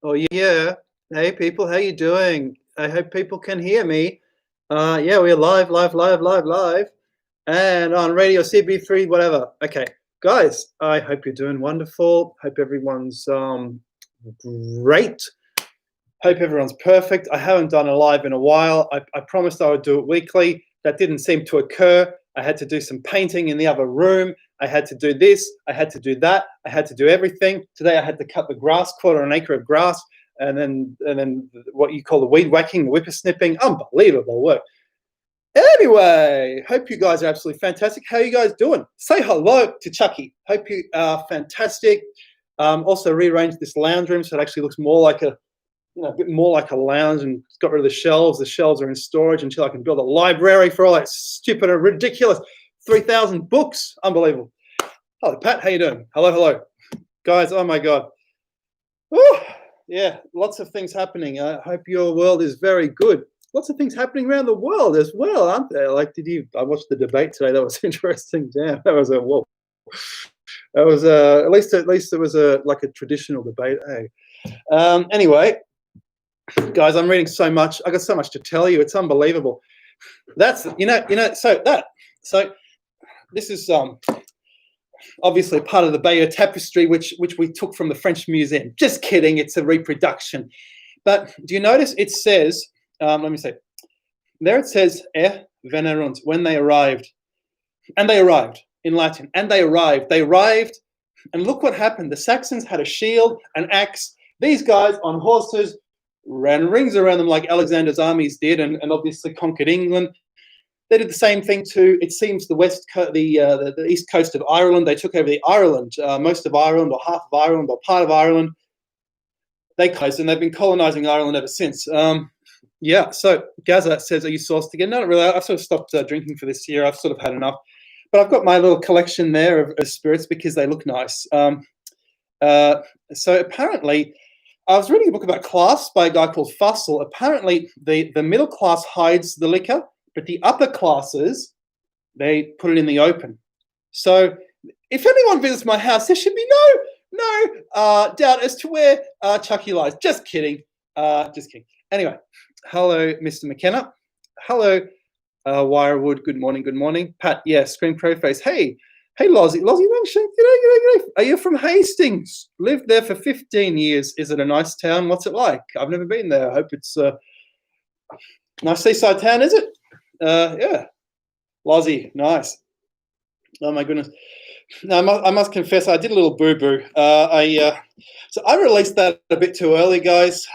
Oh yeah. Hey people, how you doing? I hope people can hear me. Yeah, we're live, live, live, live, live, and on Radio CB3, whatever. Okay, guys, I hope you're doing wonderful. Hope everyone's great. Hope everyone's perfect. I haven't done a live in a while. I promised I would do it weekly. That didn't seem to occur. I had to do some painting in the other room. I had to do this. I had to do that. I had to do everything. Today I had to cut the grass, quarter an acre of grass, and then what you call the weed whacking, the whippersnipping. Unbelievable work. Anyway, hope you guys are absolutely fantastic. How are you guys doing? Say hello to Chucky. Hope you are fantastic. Also rearranged this lounge room so it actually looks more like a bit more like a lounge, and got rid of the shelves. The shelves are in storage until I can build a library for all that stupid and ridiculous 3,000 books. Unbelievable. Hello, Pat. How you doing? Hello, hello. Guys, oh my God. Woo! Yeah, lots of things happening. I hope your world is very good. Lots of things happening around the world as well, aren't there? Like, I watched the debate today. That was interesting. Damn, that was a whoa. That was at least it was like a traditional debate. Hey. Anyway, guys, I'm reading so much. I got so much to tell you. It's unbelievable. That's so this is obviously part of the Bayeux Tapestry, which we took from the French Museum. Just kidding. It's a reproduction. But do you notice it says? Let me see. There it says venerunt, when they arrived, and they arrived in Latin, and they arrived. They arrived, and look what happened. The Saxons had a shield, an axe. These guys on horses ran rings around them like Alexander's armies did, and obviously conquered England. They did the same thing to, it seems, the east coast of Ireland. They took over the Ireland, most of Ireland, or half of Ireland, or part of Ireland. And they've been colonizing Ireland ever since. Yeah, so Gaza says, are you sourced again? Not really. I've sort of stopped drinking for this year. I've sort of had enough. But I've got my little collection there of spirits because they look nice. So apparently, I was reading a book about class by a guy called Fussell. Apparently, the middle class hides the liquor, but the upper classes, they put it in the open. So if anyone visits my house, there should be no doubt as to where Chucky lies. Just kidding. Just kidding. Anyway, hello, Mr. McKenna. Hello, Wirewood. Good morning. Good morning. Pat, yeah, Screen Pro Face. Hey, Lozzie. Lozzie Longshank. G'day. Are you from Hastings? Lived there for 15 years. Is it a nice town? What's it like? I've never been there. I hope it's a nice seaside town, is it? Yeah. Lozzie, nice. Oh, my goodness. No, I must confess, I did a little boo-boo. So I released that a bit too early, guys.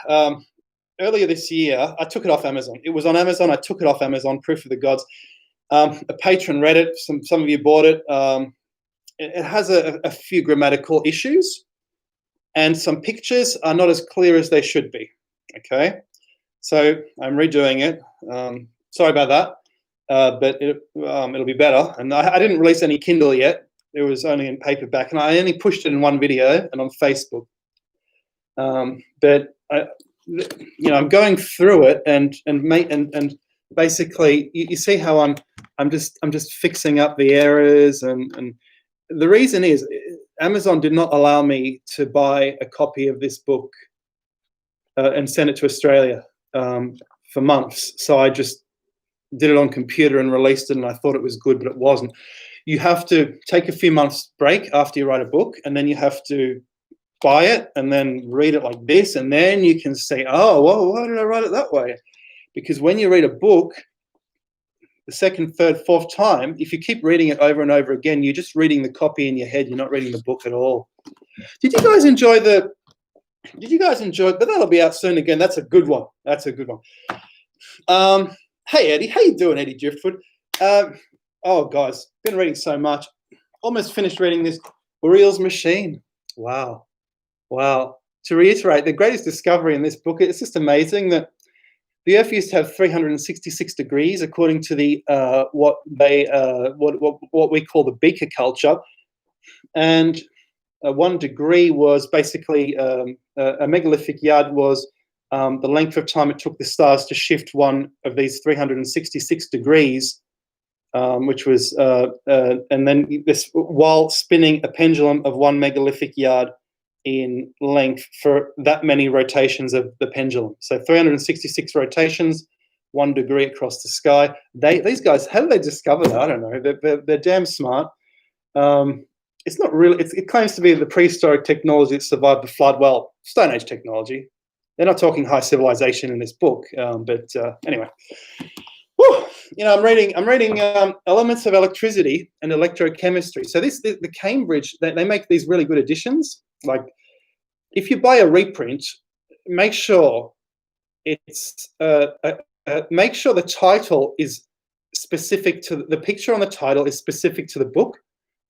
Earlier this year, I took it off Amazon. It was on Amazon. I took it off Amazon, proof of the gods. A patron read it. Some of you bought it. It has a few grammatical issues, and some pictures are not as clear as they should be. Okay, so I'm redoing it. Sorry about that, but it'll be better. And I didn't release any Kindle yet. It was only in paperback, and I only pushed it in one video and on Facebook. But I'm going through it and basically you see how I'm just fixing up the errors, and the reason is Amazon did not allow me to buy a copy of this book and send it to Australia for months. So I just did it on computer and released it, and I thought it was good, but it wasn't. You have to take a few months break after you write a book, and then you have to buy it and then read it like this, and then you can say, oh, well, why did I write it that way? Because when you read a book the second, third, fourth time, if you keep reading it over and over again, you're just reading the copy in your head. You're not reading the book at all. Did you guys enjoy but that'll be out soon again. That's a good one. Hey, Eddie. How you doing, Eddie Driftwood? Oh, guys, been reading so much. Almost finished reading this Uriel's Machine. Wow. To reiterate, the greatest discovery in this book, it's just amazing that the Earth used to have 366 degrees, according to the what we call the beaker culture, and 1 degree was basically a megalithic yard was the length of time it took the stars to shift one of these 366 degrees, which was and then this while spinning a pendulum of 1 megalithic yard in length for that many rotations of the pendulum. So 366 rotations, 1 degree across the sky. These guys, how did they discover that? I don't know. They're damn smart. It's not really. It claims to be the prehistoric technology that survived the flood. Well, Stone Age technology. They're not talking high civilization in this book, but anyway. Whew, I'm reading Elements of Electricity and Electrochemistry. So the Cambridge, they make these really good editions. Like, if you buy a reprint, make sure it's make sure the title is specific to the picture on the title is specific to the book,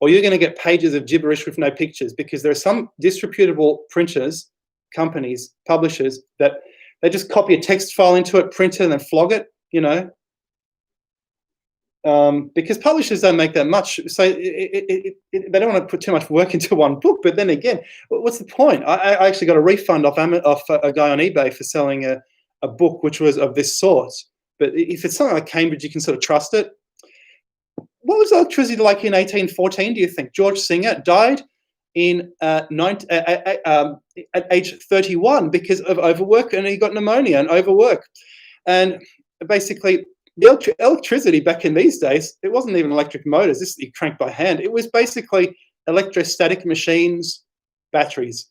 or you're going to get pages of gibberish with no pictures, because there are some disreputable printers, companies, publishers that they just copy a text file into it, print it, and then flog it. Because publishers don't make that much, so they don't want to put too much work into one book. But then again, what's the point? I actually got a refund off a guy on eBay for selling a book which was of this sort. But if it's something like Cambridge, you can sort of trust it. What was electricity like in 1814, do you think? George Singer died at age 31 because of overwork, and he got pneumonia and overwork. And basically, the electricity back in these days, it wasn't even electric motors. This you crank by hand. It was basically electrostatic machines, batteries.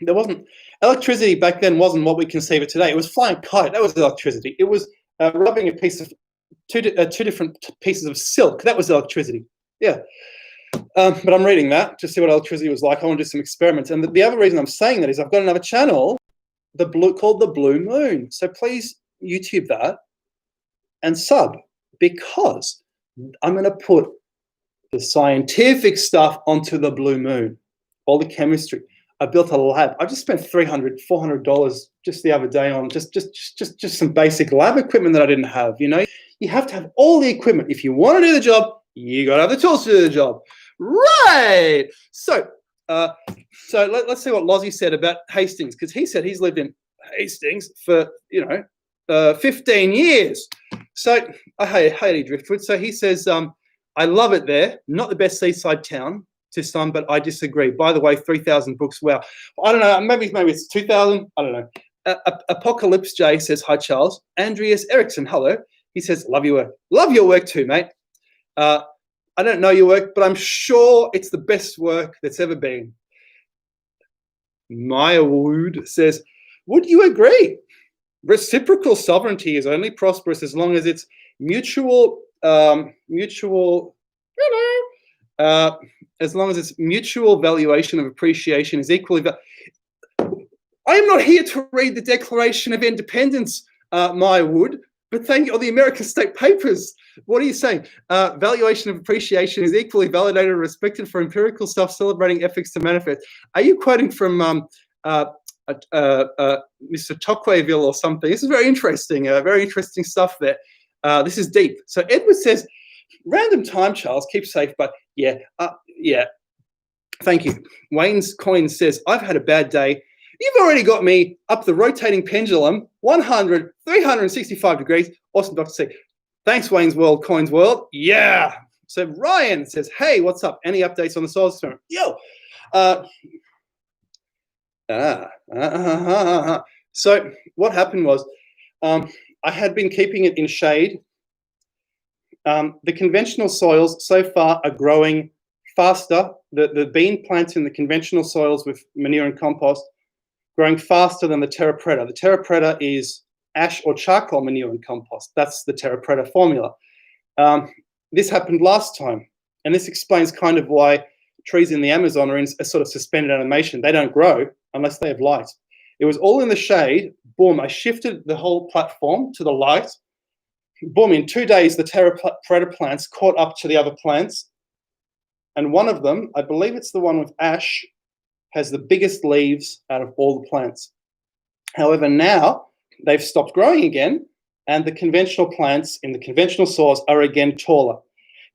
There wasn't electricity back then. Wasn't what we conceive it today. It was flying kite. That was electricity. It was rubbing a piece of two different pieces of silk. That was electricity. Yeah. But I'm reading that to see what electricity was like. I want to do some experiments. And the other reason I'm saying that is I've got another channel, called The Blue Moon. So please YouTube that and sub, because I'm going to put the scientific stuff onto The Blue Moon, all the chemistry. I built a lab. I just spent $300, $400 just the other day on just some basic lab equipment that I didn't have. You have to have all the equipment. If you want to do the job, you got to have the tools to do the job. Right. So let's see what Lozzie said about Hastings, because he said he's lived in Hastings for 15 years. So I hate Driftwood. So he says, I love it there. Not the best seaside town to some, but I disagree. By the way, 3,000 books. Wow. I don't know. Maybe it's 2,000. I don't know. Apocalypse J says, hi, Charles. Andreas Erickson, hello. He says, love your work. Love your work too, mate. I don't know your work, but I'm sure it's the best work that's ever been. Maya Wood says, would you agree? Reciprocal sovereignty is only prosperous as long as it's mutual, as long as its mutual valuation of appreciation is equally. I am not here to read the Declaration of Independence, Maya Wood, but thank you, or the American State Papers. What are you saying? Valuation of appreciation is equally validated and respected for empirical self-celebrating ethics to manifest. Are you quoting from Mr. Tocqueville or something? This is very interesting stuff there. This is deep. So Edward says, random time, Charles, keep safe, but yeah. Thank you. Wayne's Coin says, I've had a bad day. You've already got me up the rotating pendulum, 100, 365 degrees. Awesome, Dr. C. Thanks, Wayne's World, Coins World. Yeah. So Ryan says, hey, what's up? Any updates on the solar system? Yo. So what happened was I had been keeping it in shade. The conventional soils so far are growing faster. The bean plants in the conventional soils with manure and compost growing faster than the terra preta. The terra preta is ash or charcoal manure and compost. That's the terra preta formula. This happened last time, and this explains kind of why trees in the Amazon are in a sort of suspended animation. They don't grow unless they have light. It was all in the shade. Boom, I shifted the whole platform to the light. Boom, in 2 days, the terra preta plants caught up to the other plants. And one of them, I believe it's the one with ash, has the biggest leaves out of all the plants. However, now they've stopped growing again, and the conventional plants in the conventional soils are again taller.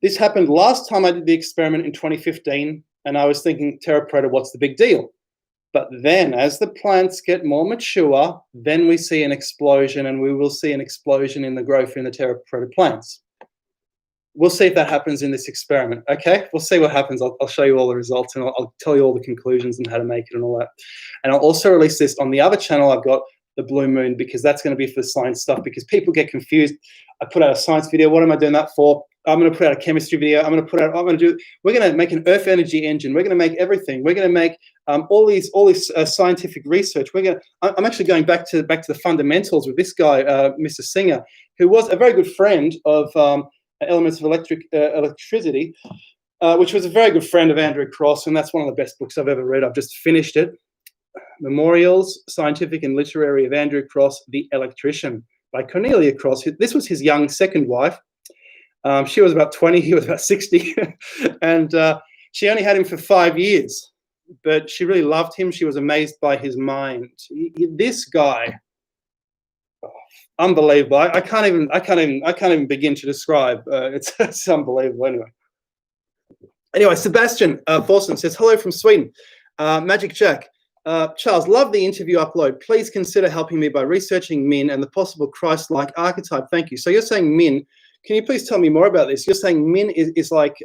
This happened last time I did the experiment in 2015, and I was thinking, terra preta, what's the big deal? But then as the plants get more mature, then we see an explosion, and we will see an explosion in the growth in the terra preta plants. we'll see if that happens in this experiment. Okay, we'll see what happens. I'll show you all the results, and I'll tell you all the conclusions and how to make it and all that. And I'll also release this on the other channel. I've got the Blue Moon, because that's going to be for science stuff, because people get confused. I put out a science video. What am I doing that for? I'm going to put out a chemistry video. We're going to make an Earth energy engine. We're going to make everything. We're going to make all these scientific research. I'm actually going back to the fundamentals with this guy, Mr. Singer, who was a very good friend of Elements of Electricity, which was a very good friend of Andrew Cross, and that's one of the best books I've ever read. I've just finished it. Memorials, Scientific and Literary, of Andrew Cross, the Electrician, by Cornelia Cross. This was his young second wife. She was about 20, he was about 60, and she only had him for 5 years, but she really loved him. She was amazed by his mind. This guy, unbelievable. I can't even begin to describe. It's unbelievable. Anyway, Sebastian Forsen says, hello from Sweden. Magic Jack. Charles, love the interview upload. Please consider helping me by researching Min and the possible Christ-like archetype. Thank you. So you're saying Min. Can you please tell me more about this? You're saying Min is like,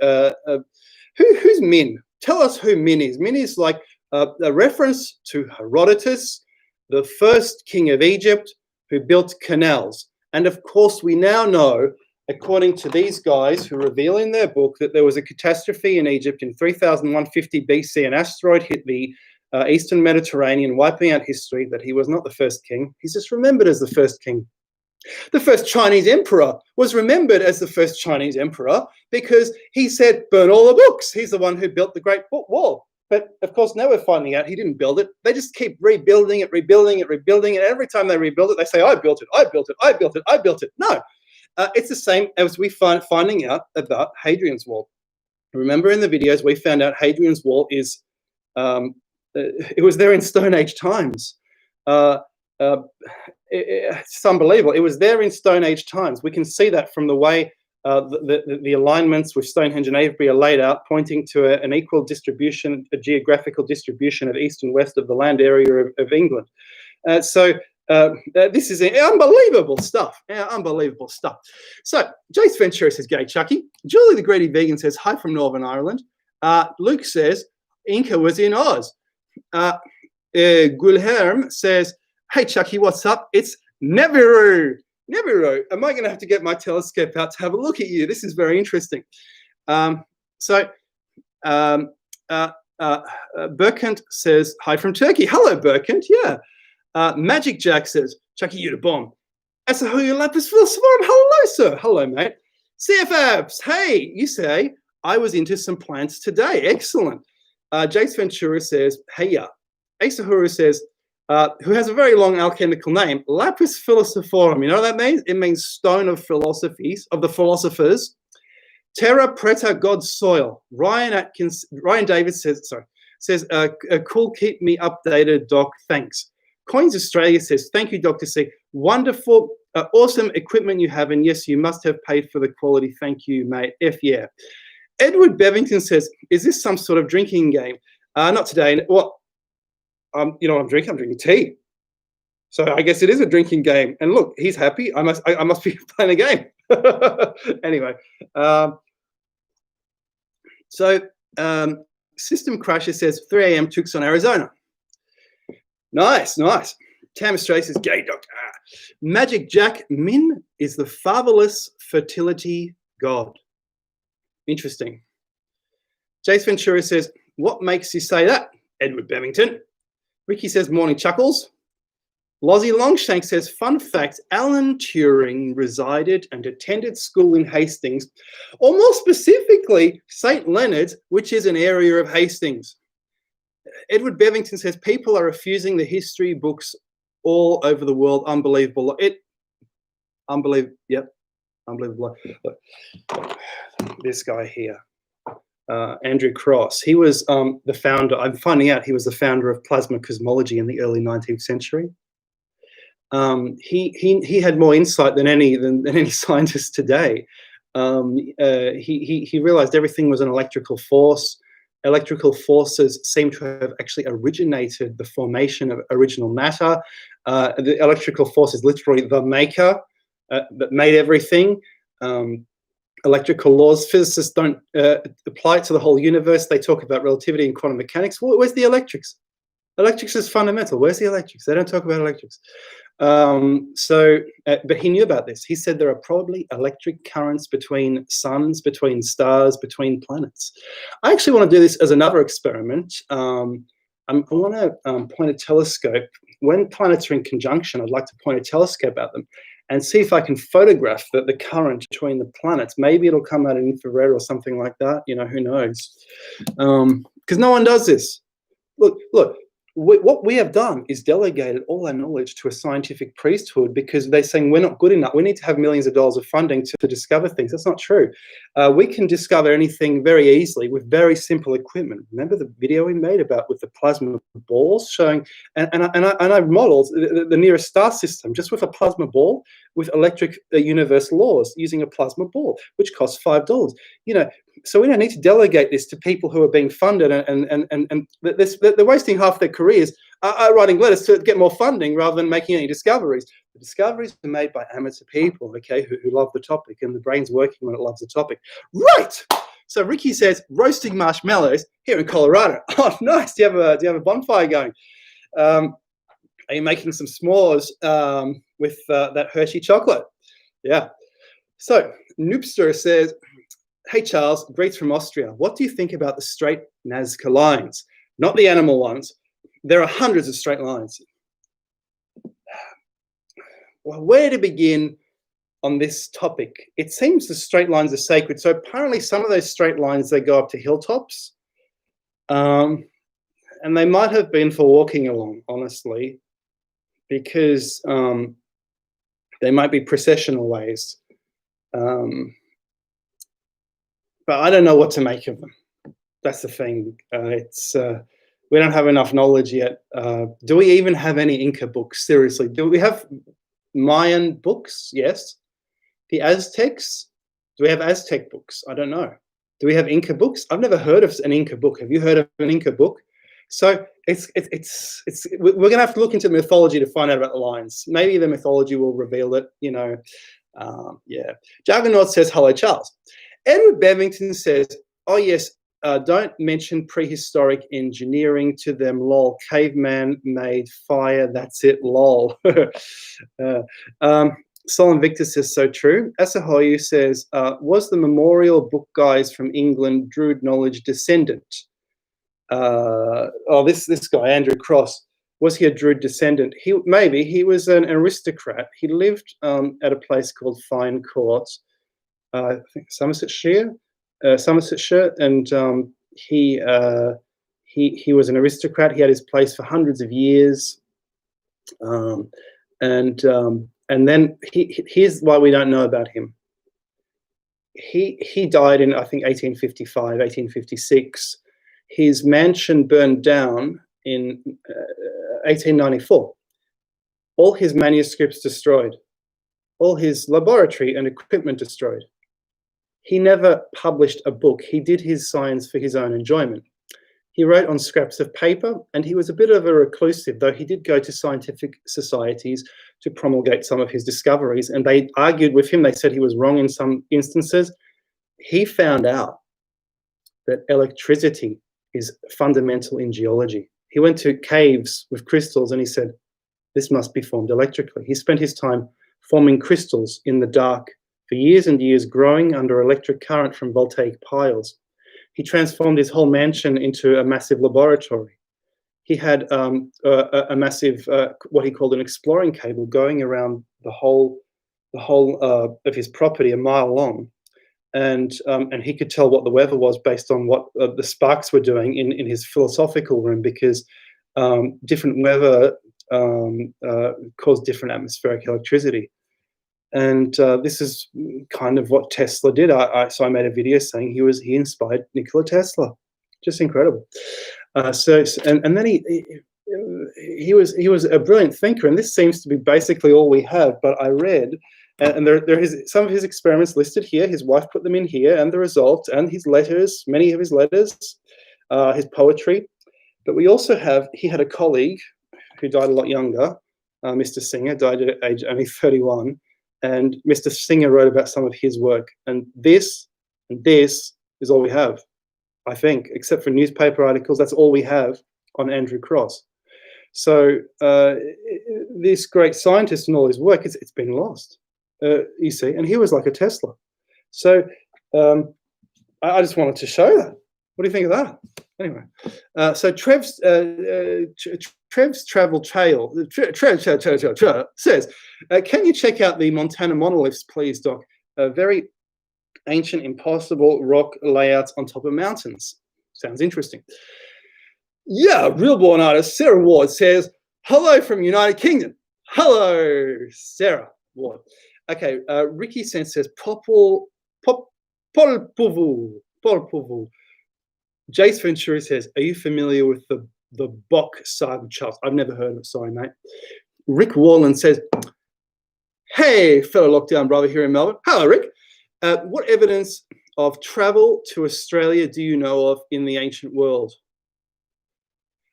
who's Min? Tell us who Min is. Min is like a reference to Herodotus, the first king of Egypt, who built canals. And of course, we now know, according to these guys who reveal in their book, that there was a catastrophe in Egypt in 3150 BC. An asteroid hit the Eastern Mediterranean, wiping out history, that he was not the first king. He's just remembered as the first king. The first Chinese emperor was remembered as the first Chinese emperor because he said, burn all the books. He's the one who built the Great Wall. But of course, now we're finding out he didn't build it. They just keep rebuilding it. Every time they rebuild it, they say, I built it. No, it's the same as we finding out about Hadrian's Wall. Remember in the videos, we found out Hadrian's Wall is, it was there in Stone Age times. It's unbelievable. It was there in Stone Age times. We can see that from the way the alignments with Stonehenge and Avebury are laid out, pointing to an equal distribution, a geographical distribution of east and west of the land area of England. This is unbelievable stuff. Unbelievable stuff. So Jace Ventura says, "G'day, Chucky." Julie the Greedy Vegan says, "Hi from Northern Ireland." Luke says, "Inca was in Oz." Gulherm says, "Hey, Chucky, what's up? It's Nibiru. Nibiru, am I going to have to get my telescope out to have a look at you? This is very interesting." Berkant says, "Hi from Turkey." Hello, Berkant. Yeah. Magic Jack says, "Chucky, you the bomb." Asahuya Lapis Philosophorum. Hello, sir. Hello, mate. CFABs. Hey, you say, "I was into some plants today." Excellent. Jace Ventura says, "Hey, ya." Asahuru says, who has a very long alchemical name, Lapis Philosophorum. You know what that means? It means stone of philosophies, of the philosophers. Terra Preta, God's soil. Ryan David says, "Cool, keep me updated, Doc. Thanks." Coins Australia says, "Thank you, Dr. C. Wonderful, awesome equipment you have, and yes, you must have paid for the quality. Thank you, mate. F yeah." Edward Bevington says, "Is this some sort of drinking game?" Not today. What? You know what I'm drinking? I'm drinking tea. So I guess it is a drinking game. And look, he's happy. I must be playing a game. Anyway, System Crusher says 3 a.m. Tucson, Arizona. Nice. Tam Australia says, "Gay doctor." Magic Jack, Min is the fatherless fertility god. Interesting. Jace Ventura says, "What makes you say that?" Edward Bevington. Ricky says, "Morning chuckles." Lozzie Longshank says, "Fun fact, Alan Turing resided and attended school in Hastings, or more specifically, St. Leonard's, which is an area of Hastings." Edward Bevington says, "People are refusing the history books all over the world. Unbelievable." Unbelievable. Yep. Unbelievable. Look, this guy here. Andrew Cross. He was the founder. I'm finding out he was the founder of plasma cosmology in the early 19th century. He had more insight than any scientist today. He realized everything was an electrical force. Electrical forces seem to have actually originated the formation of original matter. The electrical force is literally the maker that made everything. electrical laws. Physicists don't apply it to the whole universe. They talk about relativity and quantum mechanics. Where's the electrics? Electrics is fundamental. Where's the electrics? They don't talk about electrics. But he knew about this. He said there are probably electric currents between suns, between stars, between planets. I actually want to do this as another experiment. I want to point a telescope. When planets are in conjunction, I'd like to point a telescope at them and see if I can photograph the current between the planets. Maybe it'll come out in infrared or something like that. You know, who knows? Because no one does this. Look. What we have done is delegated all our knowledge to a scientific priesthood because they're saying we're not good enough. We need to have millions of dollars of funding to discover things. That's not true. We can discover anything very easily with very simple equipment. Remember the video we made with the plasma balls showing, and I modeled the nearest star system just with a plasma ball with electric universe laws using a plasma ball, which costs $5. You know, so we don't need to delegate this to people who are being funded and they're wasting half their careers writing letters to get more funding rather than making any discoveries. The discoveries are made by amateur people, okay, who love the topic, and the brain's working when it loves the topic. Right. So Ricky says roasting marshmallows here in Colorado. Oh, nice. Do you have a bonfire going? Are you making some s'mores with that Hershey chocolate? Yeah. So Noopster says, hey, Charles, greets from Austria. What do you think about the straight Nazca lines? Not the animal ones. There are hundreds of straight lines. Well, where to begin on this topic? It seems the straight lines are sacred. So apparently some of those straight lines, they go up to hilltops. And they might have been for walking along, honestly, because they might be processional ways. But I don't know what to make of them. That's the thing. We don't have enough knowledge yet. Do we even have any Inca books? Seriously, do we have Mayan books? Yes. The Aztecs? Do we have Aztec books? I don't know. Do we have Inca books? I've never heard of an Inca book. Have you heard of an Inca book? So we're going to have to look into mythology to find out about the lines. Maybe the mythology will reveal it. You know, yeah. Juggernaut says hello, Charles. Edward Bevington says, oh, yes, don't mention prehistoric engineering to them, lol. Caveman made fire, that's it, lol. Solon Victor says, so true. Asahoyu says, was the memorial book guys from England Druid knowledge descendant? This guy, Andrew Cross, was he a Druid descendant? Maybe. He was an aristocrat. He lived at a place called Fine Court, I think Somersetshire, and he was an aristocrat. He had his place for hundreds of years, and then here's why we don't know about him. He died in, I think, 1855, 1856. His mansion burned down in 1894. All his manuscripts destroyed. All his laboratory and equipment destroyed. He never published a book. He did his science for his own enjoyment. He wrote on scraps of paper, and he was a bit of a reclusive, though he did go to scientific societies to promulgate some of his discoveries, and they argued with him. They said he was wrong in some instances. He found out that electricity is fundamental in geology. He went to caves with crystals, and he said, this must be formed electrically. He spent his time forming crystals in the dark for years and years, growing under electric current from voltaic piles. He transformed his whole mansion into a massive laboratory. He had a massive, what he called an exploring cable going around the whole of his property, a mile long. And he could tell what the weather was based on what the sparks were doing in his philosophical room, because different weather caused different atmospheric electricity. And this is kind of what Tesla did. So I made a video saying he inspired Nikola Tesla. Just incredible. And then he was a brilliant thinker, and this seems to be basically all we have. But I read, and there is some of his experiments listed here. His wife put them in here, and the results, and his letters, many of his letters, his poetry. But we also have, he had a colleague who died a lot younger, Mr. Singer, died at age only 31. and Mr. Singer wrote about some of his work. And this is all we have, I think, except for newspaper articles. That's all we have on Andrew Cross. So this great scientist and all his work, it's been lost, you see. And he was like a Tesla. So I just wanted to show that. What do you think of that? Anyway, so Trev's Travel Trail says, can you check out the Montana monoliths, please, Doc? Very ancient, impossible rock layouts on top of mountains. Sounds interesting. Yeah, real born artist Sarah Ward says, hello from United Kingdom. Hello, Sarah Ward. Okay, Ricky Sense says, Polpuvu. Jace Ventura says, are you familiar with the Bok saga charts? I've never heard of it, sorry, mate. Rick Warland says, hey, fellow lockdown brother here in Melbourne. Hello, Rick. What evidence of travel to Australia do you know of in the ancient world?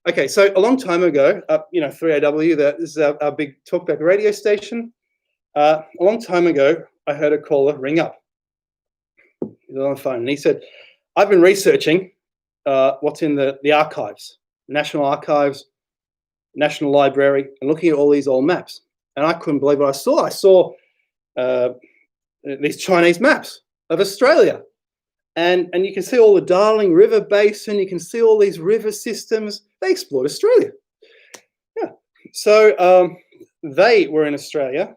Okay, so a long time ago, 3AW, this is our big talkback radio station. A long time ago, I heard a caller ring up. He was on the phone, and he said, I've been researching what's in the archives, National Archives, National Library, and looking at all these old maps. And I couldn't believe what I saw. I saw these Chinese maps of Australia. And you can see all the Darling River Basin. You can see all these river systems. They explored Australia. Yeah. So they were in Australia.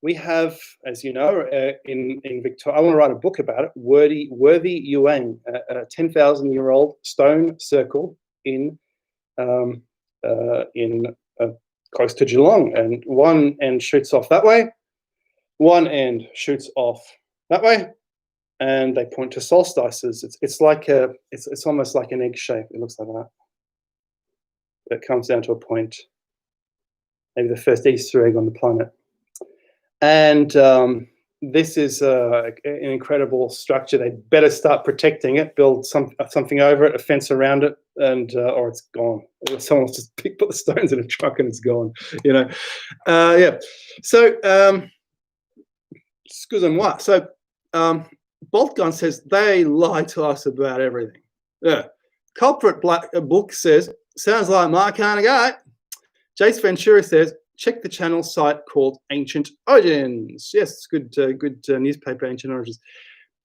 We have, as you know, in Victoria, I want to write a book about it, Worthy Yuang, a 10,000-year-old stone circle in close to Geelong. And one end shoots off that way, one end shoots off that way, and they point to solstices. It's like it's almost like an egg shape. It looks like that. It comes down to a point, maybe the first Easter egg on the planet. And this is an incredible structure. They better start protecting it, build something over it, a fence around it, and or it's gone. Someone will just put the stones in a truck and it's gone. Yeah. So excusez-moi. So Bolt Gun says they lie to us about everything. Yeah. Culprit Black Book says sounds like my kind of guy. Jace Ventura says, check the channel site called Ancient Origins. Yes, good newspaper, Ancient Origins.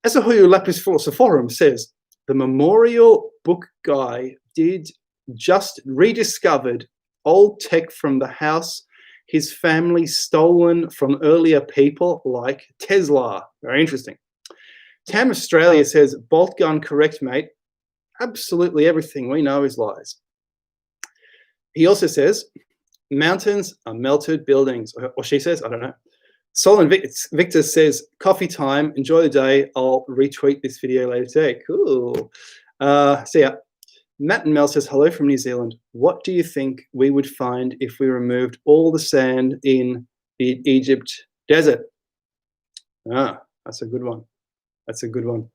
Asahuyu Lapis Philosophorum says, the Memorial Book Guy just rediscovered old tech from the house his family stolen from earlier people like Tesla. Very interesting. Tam Australia says, Bolt Gun correct, mate. Absolutely everything we know is lies. He also says, mountains are melted buildings, or she says, I don't know. Solon Victor says, coffee time, enjoy the day. I'll retweet this video later today. Cool. See ya. Matt and Mel says, hello from New Zealand. What do you think we would find if we removed all the sand in the Egypt desert? Ah, that's a good one. That's a good one.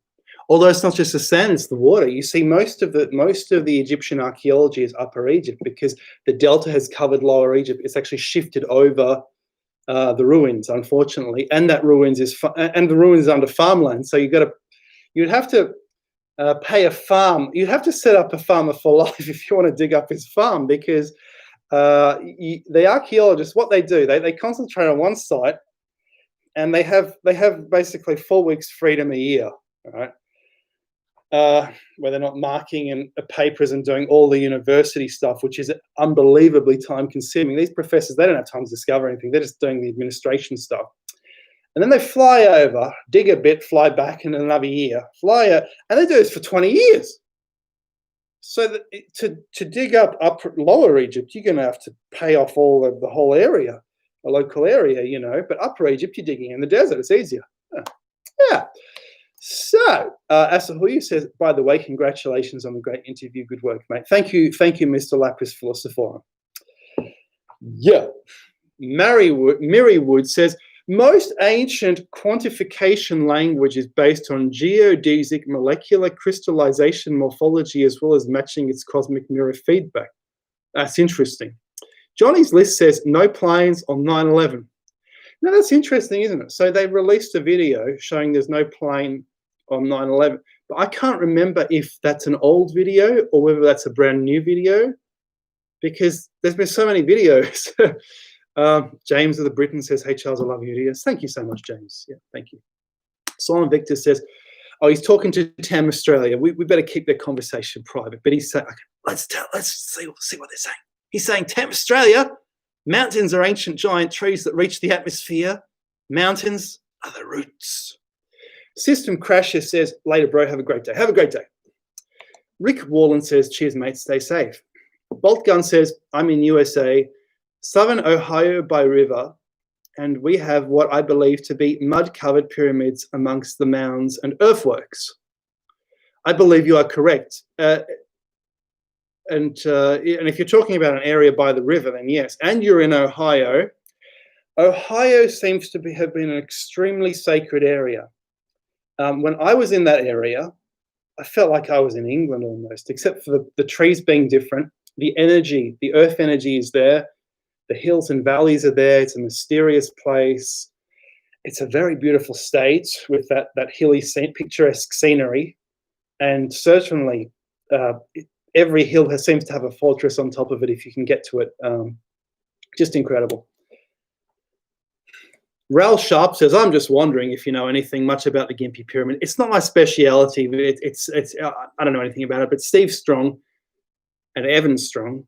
Although it's not just the sand, it's the water. You see, most of the Egyptian archaeology is Upper Egypt because the delta has covered Lower Egypt. It's actually shifted over the ruins, unfortunately, and that ruins is the ruins is under farmland. So you'd have to pay a farm. You'd have to set up a farmer for life if you want to dig up his farm, because the archaeologists, what they do, they concentrate on one site, and they have basically 4 weeks freedom a year, right? Where they're not marking in papers and doing all the university stuff, which is unbelievably time consuming. These professors, they don't have time to discover anything. They're just doing the administration stuff. And then they fly over, dig a bit, fly back in another year, and they do this for 20 years. So that to dig up Lower Egypt, you're going to have to pay off the whole area, a local area, but Upper Egypt, you're digging in the desert. It's easier. Yeah. So, Asahuyu says, by the way, congratulations on the great interview. Good work, mate. Thank you, Mr. Lapis Philosophorum. Yeah. Mary Wood says, most ancient quantification language is based on geodesic molecular crystallization morphology as well as matching its cosmic mirror feedback. That's interesting. Johnny's List says, no planes on 9/11. Now that's interesting, isn't it? So they released a video showing there's no plane on 9/11, but I can't remember if that's an old video or whether that's a brand new video because there's been so many videos. James of the Britain says, "Hey Charles, I love your videos." Thank you so much, James. Yeah, thank you. Simon Victor says, "Oh, he's talking to Tam Australia. We better keep their conversation private." But he's saying, okay, let's see what they're saying. He's saying, Tam Australia, mountains are ancient giant trees that reach the atmosphere. Mountains are the roots. System Crasher says, later, bro, have a great day. Have a great day. Rick Warland says, cheers, mate, stay safe. Bolt Gun says, I'm in USA, southern Ohio by river, and we have what I believe to be mud-covered pyramids amongst the mounds and earthworks. I believe you are correct. And if you're talking about an area by the river, then yes. And you're in Ohio. Ohio seems to have been an extremely sacred area. When I was in that area, I felt like I was in England almost, except for the trees being different. The energy, the earth energy is there. The hills and valleys are there. It's a mysterious place. It's a very beautiful state with that hilly, picturesque scenery. And certainly, every hill seems to have a fortress on top of it if you can get to it. Just incredible. Ral Sharp says, I'm just wondering if you know anything much about the Gympie Pyramid. It's not my speciality. I don't know anything about it, but Steve Strong and Evan Strong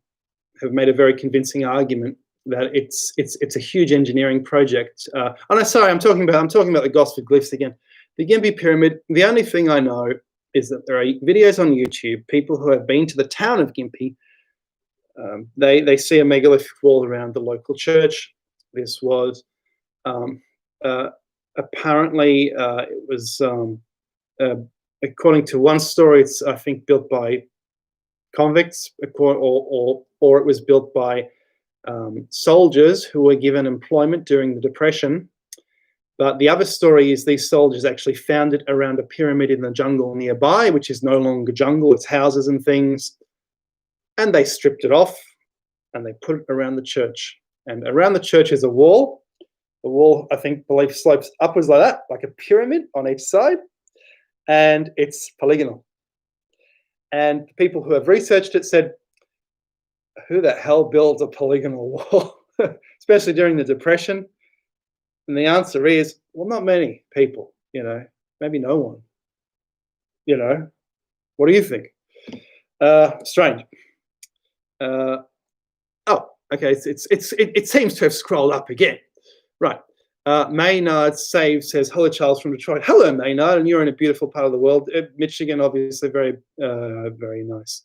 have made a very convincing argument that it's a huge engineering project. Oh no, sorry, I'm talking about the Gosford glyphs again. The Gympie Pyramid, the only thing I know is that there are videos on YouTube, people who have been to the town of Gympie, they see a megalithic wall around the local church. This was apparently it was according to one story, it's I think built by convicts, or it was built by soldiers who were given employment during the Depression. But the other story is these soldiers actually found it around a pyramid in the jungle nearby, which is no longer jungle, it's houses and things. And they stripped it off and they put it around the church. And around the church is a wall. The wall, I believe, slopes upwards like that, like a pyramid on each side. And it's polygonal. And the people who have researched it said, who the hell builds a polygonal wall, especially during the Depression? And the answer is, well, not many people, maybe no one. What do you think? Strange. Oh, okay. It seems to have scrolled up again. Right. Maynard says, hello, Charles from Detroit. Hello, Maynard, and you're in a beautiful part of the world. Michigan, obviously, very, very nice.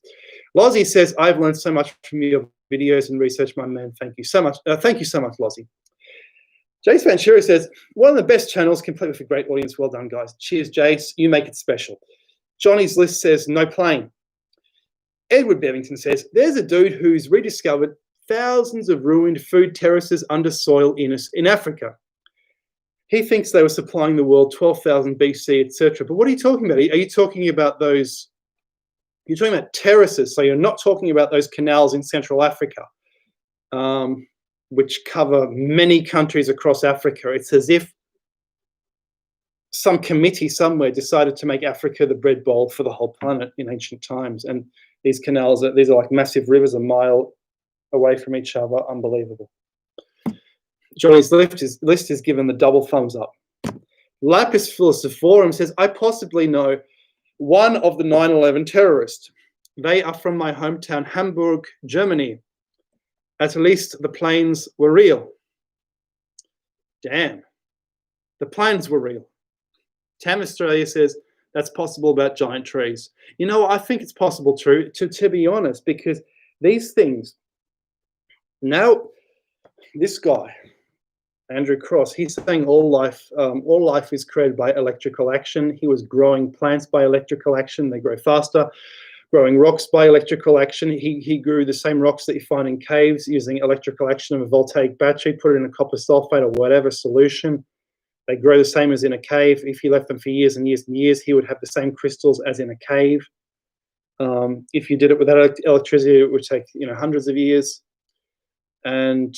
Lozzie says, I've learned so much from your videos and research, my man. Thank you so much. Thank you so much, Lozzie. Jace Ventura says, one of the best channels, complete with a great audience. Well done, guys. Cheers, Jace. You make it special. Johnny's List says, no plane. Edward Bevington says, there's a dude who's rediscovered thousands of ruined food terraces under soil in Africa. He thinks they were supplying the world 12,000 BC, etc. But what are you talking about? Are you talking about those? You're talking about terraces, so you're not talking about those canals in Central Africa, which cover many countries across Africa. It's as if some committee somewhere decided to make Africa the bread bowl for the whole planet in ancient times. And these canals, these are like massive rivers a mile away from each other. Unbelievable. Johnny's list is given the double thumbs up. Lapis Philosophorum says, I possibly know one of the 9/11 terrorists. They are from my hometown, Hamburg, Germany. At least the planes were real. Damn. The planes were real. Tam Australia says, that's possible about giant trees. I think it's possible to be honest, because these things, now this guy, Andrew Cross, he's saying all life is created by electrical action. He was growing plants by electrical action. They grow faster. Growing rocks by electrical action. He grew the same rocks that you find in caves using electrical action of a voltaic battery, put it in a copper sulfate or whatever solution. They grow the same as in a cave. If you left them for years and years and years, he would have the same crystals as in a cave. If you did it without electricity, it would take hundreds of years. And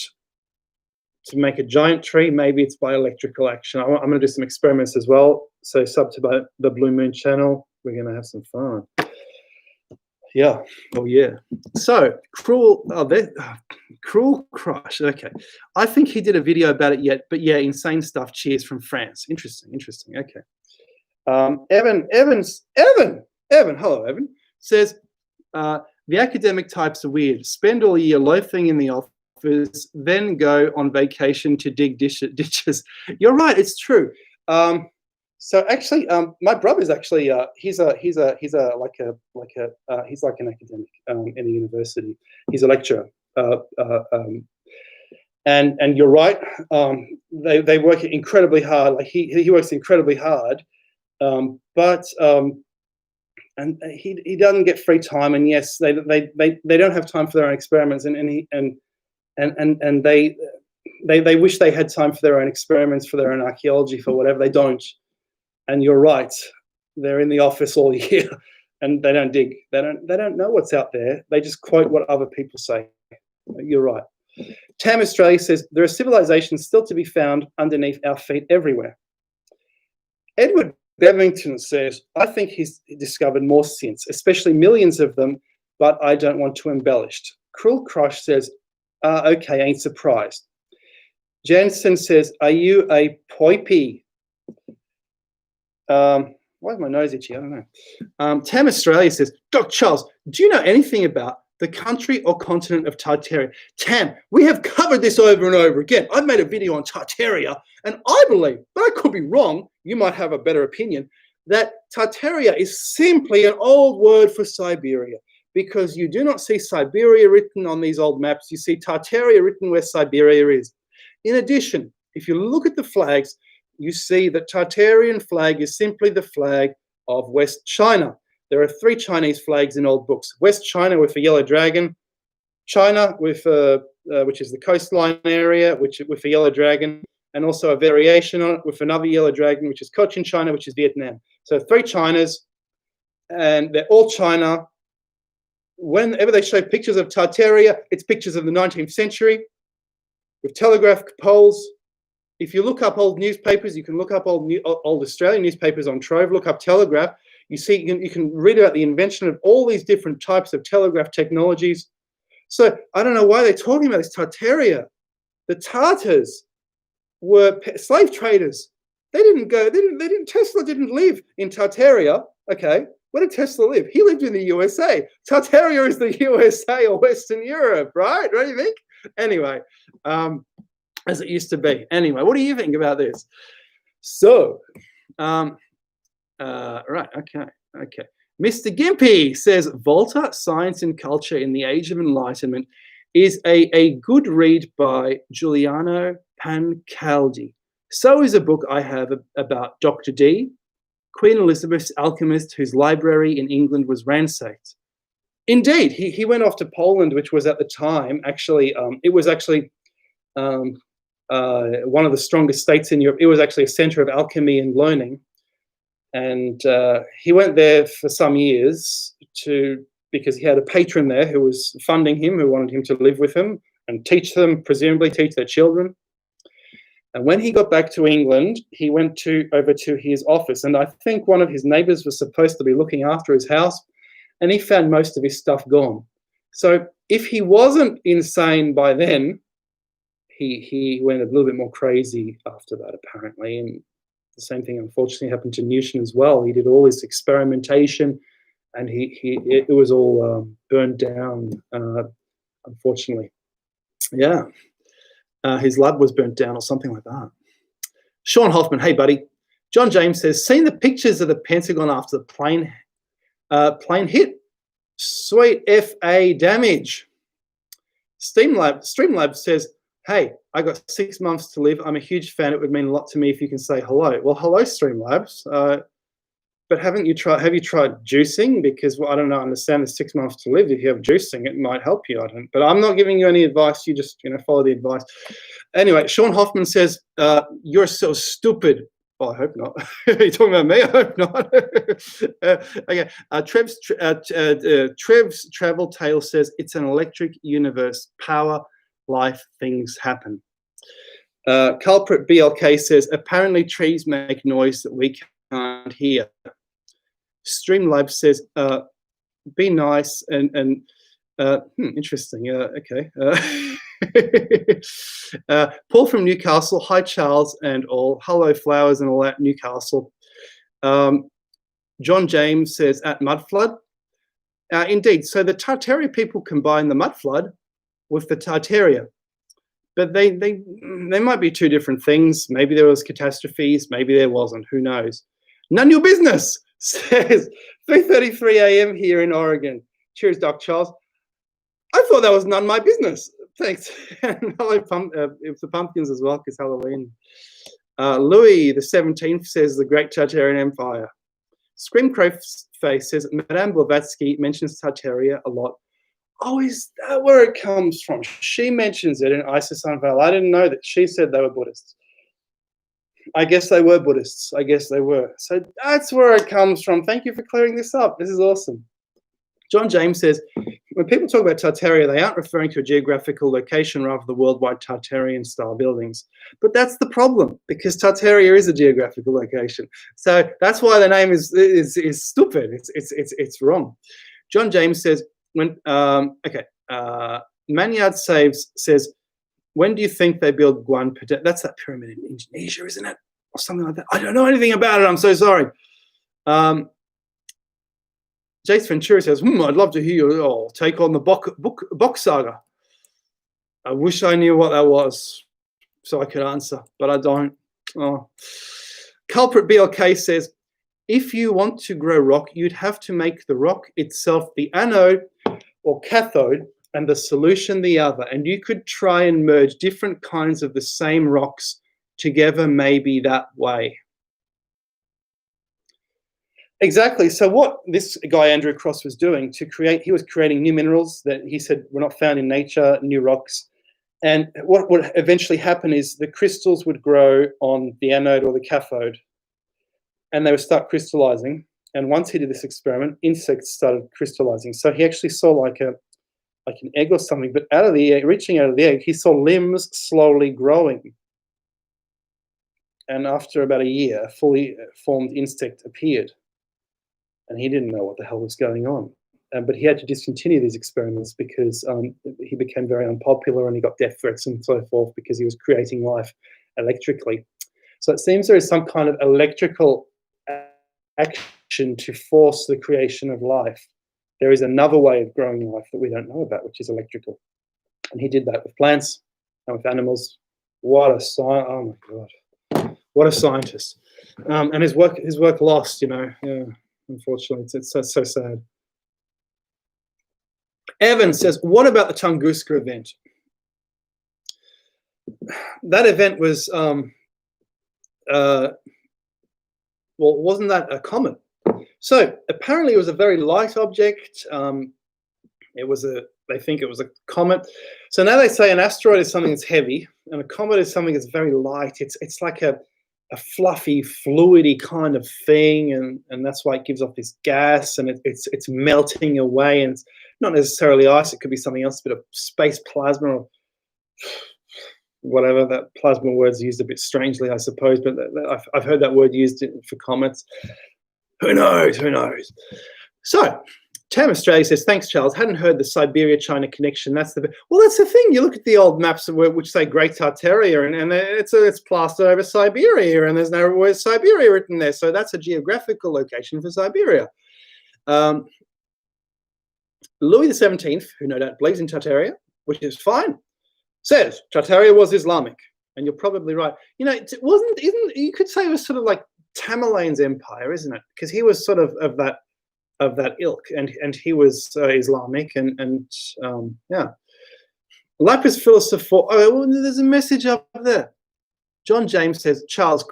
to make a giant tree, maybe it's by electrical action. I'm going to do some experiments as well. So sub to the Blue Moon channel. We're going to have some fun. Yeah. Oh, yeah. So Cruel Crush. Okay. I think he did a video about it yet, but yeah, insane stuff. Cheers from France. Interesting. Okay. Evan. Hello, Evan. Says, the academic types are weird. Spend all year loafing in the office, then go on vacation to dig ditches. You're right. It's true. So actually, my brother's actually he's like an academic in a university. He's a lecturer, and you're right. They work incredibly hard. Like he works incredibly hard, but and he doesn't get free time. And yes, they don't have time for their own experiments. And they wish they had time for their own experiments, for their own archaeology, for whatever. They don't. And you're right, they're in the office all year and they don't dig. They don't know what's out there. They just quote what other people say. You're right. Tam Australia says, there are civilizations still to be found underneath our feet everywhere. Edward Bevington says, I think he's discovered more since, especially millions of them, but I don't want to embellish. Cruel Crush says, okay, ain't surprised. Jensen says, are you a poipy? Why is my nose itchy? I don't know. Tam Australia says, Dr. Charles, do you know anything about the country or continent of Tartaria? Tam, we have covered this over and over again. I've made a video on Tartaria, and I believe, but I could be wrong, you might have a better opinion, that Tartaria is simply an old word for Siberia, because you do not see Siberia written on these old maps. You see Tartaria written where Siberia is. In addition, if you look at the flags, you see the Tartarian flag is simply the flag of West China. There are 3 Chinese flags in old books. West China with a yellow dragon, China with which is the coastline area, with a yellow dragon, and also a variation on it with another yellow dragon, which is Cochin China, which is Vietnam. So 3 Chinas, and they're all China. Whenever they show pictures of Tartaria, it's pictures of the 19th century with telegraph poles. If you look up old newspapers, you can look up old Australian newspapers on Trove, look up Telegraph. You see, you can read about the invention of all these different types of telegraph technologies. So I don't know why they're talking about this Tartaria. The Tartars were slave traders. Tesla didn't live in Tartaria. Okay, where did Tesla live? He lived in the USA. Tartaria is the USA or Western Europe, right? What do you think? Anyway, as it used to be. Anyway, what do you think about this? So, right, okay. Mr. Gimpy says, Volta, Science and Culture in the Age of Enlightenment is a good read by Giuliano Pancaldi. So is a book I have about Dr. Dee, Queen Elizabeth's alchemist whose library in England was ransacked. Indeed, he went off to Poland, which was at the time, actually, it was actually one of the strongest states in Europe. It was actually a center of alchemy and learning. And he went there for some years because he had a patron there who was funding him, who wanted him to live with him and teach them, presumably teach their children. And when he got back to England, he went over to his office. And I think one of his neighbors was supposed to be looking after his house, and he found most of his stuff gone. So if he wasn't insane by then, he went a little bit more crazy after that, apparently. And the same thing, unfortunately, happened to Newton as well. He did all this experimentation, and it was all burned down, unfortunately. Yeah. His lab was burnt down or something like that. Sean Hoffman, hey, buddy. John James says, seen the pictures of the Pentagon after the plane hit? Sweet FA damage. Streamlab says, hey, I got 6 months to live. I'm a huge fan. It would mean a lot to me if you can say hello. Well, hello, Streamlabs. But have you tried juicing? Because I don't know, I understand there's 6 months to live. If you have juicing, it might help you. But I'm not giving you any advice. You just follow the advice. Anyway, Sean Hoffman says, you're so stupid. Oh, I hope not. Are you talking about me? I hope not. Okay. Trev's Travel Tale says, it's an electric universe. Power, life, things happen. Culprit BLK says, apparently trees make noise that we can't hear. Streamlabs says, be nice and interesting. Okay. Paul from Newcastle. Hi, Charles and all. Hello, flowers and all that, Newcastle. John James says, at Mudflood. Indeed. So the Tartaria people combine the Mudflood with the Tartaria. But they might be two different things. Maybe there was catastrophes. Maybe there wasn't. Who knows? None your business, says 3:33 a.m. here in Oregon. Cheers, Doc Charles. I thought that was none my business. Thanks. Hello, it was the pumpkins as well, because Halloween. Louis the 17th says the Great Tartarian Empire. Screamcrow Face says Madame Blavatsky mentions Tartaria a lot. Oh, is that where it comes from? She mentions it in Isis Unveiled. I didn't know that. She said they were Buddhists. I guess they were Buddhists. I guess they were. So that's where it comes from. Thank you for clearing this up. This is awesome. John James says, when people talk about Tartaria, they aren't referring to a geographical location, rather the worldwide Tartarian-style buildings. But that's the problem, because Tartaria is a geographical location. So that's why the name is stupid. It's wrong. John James says, Manyard says, when do you think they build Guan Pata? That's that pyramid in Indonesia, isn't it? Or something like that. I don't know anything about it. I'm so sorry. Jace Ventura says, I'd love to hear you take on the Bok saga. I wish I knew what that was so I could answer, but I don't. Oh. Culprit BLK says, if you want to grow rock, you'd have to make the rock itself the anode or cathode and the solution the other. And you could try and merge different kinds of the same rocks together, maybe that way. Exactly. So what this guy, Andrew Cross, was doing to create, he was creating new minerals that he said were not found in nature, new rocks. And what would eventually happen is the crystals would grow on the anode or the cathode, and they would start crystallizing. And once he did this experiment, insects started crystallizing. So he actually saw like an egg or something, but out of the egg, reaching out of the egg, he saw limbs slowly growing. And after about a year, a fully formed insect appeared. And he didn't know what the hell was going on. But he had to discontinue these experiments because he became very unpopular and he got death threats and so forth because he was creating life electrically. So it seems there is some kind of electrical action to force the creation of life. There is another way of growing life that we don't know about, which is electrical. And he did that with plants and with animals. What a oh my God, what a scientist. And his work lost, yeah, unfortunately. It's so sad. Evan says, what about the Tunguska event? That event was, well, wasn't that a comet? So apparently it was a very light object. They think it was a comet. So now they say an asteroid is something that's heavy and a comet is something that's very light. It's like a fluffy, fluidy kind of thing, and that's why it gives off this gas, and it's melting away, and it's not necessarily ice. It could be something else, a bit of space plasma or whatever. That plasma word's used a bit strangely, I suppose, but I've heard that word used for comets. Who knows? Who knows? So Tam Australia says, thanks, Charles. Hadn't heard the Siberia-China connection. That's the thing. You look at the old maps which say Great Tartaria, and it's plastered over Siberia, and there's no word Siberia written there. So that's a geographical location for Siberia. Louis the 17th, who no doubt believes in Tartaria, which is fine, says Tartaria was Islamic, and you're probably right. You could say it was sort of like Tamerlane's empire, isn't it? Because he was sort of that ilk, and he was Islamic, and yeah. Lapis Philosopher. Oh, well, there's a message up there. John James says, Charles,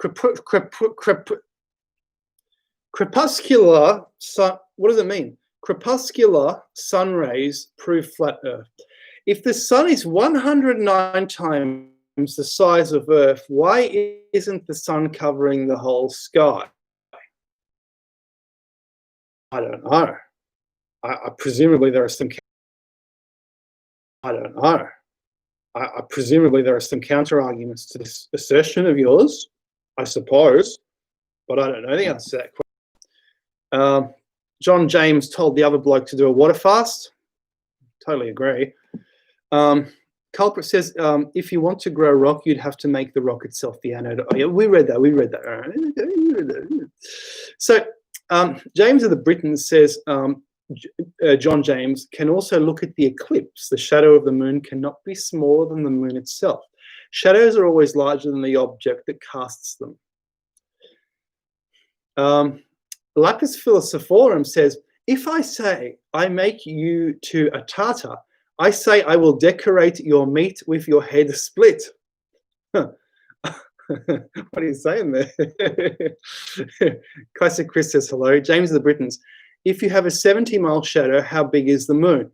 crepuscular sun. What does it mean? Crepuscular sun rays prove flat Earth. If the sun is 109 times the size of Earth, why isn't the sun covering the whole sky? I don't know. I presumably there are some. I don't know. presumably there are some counter arguments to this assertion of yours, I suppose, but I don't know the answer to that question. John James told the other bloke to do a water fast. Totally agree. Culprit says, if you want to grow a rock, you'd have to make the rock itself the anode. Oh, yeah, we read that. So James of the Britons says, John James can also look at the eclipse. The shadow of the moon cannot be smaller than the moon itself. Shadows are always larger than the object that casts them. Lapis Philosophorum says, if I say I make you to a Tartar, I say I will decorate your meat with your head split. Huh. What are you saying there? Classic Chris says hello. James of the Britons, if you have a 70-mile shadow, how big is the moon?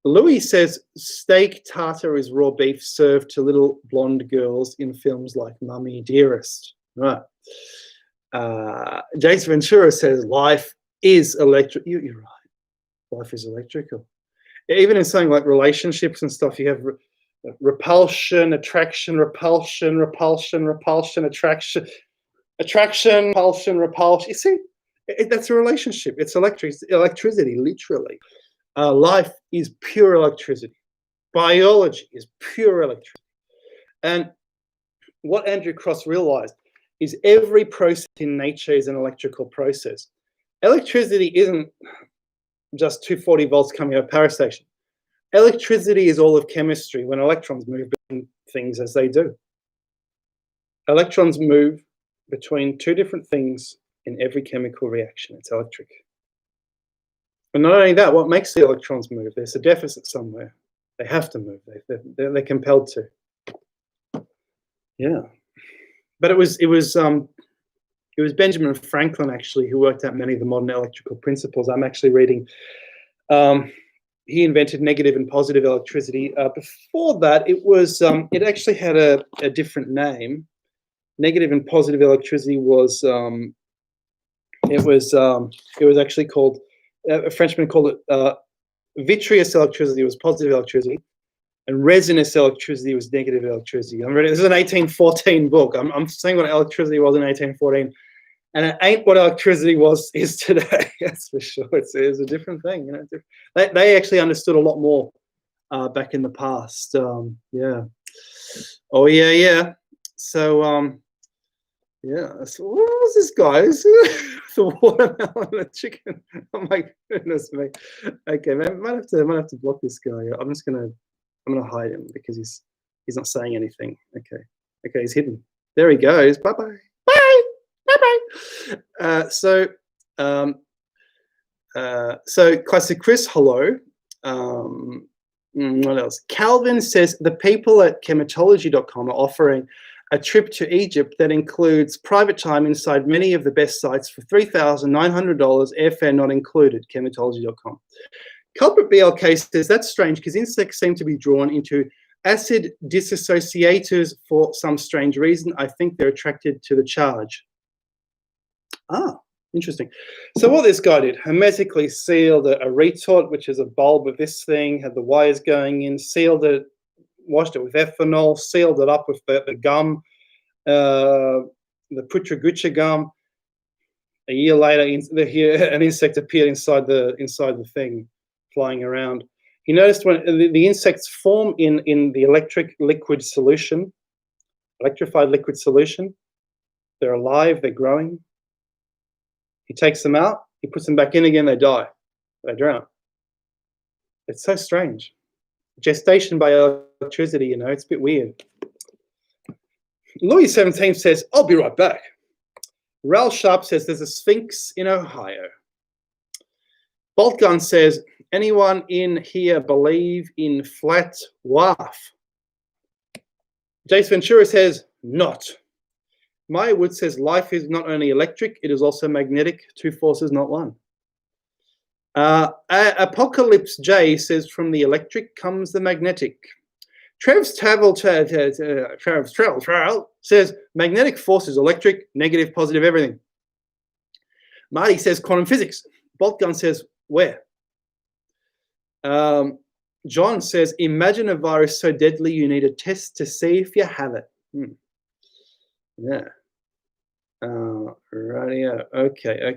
Louis says steak tartare is raw beef served to little blonde girls in films like Mummy Dearest. Right. Jason Ventura says life is electric. You're right. Life is electrical. Even in something like relationships and stuff, you have repulsion, attraction, repulsion, repulsion, repulsion, attraction, repulsion, repulsion. You see, that's a relationship. It's electricity, literally. Life is pure electricity. Biology is pure electricity. And what Andrew Cross realized is every process in nature is an electrical process. Electricity isn't just 240 volts coming out of a power station. Electricity is all of chemistry when electrons move between things as they do. Electrons move between two different things in every chemical reaction. It's electric. And not only that, what makes the electrons move? There's a deficit somewhere. They have to move. They're compelled to. Yeah. But it was Benjamin Franklin, actually, who worked out many of the modern electrical principles. I'm actually reading. He invented negative and positive electricity. Before that, it actually had a different name. Negative and positive electricity was actually called, a Frenchman called it vitreous electricity was positive electricity, and resinous electricity was negative electricity. I'm reading. This is an 1814 book. I'm saying what electricity was in 1814. And it ain't what electricity is today. That's for sure. It's a different thing. You know, they actually understood a lot more back in the past. Yeah. Oh yeah, yeah. So yeah. So what was this guy? The watermelon and the chicken. Oh my goodness me. Okay, man. Might have to block this guy. I'm gonna hide him because he's not saying anything. Okay. Okay, he's hidden. There he goes. Bye bye. Bye. Bye-bye. So Classic Chris, hello. What else? Calvin says the people at chematology.com are offering a trip to Egypt that includes private time inside many of the best sites for $3,900, airfare not included, chematology.com. Culprit BLK says that's strange because insects seem to be drawn into acid dissociators for some strange reason. I think they're attracted to the charge. Ah, interesting. So what this guy did, hermetically sealed a retort, which is a bulb of this thing, had the wires going in, sealed it, washed it with ethanol, sealed it up with the gum, the Putragucha gum. A year later, an insect appeared inside the thing, flying around. He noticed when the insects form in the electrified liquid solution, they're alive, they're growing. He takes them out, he puts them back in again, they die, they drown. It's so strange. Gestation by electricity, you know, it's a bit weird. Louis 17 says, I'll be right back. Ral Sharp says there's a Sphinx in Ohio. Bolt Gun says, anyone in here believe in flat WAF? Jace Ventura says, not. Maya Wood says life is not only electric, it is also magnetic, two forces, not one. Apocalypse J says from the electric comes the magnetic. Travis Travel says magnetic force is electric, negative, positive, everything. Marty says quantum physics. Bolt Gun says where? John says, imagine a virus so deadly you need a test to see if you have it. Yeah. Radio. Okay.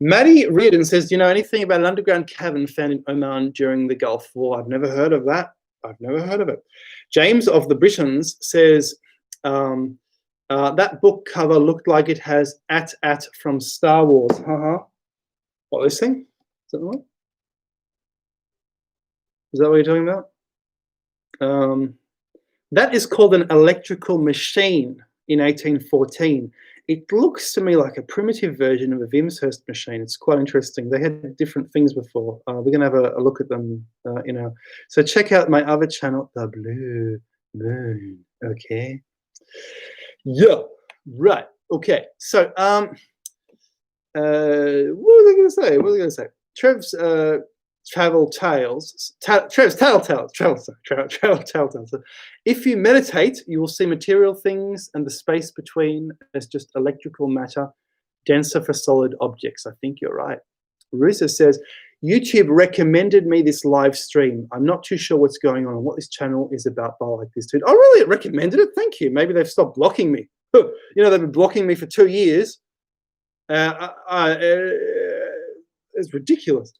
Maddie Reardon says, do you know anything about an underground cavern found in Oman during the Gulf War? I've never heard of that. I've never heard of it. James of the Britons says, that book cover looked like it has at from Star Wars. What, this thing? Is that the one? Is that what you're talking about? That is called an electrical machine in 1814. It looks to me like a primitive version of a Wimshurst machine. It's quite interesting. They had different things before. We're going to have a look at them, So check out my other channel, The Blue Moon. Okay. Yeah. Right. Okay. So, what was I going to say? Trev's travel tales. Trev's travel tales. If you meditate, you will see material things and the space between as just electrical matter, denser for solid objects. I think you're right. Rusa says, YouTube recommended me this live stream. I'm not too sure what's going on and what this channel is about, but I like this too. Oh, really? It recommended it? Thank you. Maybe they've stopped blocking me. They've been blocking me for 2 years. It's ridiculous.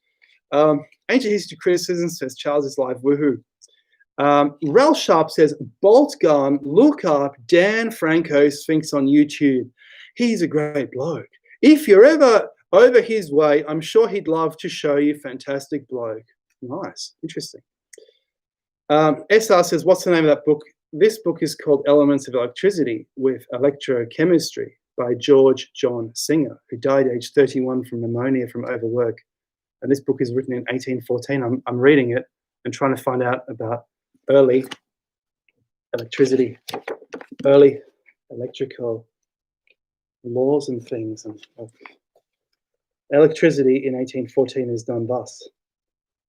Ancient History Criticism says Charles is live. Woohoo. Rel Sharp says, Bolt Gun, look up Dan Franco Sphinx on YouTube. He's a great bloke. If you're ever over his way, I'm sure he'd love to show you. Fantastic bloke. Nice. Interesting. SR says, what's the name of that book? This book is called Elements of Electricity with Electrochemistry by George John Singer, who died aged 31 from pneumonia from overwork. And this book is written in 1814. I'm reading it and trying to find out about early electricity, early electrical laws and things. And electricity in 1814 is done thus.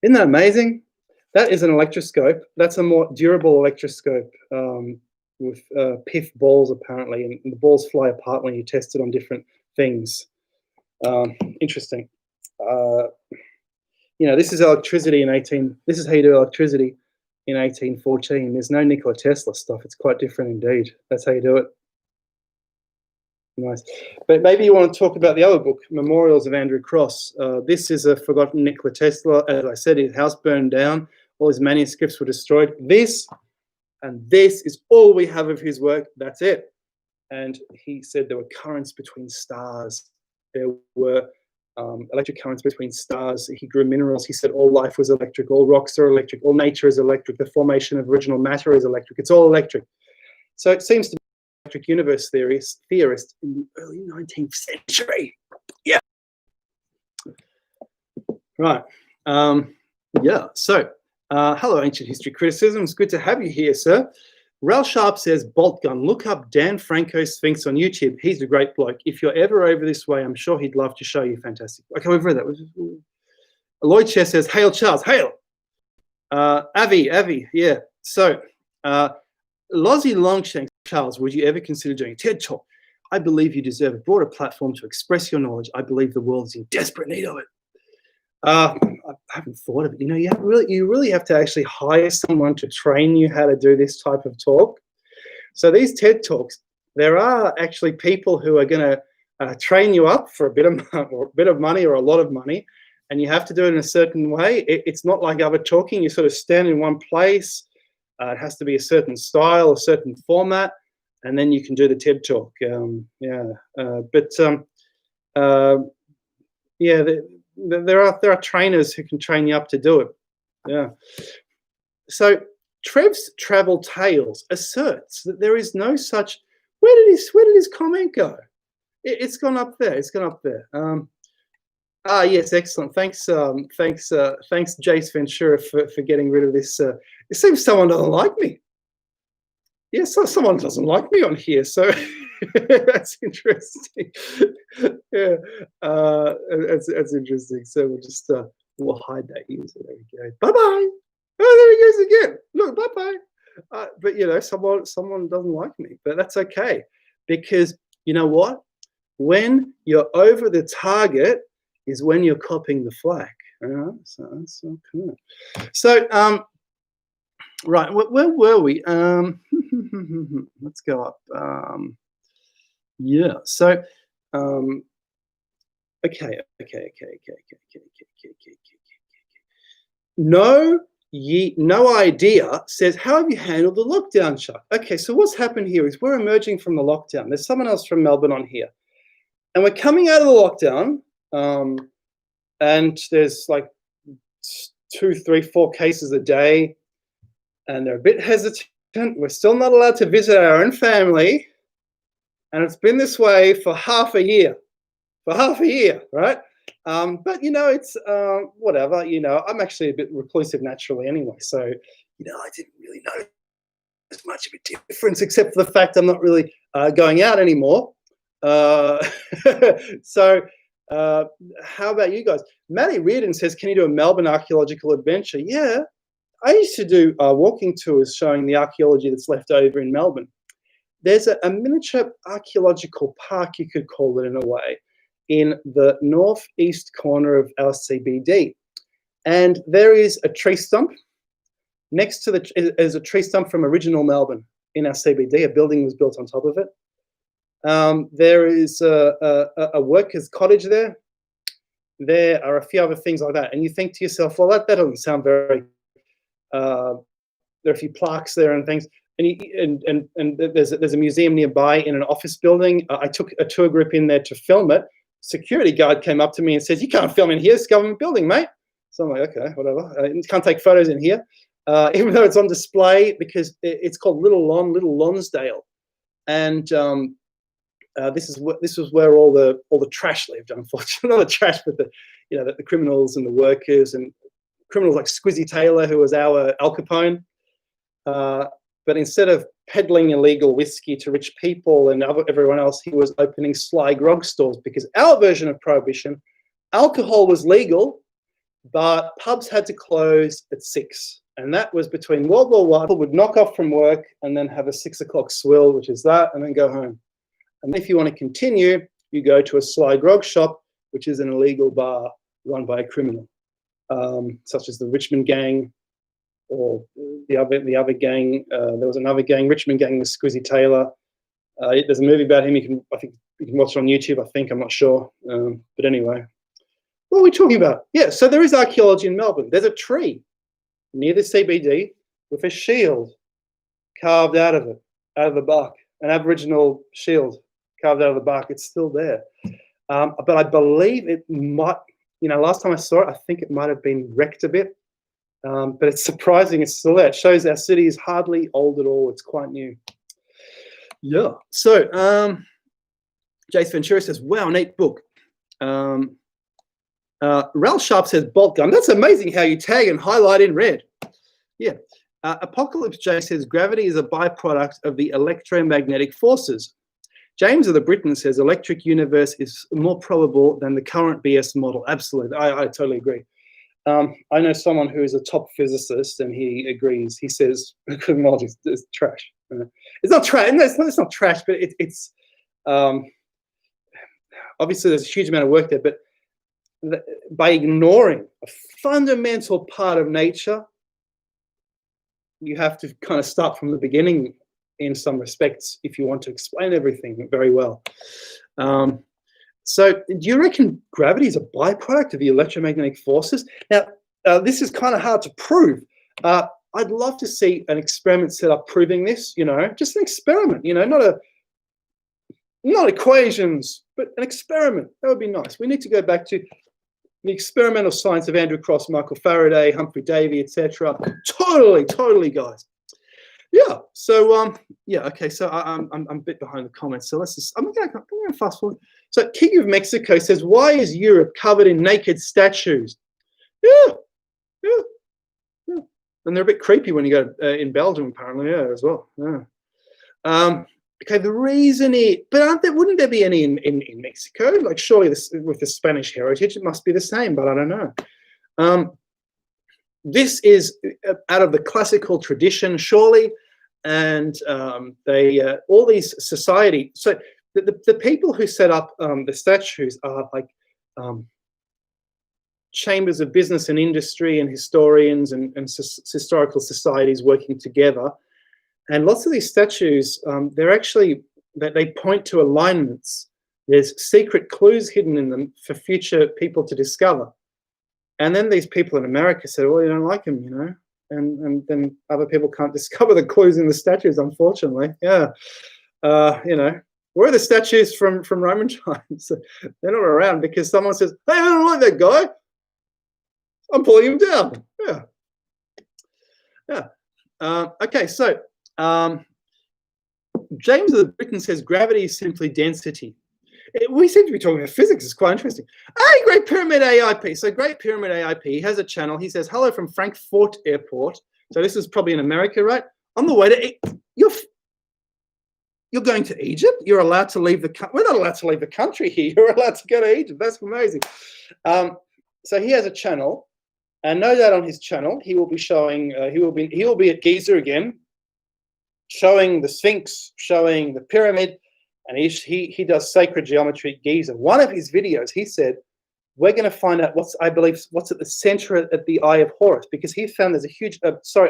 Isn't that amazing? That is an electroscope. That's a more durable electroscope with pith balls, apparently, and the balls fly apart when you test it on different things. Interesting. This is electricity this is how you do electricity in 1814. There's no Nikola Tesla stuff. It's quite different indeed. That's how you do it. Nice. But maybe you want to talk about the other book, Memorials of Andrew Cross. This is a forgotten Nikola Tesla. As I said, his house burned down. All his manuscripts were destroyed. This is all we have of his work. That's it. And he said there were currents between stars. There were electric currents between stars. He grew minerals. He said all life was electric. All rocks are electric. All nature is electric. The formation of original matter is electric. It's all electric. So it seems to be an electric universe theorist in the early 19th century. Yeah. Right. Yeah. So, hello, Ancient History Criticism. It's good to have you here, sir. Rel Sharp says, Bolt Gun, look up Dan Franco Sphinx on YouTube. He's a great bloke. If you're ever over this way, I'm sure he'd love to show you. Fantastic. Okay, we've read that. Lloyd Chess says, hail, Charles, hail. Avi, yeah. So, Lozzie Longshanks, Charles, would you ever consider doing a TED Talk? I believe you deserve a broader platform to express your knowledge. I believe the world is in desperate need of it. I haven't thought of it. You really have to actually hire someone to train you how to do this type of talk. So these TED Talks, there are actually people who are going to train you up for a bit of money or a lot of money, and you have to do it in a certain way. It's not like other talking. You sort of stand in one place. It has to be a certain style, a certain format, and then you can do the TED Talk. There are trainers who can train you up to do it. Yeah. So Trev's Travel Tales asserts that there is no such. Where did his comment go? It's gone up there. It's gone up there. Yes, excellent. Thanks, Jace Ventura for getting rid of this. It seems someone doesn't like me. Yes, someone doesn't like me on here, so that's interesting. Yeah, that's interesting. So we'll hide that user. There we go. Bye bye. Oh, there he goes again. Look, bye bye. But someone doesn't like me, but that's okay, because you know what? When you're over the target, is when you're copying the flak. So that's so cool. So, right, where were we? Let's go up. Yeah. So, okay. No idea says, how have you handled the lockdown, Chuck? Okay, so what's happened here is we're emerging from the lockdown. There's someone else from Melbourne on here. And we're coming out of the lockdown, and there's like 2, 3, 4 cases a day, and they're a bit hesitant. We're still not allowed to visit our own family, and it's been this way for half a year. Right? But it's whatever. I'm actually a bit reclusive naturally anyway, so I didn't really know as much of a difference, except for the fact I'm not really going out anymore. So how about you guys? Matty Reardon says, can you do a Melbourne archaeological adventure? Yeah, I used to do walking tours showing the archaeology that's left over in Melbourne. There's a miniature archaeological park, you could call it in a way, in the northeast corner of our CBD. And there is a tree stump. Next to is a tree stump from original Melbourne in our CBD. A building was built on top of it. There is a workers' cottage there. There are a few other things like that. And you think to yourself, well, that doesn't sound very... there are a few plaques there and things. And there's a museum nearby in an office building. I took a tour group in there to film it. Security guard came up to me and says, you can't film in here, it's a government building, mate. So I'm like, okay, whatever. You can't take photos in here, even though it's on display, because it's called Little Lonsdale. And this was where all the trash lived, unfortunately. Not the trash, but the criminals and the workers, and criminals like Squizzy Taylor, who was our Al Capone. But instead of peddling illegal whiskey to rich people and everyone else, he was opening sly grog stores, because our version of prohibition, alcohol was legal, but pubs had to close at 6. And that was between World War I. People would knock off from work and then have a 6 o'clock swill, which is that, and then go home. And if you want to continue, you go to a sly grog shop, which is an illegal bar run by a criminal, such as the Richmond Gang, or the other gang. There was another gang, Richmond Gang, with Squizzy Taylor. There's a movie about him. I think you can watch it on YouTube. I think, I'm not sure. But anyway, what are we talking about? Yeah, so there is archaeology in Melbourne. There's a tree near the CBD with a shield carved out of the bark, an Aboriginal shield carved out of the bark. It's still there. But I believe it might, last time I saw it, I think it might have been wrecked a bit. But it's surprising it's still there. It shows our city is hardly old at all. It's quite new. Yeah. So Jace Ventura says, wow, neat book. Ralph Sharp says, bolt gun. That's amazing how you tag and highlight in red. Yeah. Apocalypse J says, gravity is a byproduct of the electromagnetic forces. James of the Britain says, electric universe is more probable than the current BS model. Absolutely. I totally agree. I know someone who is a top physicist, and he agrees. He says cosmology is trash. It's not trash. No, it's not trash, but it's obviously there's a huge amount of work there. But by ignoring a fundamental part of nature, you have to kind of start from the beginning in some respects if you want to explain everything very well. So do you reckon gravity is a byproduct of the electromagnetic forces? Now, this is kind of hard to prove. I'd love to see an experiment set up proving this, just an experiment, not equations, but an experiment. That would be nice. We need to go back to the experimental science of Andrew Cross, Michael Faraday, Humphrey Davy, etc. Totally, guys. Yeah. So yeah. Okay. So I'm a bit behind the comments. So let's just. I'm going to fast forward. So King of Mexico says, "Why is Europe covered in naked statues?" Yeah. And they're a bit creepy when you go in Belgium, apparently. Yeah, as well. Yeah. Okay. The reason but wouldn't there be any in Mexico? Like, surely with the Spanish heritage, it must be the same. But I don't know. This is out of the classical tradition, surely. And they all these society. So the people who set up the statues are like chambers of business and industry and historians and historical societies working together. And lots of these statues, they're actually, they point to alignments. There's secret clues hidden in them for future people to discover. And then these people in America said, well, you don't like them, you know, and then other people can't discover the clues in the statues, unfortunately. Yeah. You know, where are the statues from Roman times? They're not around because someone says, hey, I don't like that guy. I'm pulling him down. Yeah. Yeah. Okay, so James of the Britain says gravity is simply density. We seem to be talking about physics. It's quite interesting. Hey, Great Pyramid AIP. So Great Pyramid AIP has a channel. He says, hello from Frankfurt Airport. So this is probably in America, right? On the way to, you're going to Egypt? You're allowed to leave the country. We're not allowed to leave the country here. You're allowed to go to Egypt. That's amazing. So he has a channel, and no doubt on his channel, he will be showing, he will be at Giza again, showing the Sphinx, showing the pyramid, and he does sacred geometry at Giza. One of his videos, he said, we're going to find out what's at the center at the Eye of Horus, because he found there's a huge, it's an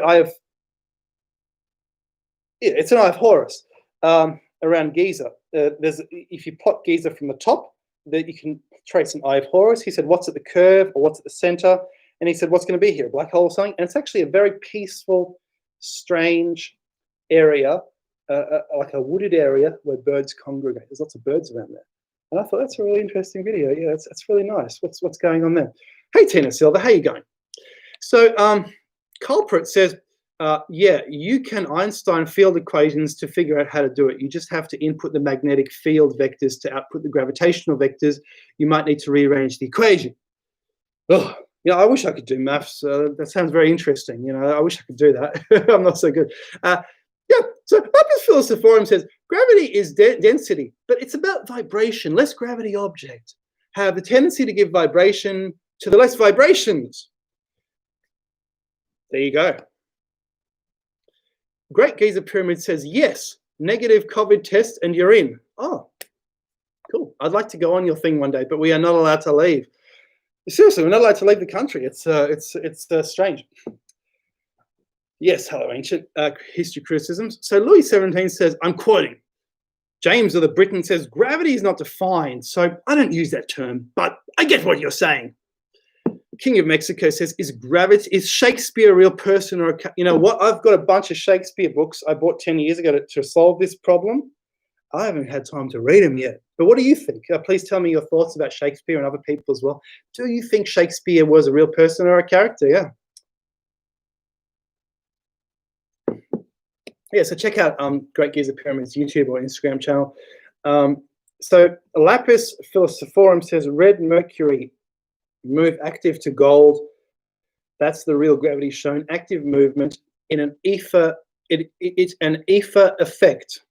Eye of Horus around Giza. If you plot Giza from the top, that you can trace an Eye of Horus. He said, what's at the curve or what's at the center? And he said, what's going to be here, a black hole or something? And it's actually a very peaceful, strange area, like a wooded area where birds congregate. There's lots of birds around there. And I thought, that's a really interesting video. Yeah, that's really nice. What's going on there? Hey, Tina Silver, how you going? So Culprit says, yeah, you can Einstein field equations to figure out how to do it. You just have to input the magnetic field vectors to output the gravitational vectors. You might need to rearrange the equation. Oh, yeah, I wish I could do maths. That sounds very interesting. You know, I wish I could do that. I'm not so good. Yeah, so Lapis Philosophorum says, gravity is density, but it's about vibration. Less gravity objects have the tendency to give vibration to the less vibrations. There you go. Great Giza Pyramid says, yes, negative COVID test and you're in. Oh, cool. I'd like to go on your thing one day, but we are not allowed to leave. Seriously, we're not allowed to leave the country. It's strange. Yes, hello, ancient history criticisms. So Louis XVII says, I'm quoting, James of the Britain says, gravity is not defined. So I don't use that term, but I get what you're saying. King of Mexico says, is Shakespeare a real person or you know what? I've got a bunch of Shakespeare books I bought 10 years ago to solve this problem. I haven't had time to read them yet. But what do you think? Please tell me your thoughts about Shakespeare and other people as well. Do you think Shakespeare was a real person or a character? Yeah. Yeah, so check out Great Giza Pyramids YouTube or Instagram channel. So Lapis Philosophorum says red mercury move active to gold. That's the real gravity shown. Active movement in an ether. It's an ether effect.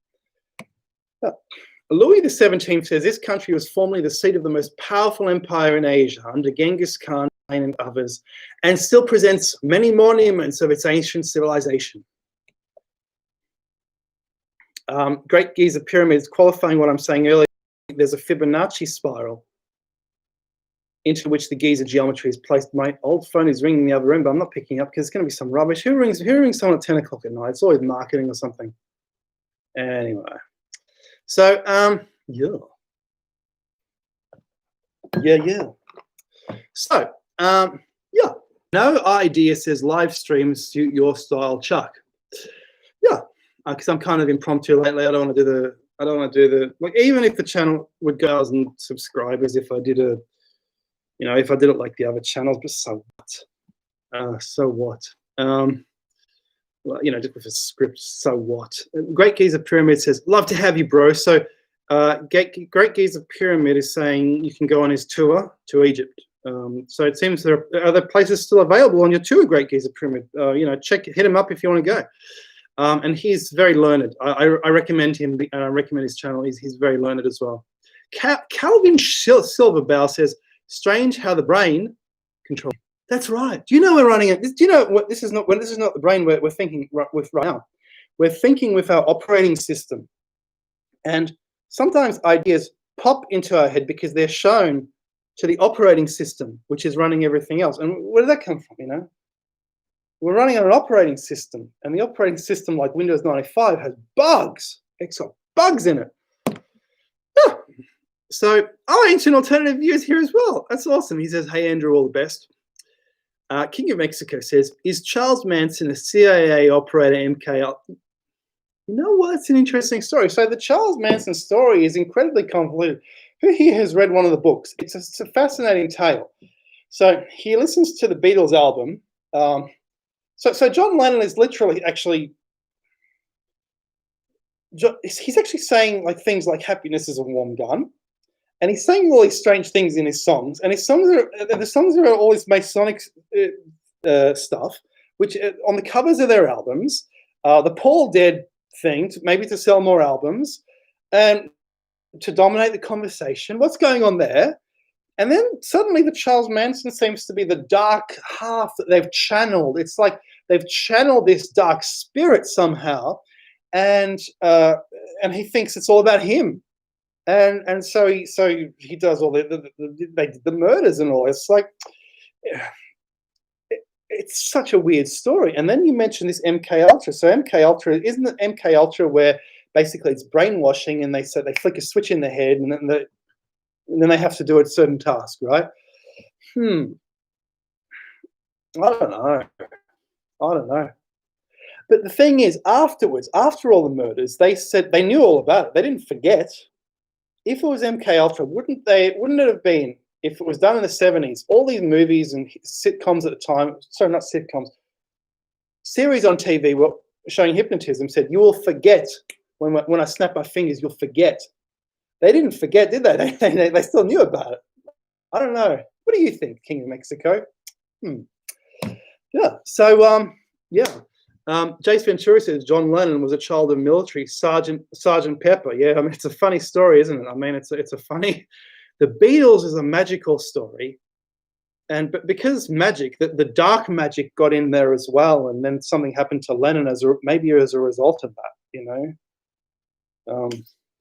Louis XVII says this country was formerly the seat of the most powerful empire in Asia under Genghis Khan and others, and still presents many monuments of its ancient civilization. Great Giza Pyramids, qualifying what I'm saying earlier, there's a Fibonacci spiral into which the Giza geometry is placed. My old phone is ringing in the other room, but I'm not picking up because it's going to be some rubbish. Who rings someone at 10 o'clock at night? It's always marketing or something. Anyway. So, yeah. So, yeah. No idea says live streams suit your style, Chuck. Yeah. Because I'm kind of impromptu lately. I don't want to do the like, even if the channel would go 1,000 subscribers, if I did if I did it like the other channels, but so what? So what? Well, just with a script, so what? Great Giza Pyramid says, love to have you, bro. So Great Giza Pyramid is saying you can go on his tour to Egypt. So it seems there are other places still available on your tour, Great Giza Pyramid. Hit him up if you want to go. And he's very learned. I recommend him, and I recommend his channel. He's very learned as well. Calvin Silverbow says, strange how the brain controls. That's right. Do you know we're running it? Do you know what this is not? This is not the brain we're thinking with right now. We're thinking with our operating system, and sometimes ideas pop into our head because they're shown to the operating system, which is running everything else. And where did that come from, you know? We're running on an operating system, and the operating system, like Windows 95, has bugs. It's got bugs in it. Yeah. So, ancient alternative views here as well. That's awesome. He says, hey, Andrew, all the best. King of Mexico says, is Charles Manson a CIA operator, MK? You know what? It's an interesting story. So the Charles Manson story is incredibly convoluted. Who here has read one of the books? It's a fascinating tale. So he listens to the Beatles album. So John Lennon is literally he's actually saying like things like happiness is a warm gun. And he's saying all these strange things in his songs. And his songs are all this Masonic stuff, which on the covers of their albums, the Paul Dead thing, maybe to sell more albums and to dominate the conversation. What's going on there? And then suddenly the Charles Manson seems to be the dark half that they've channeled. It's like they've channeled this dark spirit somehow, and he thinks it's all about him. And so he does all the murders and all. It's like it's such a weird story. And then you mentioned this MK Ultra. So MK Ultra, isn't it MK Ultra where basically it's brainwashing, and they flick a switch in the head, and then they have to do a certain task, right? I don't know. But the thing is, afterwards, after all the murders, they said they knew all about it. They didn't forget. If it was MK Ultra, wouldn't it have been, if it was done in the 70s, all these movies and sitcoms at the time, sorry, not sitcoms, series on TV were showing hypnotism, said, you will forget when I snap my fingers, you'll forget. They didn't forget, did they? They still knew about it. I don't know. What do you think, King of Mexico? Yeah. So, Jace Ventura says John Lennon was a child of military, Sergeant Pepper. Yeah, I mean, it's a funny story, isn't it? I mean, it's a funny. The Beatles is a magical story, but because it's magic, the dark magic got in there as well, and then something happened to Lennon maybe as a result of that. You know.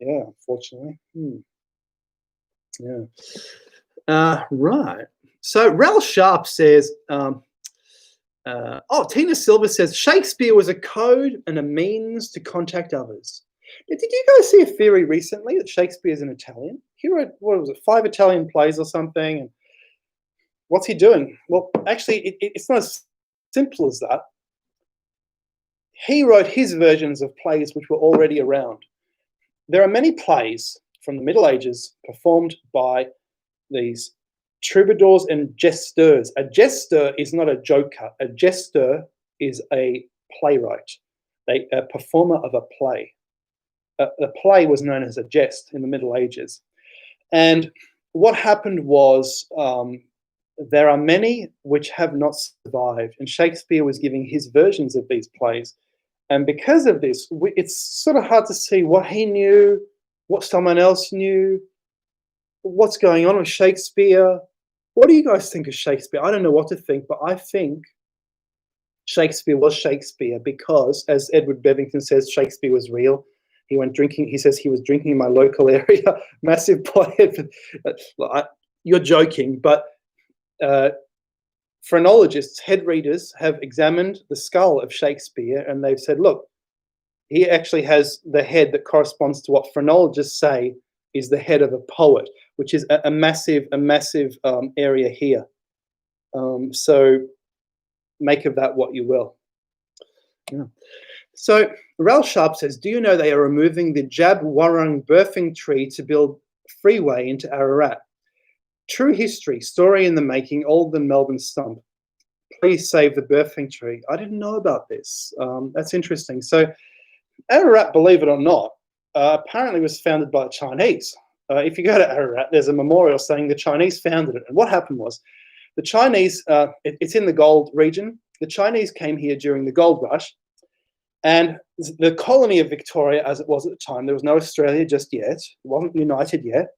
Yeah, unfortunately. Yeah. Right. So Rel Sharp says. Tina Silver says Shakespeare was a code and a means to contact others. Now, did you guys see a theory recently that Shakespeare is an Italian? He wrote, what was it, 5 Italian plays or something? And what's he doing? Well, actually, it's not as simple as that. He wrote his versions of plays which were already around. There are many plays from the Middle Ages performed by these troubadours and jesters. A jester is not a joker. A jester is a playwright, a performer of a play. The play was known as a jest in the Middle Ages. And what happened was there are many which have not survived, and Shakespeare was giving his versions of these plays. And because of this, it's sort of hard to see what he knew, what someone else knew, what's going on with Shakespeare. What do you guys think of Shakespeare? I don't know what to think, but I think Shakespeare was Shakespeare because, as Edward Bevington says, Shakespeare was real. He went drinking. He says he was drinking in my local area. Massive poet. You're joking, but phrenologists, head readers, have examined the skull of Shakespeare, and they've said, look, he actually has the head that corresponds to what phrenologists say is the head of a poet, which is a massive area here. So make of that what you will. Yeah. So Rel Sharp says, do you know they are removing the Jab Warung birthing tree to build freeway into Ararat? True history, story in the making, old than Melbourne stump. Please save the birthing tree. I didn't know about this. That's interesting. So Ararat, believe it or not, apparently was founded by the Chinese. If you go to Ararat, there's a memorial saying the Chinese founded it. And what happened was the Chinese, it's in the gold region. The Chinese came here during the gold rush, and the colony of Victoria, as it was at the time, there was no Australia just yet. It wasn't united yet.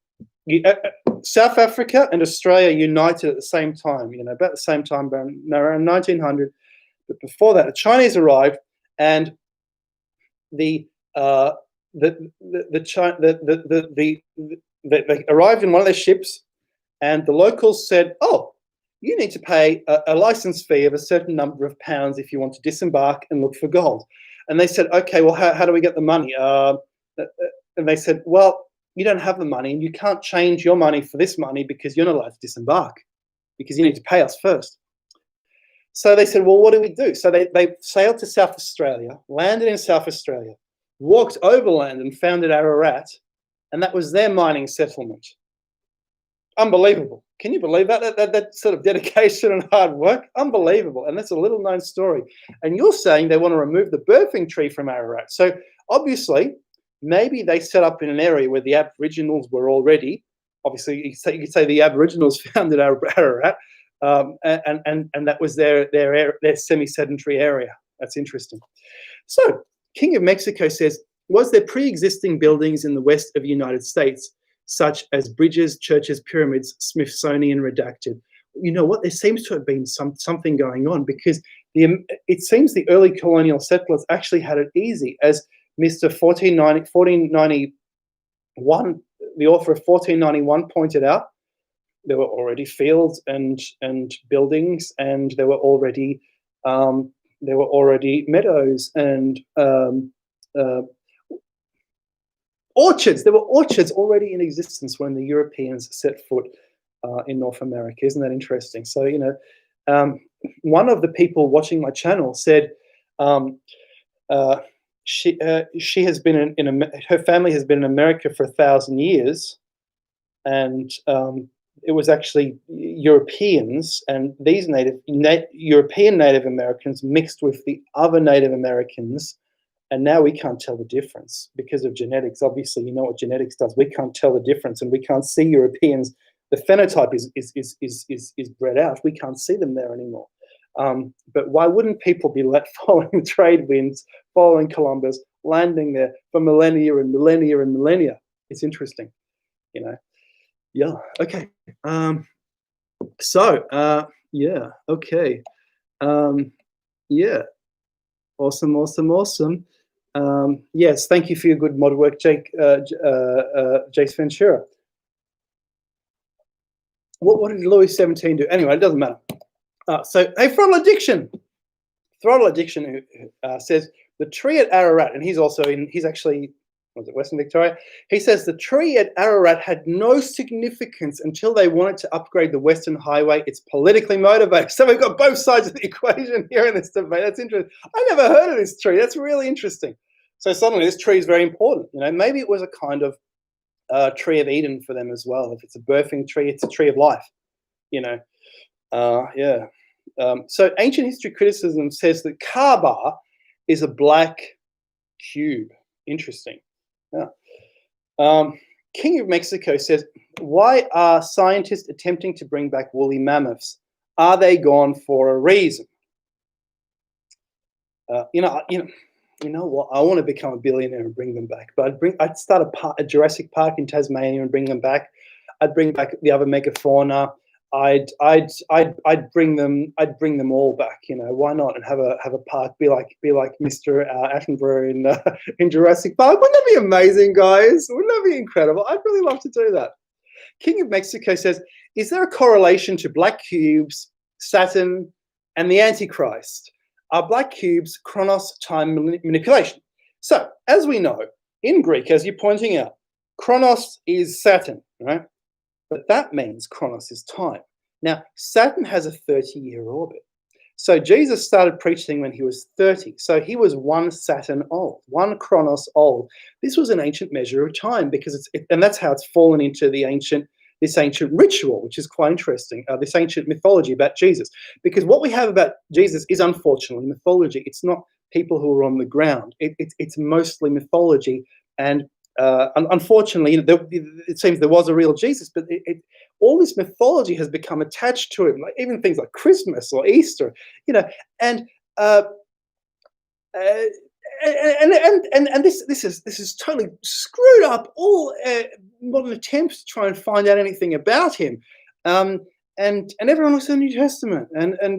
South Africa and Australia united at the same time, about the same time, around 1900. But before that, the Chinese arrived, and they arrived in one of their ships, and the locals said, "Oh, you need to pay a license fee of a certain number of pounds if you want to disembark and look for gold." And they said, "Okay, well, how do we get the money?" And they said, "Well, you don't have the money, and you can't change your money for this money because you're not allowed to disembark because you need to pay us first." So they said, "Well, what do we do?" So they sailed to South Australia, landed in South Australia, walked overland and founded Ararat, and that was their mining settlement. Unbelievable. Can you believe that? That sort of dedication and hard work? Unbelievable. And that's a little known story. And you're saying they want to remove the birthing tree from Ararat. So obviously, maybe they set up in an area where the Aboriginals were already. Obviously, you could say the Aboriginals founded Ararat, and that was their semi-sedentary area. That's interesting. So, King of Mexico says, was there pre-existing buildings in the west of the United States, such as bridges, churches, pyramids, Smithsonian redacted? You know what? There seems to have been something going on, because it seems the early colonial settlers actually had it easy. As Mr. 1491, the author of 1491, pointed out, there were already fields and buildings, and there were already meadows and orchards. There were orchards already in existence when the Europeans set foot in North America. Isn't that interesting? So, you know, one of the people watching my channel said she has been her family has been in America for 1,000 years, and it was actually Europeans, and these European Native Americans mixed with the other Native Americans. And now we can't tell the difference because of genetics. Obviously, you know what genetics does. We can't tell the difference, and we can't see Europeans. The phenotype is bred out. We can't see them there anymore. But why wouldn't people be following the trade winds, following Columbus, landing there for millennia and millennia and millennia? It's interesting, you know. Yeah. Okay. Yeah. Okay. Yeah. Awesome. Yes, thank you for your good mod work, Jace Ventura. What did Louis 17 do? Anyway, it doesn't matter. So, hey, Throttle Addiction says the tree at Ararat, and he's actually, was it Western Victoria? He says the tree at Ararat had no significance until they wanted to upgrade the Western Highway. It's politically motivated. So we've got both sides of the equation here in this debate. That's interesting. I never heard of this tree. That's really interesting. So suddenly this tree is very important. You know, maybe it was a kind of tree of Eden for them as well. If it's a birthing tree, it's a tree of life. You know, yeah. So ancient history criticism says that Kaaba is a black cube. Interesting. Yeah. King of Mexico says, why are scientists attempting to bring back woolly mammoths? Are they gone for a reason? You know what? I want to become a billionaire and bring them back. But I'd start a Jurassic Park in Tasmania and bring them back. I'd bring back the other megafauna. I'd bring them all back. You know, why not? And have a park be like Mr. Attenborough in Jurassic Park. Wouldn't that be amazing, guys? Wouldn't that be incredible? I'd really love to do that. King of Mexico says, is there a correlation to black cubes, Saturn, and the Antichrist? Are black cubes chronos, time manipulation? So, as we know, in Greek, as you're pointing out, chronos is Saturn, right? But that means chronos is time. Now, Saturn has a 30-year orbit. So Jesus started preaching when he was 30. So he was one Saturn old, one chronos old. This was an ancient measure of time, because and that's how it's fallen into this ancient ritual, which is quite interesting, this ancient mythology about Jesus. Because what we have about Jesus is unfortunately mythology. It's not people who are on the ground. It's mostly mythology. And unfortunately, it seems there was a real Jesus, but all this mythology has become attached to him, like even things like Christmas or Easter, you know, and this is totally screwed up all modern attempts to try and find out anything about him, and everyone looks at the New Testament,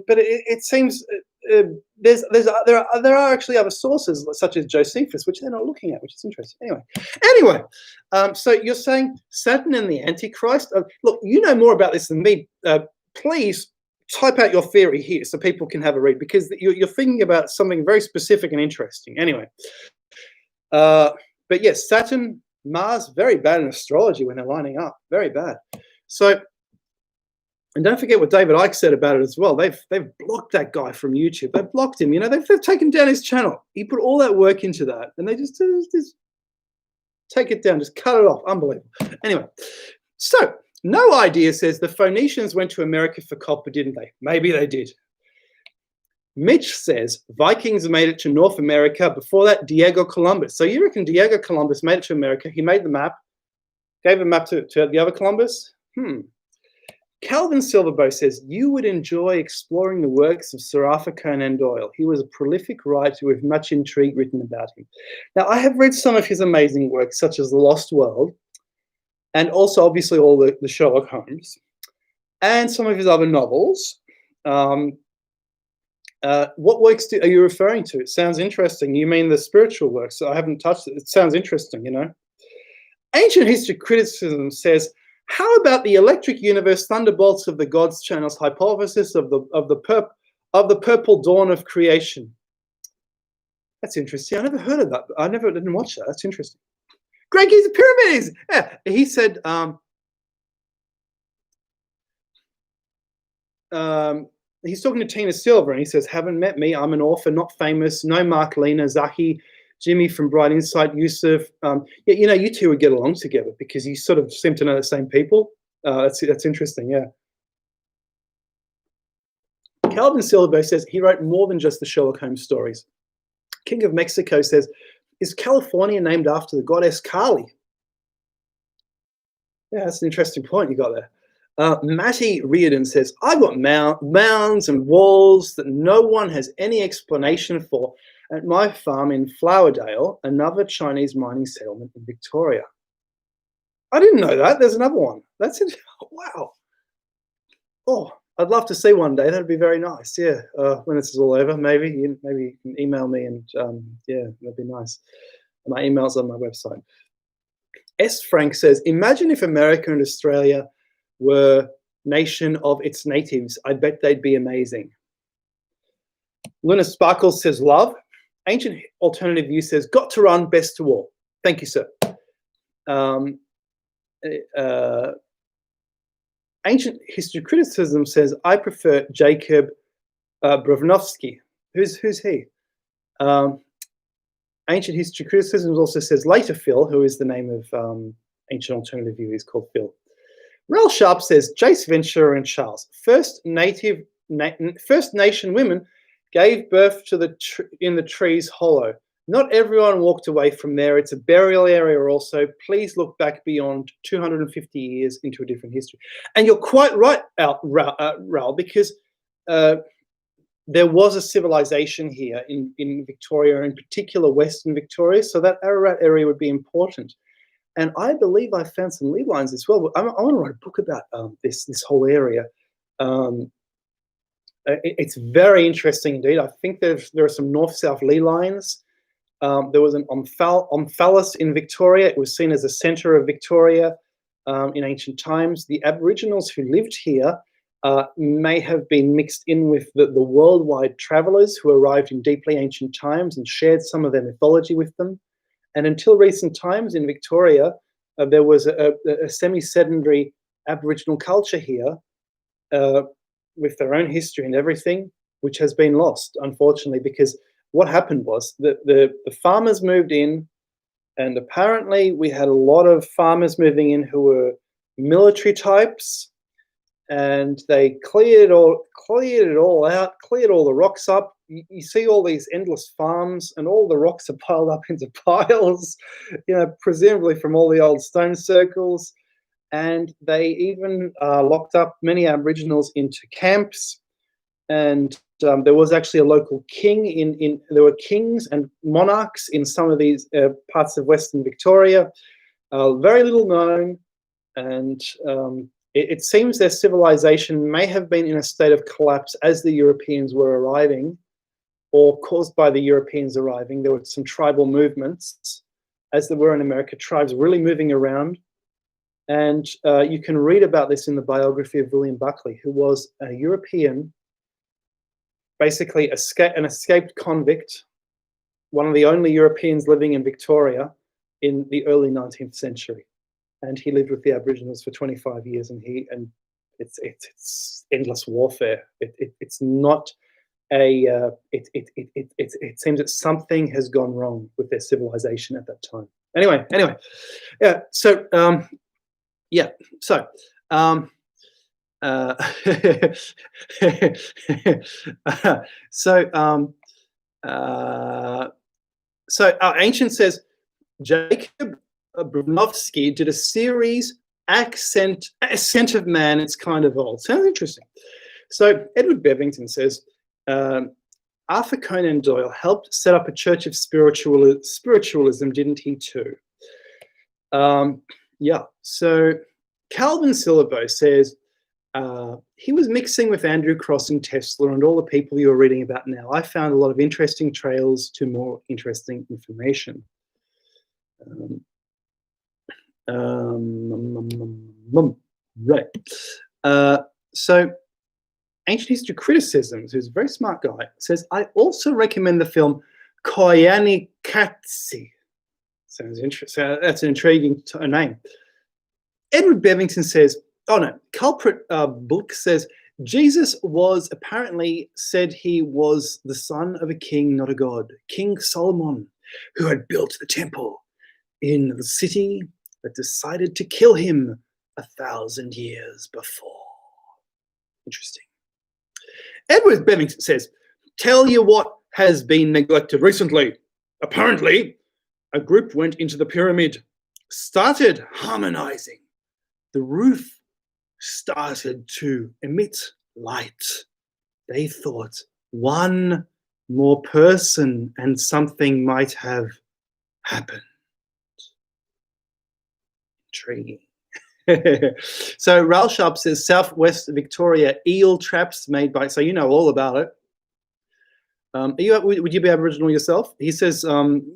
but it seems there are actually other sources such as Josephus, which they're not looking at, which is interesting. Anyway, so you're saying Saturn and the Antichrist? Look, you know more about this than me. Please type out your theory here so people can have a read, because you're thinking about something very specific and interesting. Anyway, but yes, Saturn, Mars, very bad in astrology when they're lining up, very bad. So, and don't forget what David Icke said about it as well. They've blocked that guy from YouTube. They've blocked him. You know, they've taken down his channel. He put all that work into that, and they just take it down, just cut it off. Unbelievable. Anyway, so No Idea says the Phoenicians went to America for copper, didn't they? Maybe they did. Mitch says Vikings made it to North America. Before that, Diego Columbus. So you reckon Diego Columbus made it to America? He made the map, gave a map to the other Columbus? Calvin Silverbow says, you would enjoy exploring the works of Sir Arthur Conan Doyle. He was a prolific writer with much intrigue written about him. Now, I have read some of his amazing works, such as The Lost World, and also, obviously, all the Sherlock Holmes, and some of his other novels. What works are you referring to? It sounds interesting. You mean the spiritual works? I haven't touched it. It sounds interesting, you know. Ancient History Criticism says, how about the Electric Universe Thunderbolts of the Gods channel's hypothesis of the purple dawn of creation? That's interesting. I never heard of that. I didn't watch that. That's interesting. Greg Giza Pyramids. Yeah, he said. He's talking to Tina Silver, and he says, "Haven't met me. I'm an author, not famous. No Mark Lena, Zahi, Jimmy from Bright Insight, Yusuf. Yeah, you know, you two would get along together because you sort of seem to know the same people. That's interesting, yeah." Calvin Silver says he wrote more than just the Sherlock Holmes stories. King of Mexico says, is California named after the goddess Kali? Yeah, that's an interesting point you got there. Matty Reardon says, I've got mounds and walls that no one has any explanation for at my farm in Flowerdale, another Chinese mining settlement in Victoria. I didn't know that. There's another one. That's it. Wow. Oh, I'd love to see one day. That'd be very nice. Yeah, when this is all over, maybe you can email me, and yeah, that'd be nice. My email's on my website. S. Frank says, imagine if America and Australia were nation of its natives. I bet they'd be amazing. Luna Sparkles says, love. Ancient Alternative View says, got to run, best to all. Thank you, sir. Ancient History Criticism says, I prefer Jacob Brovnovsky. Who's he? Ancient History Criticism also says, later Phil, who is the name of Ancient Alternative View, is called Phil. Rel Sharp says, Jace Ventura and Charles, First Nation women gave birth to in the tree's hollow. Not everyone walked away from there. It's a burial area also. Please look back beyond 250 years into a different history. And you're quite right, Raul, because there was a civilization here in Victoria, in particular Western Victoria, so that Ararat area would be important. And I believe I found some lead lines as well. I want to write a book about this whole area. It's very interesting indeed. I think there are some north-south lead lines. There was an Omphalos in Victoria. It was seen as a centre of Victoria in ancient times. The Aboriginals who lived here may have been mixed in with the worldwide travellers who arrived in deeply ancient times and shared some of their mythology with them. And until recent times in Victoria, there was a semi-sedentary Aboriginal culture here with their own history and everything, which has been lost, unfortunately, because what happened was that the farmers moved in, and apparently we had a lot of farmers moving in who were military types, and they cleared it all out, cleared all the rocks up. You see all these endless farms, and all the rocks are piled up into piles, you know, presumably from all the old stone circles. And they even locked up many Aboriginals into camps. And there was actually a local king there were kings and monarchs in some of these parts of Western Victoria, very little known. And it seems their civilization may have been in a state of collapse as the Europeans were arriving. or caused by the Europeans arriving. There were some tribal movements, as there were in America, tribes really moving around. And you can read about this in the biography of William Buckley, who was a European, basically an escaped convict, one of the only Europeans living in Victoria in the early 19th century. And he lived with the Aboriginals for 25 years, and it's endless warfare. It's not a it seems that something has gone wrong with their civilization at that time. Anyway, yeah. So yeah. So so our ancient says Jacob Brunovsky did a series, Ascent of Man. It's kind of old. Sounds interesting. So Edward Bevington says Arthur Conan Doyle helped set up a church of spiritualism, didn't he too? Yeah. So Calvin Syllabo says he was mixing with Andrew Cross and Tesla and all the people you're reading about now. I found a lot of interesting trails to more interesting information. Right. So Ancient History Criticisms, who's a very smart guy, says, I also recommend the film Koyaanisqatsi. Sounds interesting. That's an intriguing name. Edward Bevington says, oh no, Culprit Book says, Jesus was apparently said he was the son of a king, not a god. King Solomon, who had built the temple in the city that decided to kill him 1,000 years before. Interesting. Edward Bevington says, tell you what has been neglected recently. Apparently, a group went into the pyramid, started harmonizing. The roof started to emit light. They thought one more person and something might have happened. Intriguing. So Ral Sharp says Southwest Victoria eel traps made by, so you know all about it. Would you be Aboriginal yourself? He says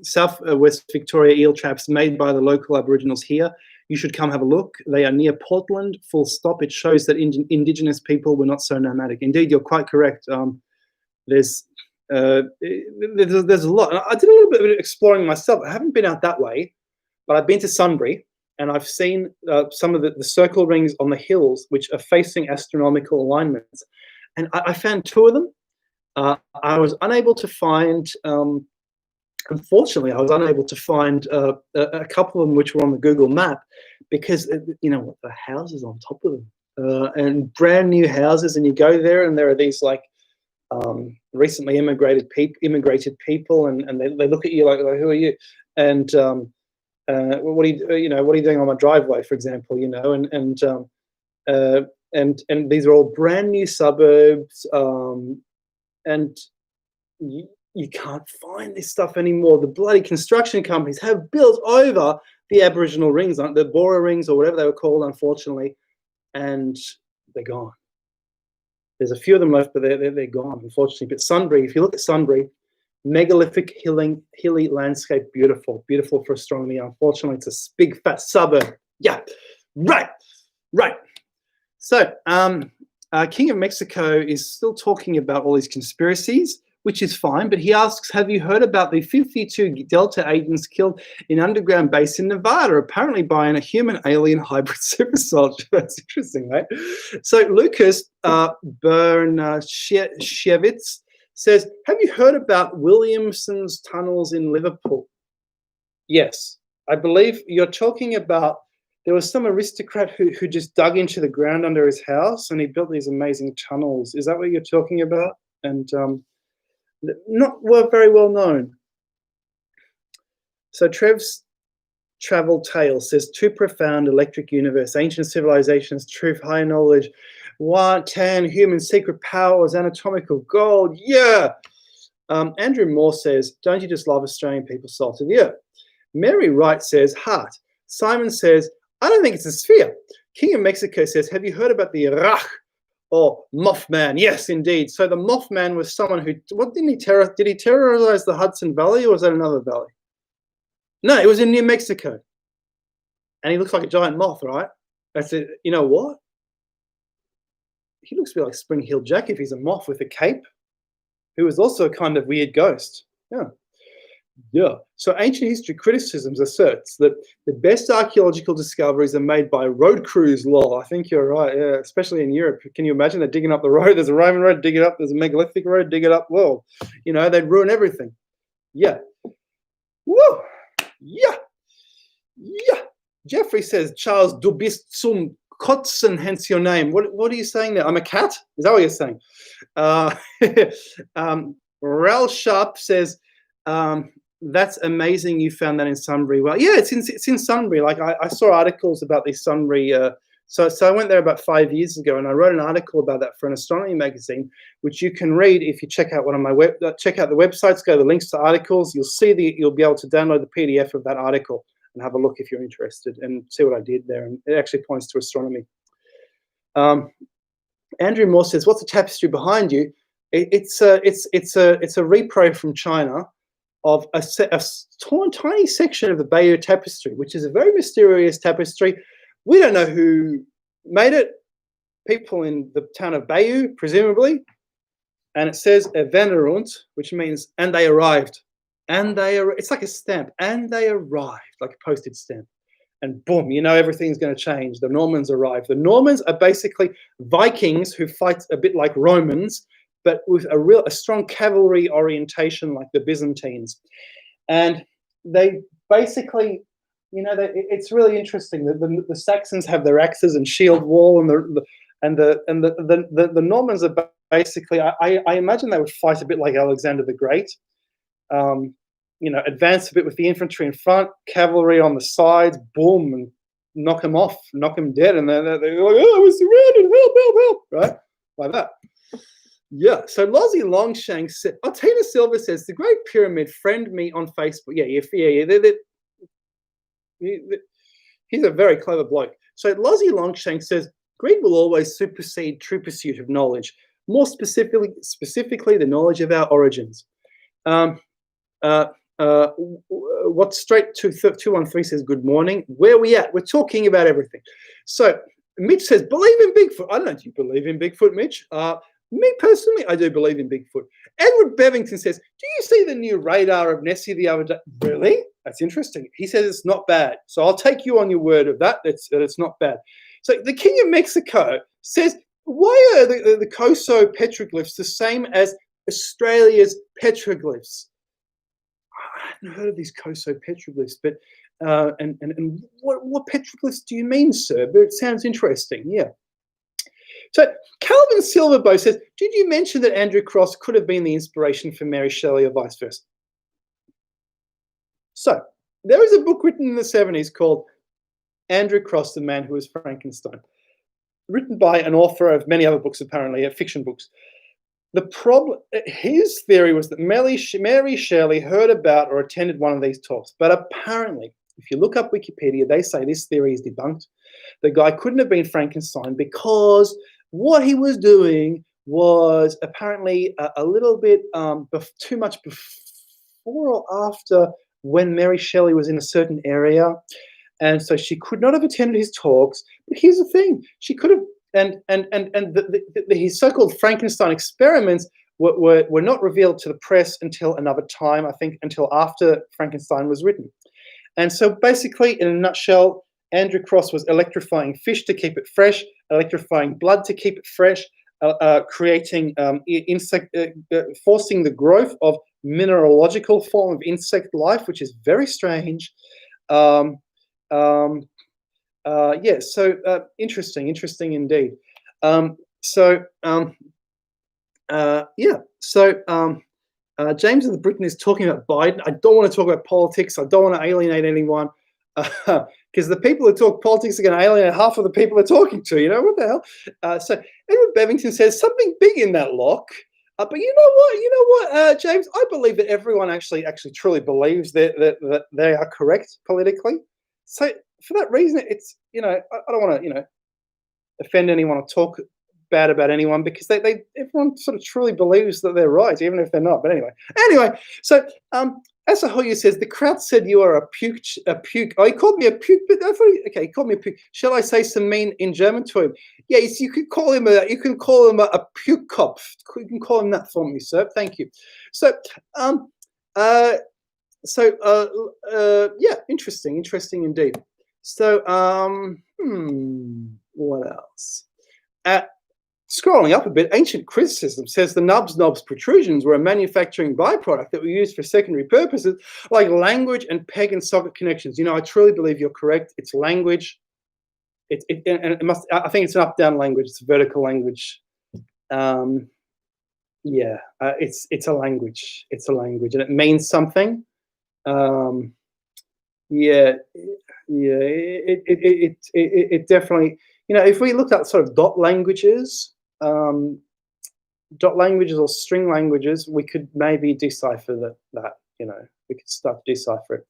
Southwest Victoria eel traps made by the local Aboriginals here. You should come have a look. They are near Portland, full stop. It shows that Indigenous people were not so nomadic. Indeed, you're quite correct. There's a lot. I did a little bit of exploring myself. I haven't been out that way, but I've been to Sunbury, and I've seen some of the circle rings on the hills, which are facing astronomical alignments. And I found two of them. I was unable to find, unfortunately, I was unable to find a couple of them which were on the Google map because, you know, the houses on top of them and brand new houses. And you go there and there are these like recently immigrated people and they look at you like, who are you? And what are you doing on my driveway, for example, you know, and these are all brand new suburbs, and you can't find this stuff anymore. The bloody construction companies have built over the Aboriginal rings, the Bora rings or whatever they were called, unfortunately, and they're gone. There's a few of them left, but they're gone, unfortunately. But Sunbury, if you look at Sunbury, megalithic hilly landscape, beautiful for astronomy. Unfortunately, it's a big fat suburb. Yeah, right. So King of Mexico is still talking about all these conspiracies, which is fine, but he asks, have you heard about the 52 Delta agents killed in underground base in Nevada, apparently by a human alien hybrid super soldier? That's interesting, right? So Lucas Bernashevitz says, have you heard about Williamson's tunnels in Liverpool? Yes, I believe you're talking about, there was some aristocrat who just dug into the ground under his house and he built these amazing tunnels. Is that what you're talking about? And not very well known. So Trev's Travel Tale says, too profound, electric universe, ancient civilizations, truth, high knowledge, tan, human secret powers, anatomical gold. Yeah. Andrew Moore says, don't you just love Australian people, salt of the earth? Mary Wright says, heart. Simon says, I don't think it's a sphere. King of Mexico says, have you heard about the Iraq Oh, Mothman. Yes, indeed. So the Mothman was someone who, what didn't he did he terrorize the Hudson Valley, or was that another valley? No, it was in New Mexico. And he looks like a giant moth, right? I said, you know what? He looks a bit like Spring Heel Jack if he's a moth with a cape, who was also a kind of weird ghost. Yeah. Yeah. So ancient history criticisms asserts that the best archaeological discoveries are made by road crews law. I think you're right. Yeah, especially in Europe. Can you imagine they're digging up the road? There's a Roman road, dig it up. There's a megalithic road, dig it up. Well, you know, they'd ruin everything. Yeah. Woo. Yeah. Yeah. Jeffrey says, Charles, du bist zum Kotzen, hence your name. What are you saying there? I'm a cat? Is that what you're saying? Rel Sharp says, that's amazing you found that in Sunbury. Well, yeah, it's in Sunbury. Like I saw articles about this Sunbury. So I went there about 5 years ago, and I wrote an article about that for an astronomy magazine, which you can read if you check out one of my check out the websites, go to the links to articles. You'll be able to download the PDF of that article and have a look if you're interested and see what I did there. And it actually points to astronomy. Andrew Moore says, "What's the tapestry behind you?" It's a repro from China of a tiny section of the Bayeux Tapestry, which is a very mysterious tapestry. We don't know who made it. People in the town of Bayeux, presumably. And it says "Evenerunt," which means "and they arrived." It's like a stamp. And they arrived, like a postage stamp. And boom, you know everything's going to change. The Normans arrive. The Normans are basically Vikings who fight a bit like Romans, but with a strong cavalry orientation like the Byzantines. And they basically, you know, it's really interesting that the Saxons have their axes and shield wall, and the Normans are basically, I imagine they would fight a bit like Alexander the Great. You know, advance a bit with the infantry in front, cavalry on the sides, boom, and knock them off, knock them dead, and they're like, oh, we're surrounded, help, right? Like that. Yeah, so Lozzie Longshank said, Tina Silver says, the Great Pyramid, friend me on Facebook. Yeah. He's a very clever bloke. So Lozzie Longshank says, greed will always supersede true pursuit of knowledge, more specifically the knowledge of our origins. What straight to 213 says, good morning. Where are we at? We're talking about everything. So Mitch says, believe in Bigfoot. I don't know if you believe in Bigfoot, Mitch. Me personally, I do believe in Bigfoot. Edward Bevington says, do you see the new radar of Nessie the other day? Really? That's interesting. He says it's not bad. So I'll take you on your word of that. It's not bad. So the King of Mexico says, why are the Coso petroglyphs the same as Australia's petroglyphs? I hadn't heard of these Coso petroglyphs, but and what petroglyphs do you mean, sir? But it sounds interesting. Yeah. So Calvin Silverbow says, did you mention that Andrew Cross could have been the inspiration for Mary Shelley or vice versa? So there is a book written in the 70s called Andrew Cross, the Man Who Was Frankenstein, written by an author of many other books, apparently, fiction books. The problem, his theory was that Mary Shelley heard about or attended one of these talks, but apparently, if you look up Wikipedia, they say this theory is debunked. The guy couldn't have been Frankenstein because what he was doing was apparently a little bit too much before or after when Mary Shelley was in a certain area. And so she could not have attended his talks. But here's the thing, she could have, his so-called Frankenstein experiments were not revealed to the press until another time, I think until after Frankenstein was written. And so basically, in a nutshell, Andrew Cross was electrifying fish to keep it fresh, electrifying blood to keep it fresh, creating forcing the growth of mineralogical form of insect life, which is very strange. Yeah, so interesting indeed. James of the Britain is talking about Biden. I don't want to talk about politics. I don't want to alienate anyone because the people who talk politics are going to alienate half of the people they're talking to. You know what the hell? So Edward Bevington says something big in that lock. But you know what, James? I believe that everyone actually truly believes that they are correct politically. So for that reason, it's, I don't want to, offend anyone or talk bad about anyone because everyone sort of truly believes that they're right, even if they're not. But anyway. So Asahoya says the crowd said you are a puke. Oh, he called me a puke, but I thought okay, he called me a puke. Shall I say some mean in German to him? Yes, you could call him a puke Kopf. You can call him that for me, sir. Thank you. So yeah, interesting indeed. So what else? Scrolling up a bit, ancient criticism says the nubs protrusions were a manufacturing byproduct that were used for secondary purposes like language and peg and socket connections. I truly believe you're correct. It's language. And it must. I think it's an up-down language. It's a vertical language. Yeah, it's a language. It's a language, and it means something. Yeah. It definitely. If we look at sort of dot languages or string languages, we could maybe decipher that. We could start to decipher it.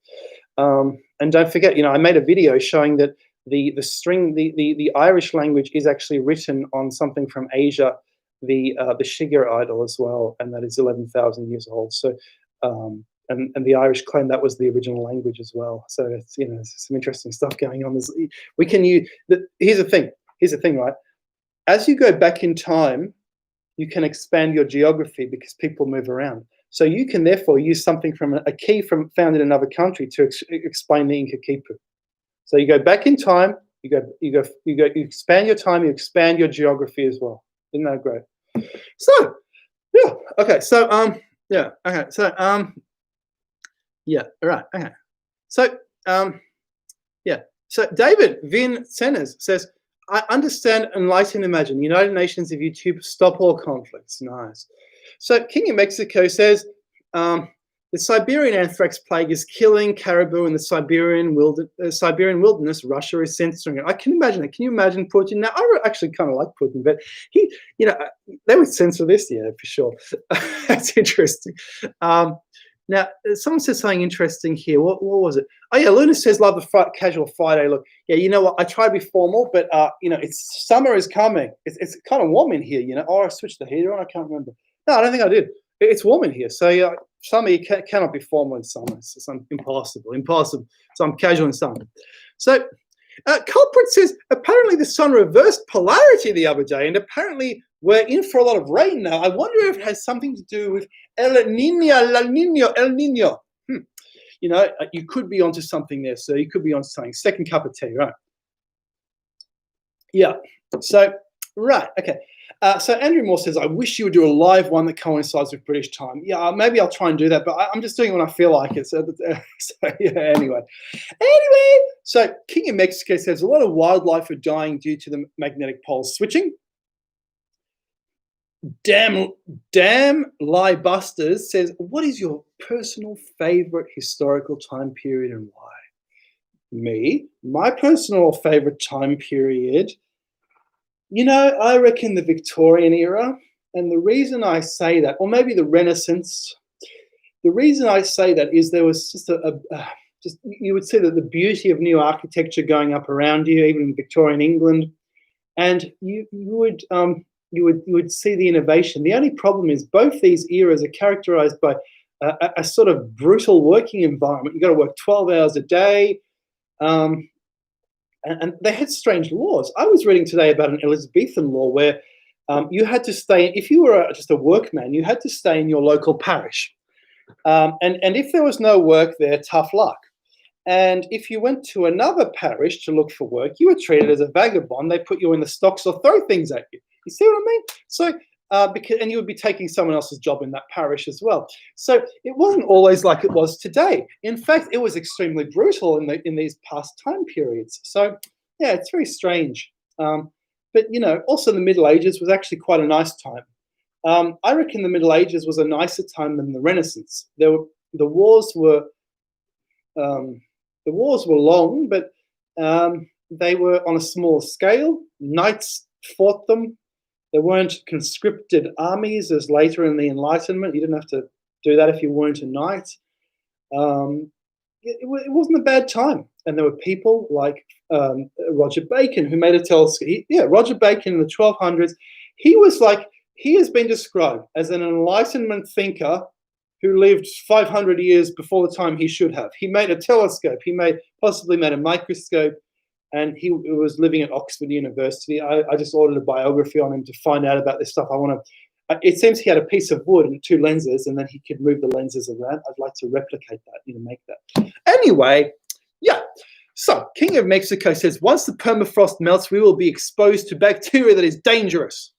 And don't forget, I made a video showing that the string, the Irish language is actually written on something from Asia, the Shigur idol as well, and that is 11,000 years old. So, and the Irish claim that was the original language as well. So it's there's some interesting stuff going on. We can use. Here's the thing, right? As you go back in time, you can expand your geography because people move around. So you can therefore use something from a key found in another country to explain the Inca Kipu. So you go back in time, you expand your time, you expand your geography as well. Isn't that great? So yeah, okay. So yeah, okay. So yeah, all right, okay. So yeah. So David Vin Senes says, I understand, enlighten, imagine. United Nations of YouTube, stop all conflicts. Nice. So King of Mexico says, the Siberian anthrax plague is killing caribou in the Siberian wilderness. Russia is censoring it. I can imagine it. Can you imagine Putin? Now, I actually kind of like Putin, but he, they would censor this, yeah, for sure. That's interesting. Now, someone says something interesting here. What was it? Oh, yeah, Luna says, love the casual Friday look. Yeah, you know what? I try to be formal, but, it's summer is coming. It's kind of warm in here, Oh, I switched the heater on. I can't remember. No, I don't think I did. It's warm in here. So, yeah, summer, you cannot be formal in summer. It's impossible. So I'm casual in summer. So, Culprit says, apparently the sun reversed polarity the other day, and apparently we're in for a lot of rain now. I wonder if it has something to do with El Nino. You could be onto something there, so you could be onto something. Second cup of tea, right? Yeah. So, right, okay. So Andrew Moore says, I wish you would do a live one that coincides with British time. Yeah, maybe I'll try and do that, but I'm just doing it when I feel like it. So yeah, anyway. So King of Mexico says, a lot of wildlife are dying due to the magnetic poles switching. Damn Lie Busters says, what is your personal favorite historical time period and why? Me, my personal favorite time period, I reckon the Victorian era. And the reason I say that, or maybe the Renaissance, the reason I say that is there was just you would see that the beauty of new architecture going up around you, even in Victorian England, and you would see the innovation. The only problem is both these eras are characterized by a sort of brutal working environment. You've got to work 12 hours a day. And they had strange laws. I was reading today about an Elizabethan law where you had to stay, if you were just a workman, you had to stay in your local parish. And if there was no work there, tough luck. And if you went to another parish to look for work, you were treated as a vagabond. They put you in the stocks or throw things at you. You see what I mean? So, and you would be taking someone else's job in that parish as well. So it wasn't always like it was today. In fact, it was extremely brutal in these past time periods. So yeah, it's very strange. But also the Middle Ages was actually quite a nice time. I reckon the Middle Ages was a nicer time than the Renaissance. The wars were long, but they were on a smaller scale. Knights fought them. There weren't conscripted armies as later in the Enlightenment. You didn't have to do that if you weren't a knight. It wasn't a bad time. And there were people like Roger Bacon who made a telescope. Roger Bacon in the 1200s, he has been described as an Enlightenment thinker who lived 500 years before the time he should have. He made a telescope. He possibly made a microscope, and he was living at Oxford University. I just ordered a biography on him to find out about this stuff. It seems he had a piece of wood and 2 lenses, and then he could move the lenses around. I'd like to replicate that, make that. Anyway, yeah. So, King of Mexico says, once the permafrost melts, we will be exposed to bacteria that is dangerous.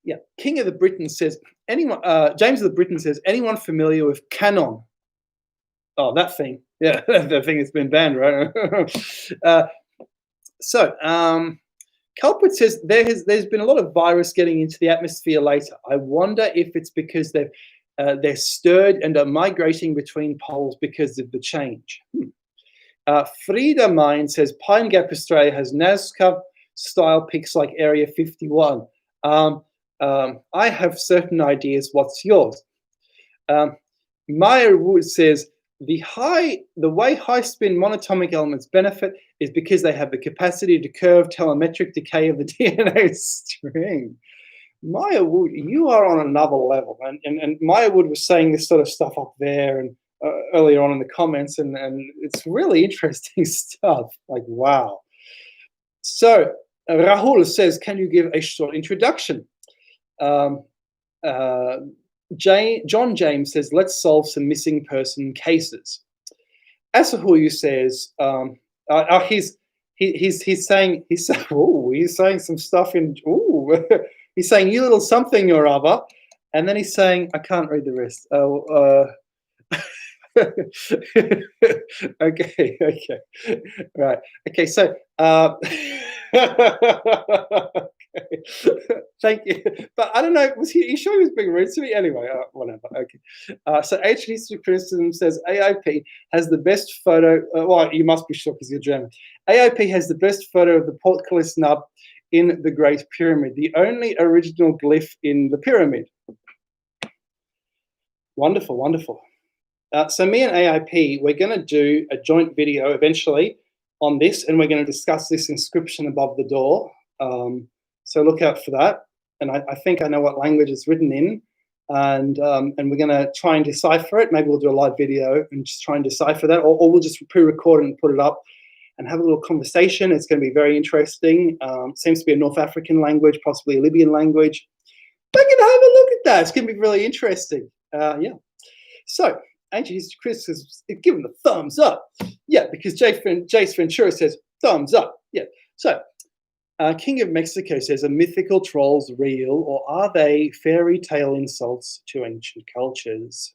Yeah. King of the Britons says, James of the Britons says, anyone familiar with Canon? Oh, that thing. Yeah, the thing that's been banned, right? Culprit says there's been a lot of virus getting into the atmosphere later. I wonder if it's because they're stirred and are migrating between poles because of the change. Frida Mine says Pine Gap Australia has NASCAR style peaks like Area 51. I have certain ideas. What's yours? Maya Wood says the way high spin monatomic elements benefit is because they have the capacity to curve telemetric decay of the DNA string. Maya Wood, you are on another level, and Maya Wood was saying this sort of stuff up there and earlier on in the comments, and it's really interesting stuff. Like, wow. So Rahul says, can you give a short introduction? John James says, let's solve some missing person cases. Asahuyu says, he's saying some stuff in, he's saying you little something or other, and then he's saying, I can't read the rest. Okay, right. Okay, so okay. Thank you. But I don't know, was he sure he was being rude to me? Anyway, whatever. Okay. So Ancient History Criticism says AIP has the best photo. Well, you must be sure because you're German. AIP has the best photo of the portcullis nub in the Great Pyramid, the only original glyph in the pyramid. Wonderful, wonderful. So me and AIP, we're going to do a joint video eventually on this, and we're going to discuss this inscription above the door. So look out for that. And I think I know what language it's written in, and we're going to try and decipher it. Maybe we'll do a live video and just try and decipher that, or we'll just pre-record it and put it up and have a little conversation. It's going to be very interesting. Seems to be a North African language, possibly a Libyan language. We're going to have a look at that. It's going to be really interesting. Yeah. So Ancient History Criticism is given the thumbs up. Yeah, because Jace Ventura says thumbs up. Yeah. So King of Mexico says, are mythical trolls real, or are they fairy tale insults to ancient cultures?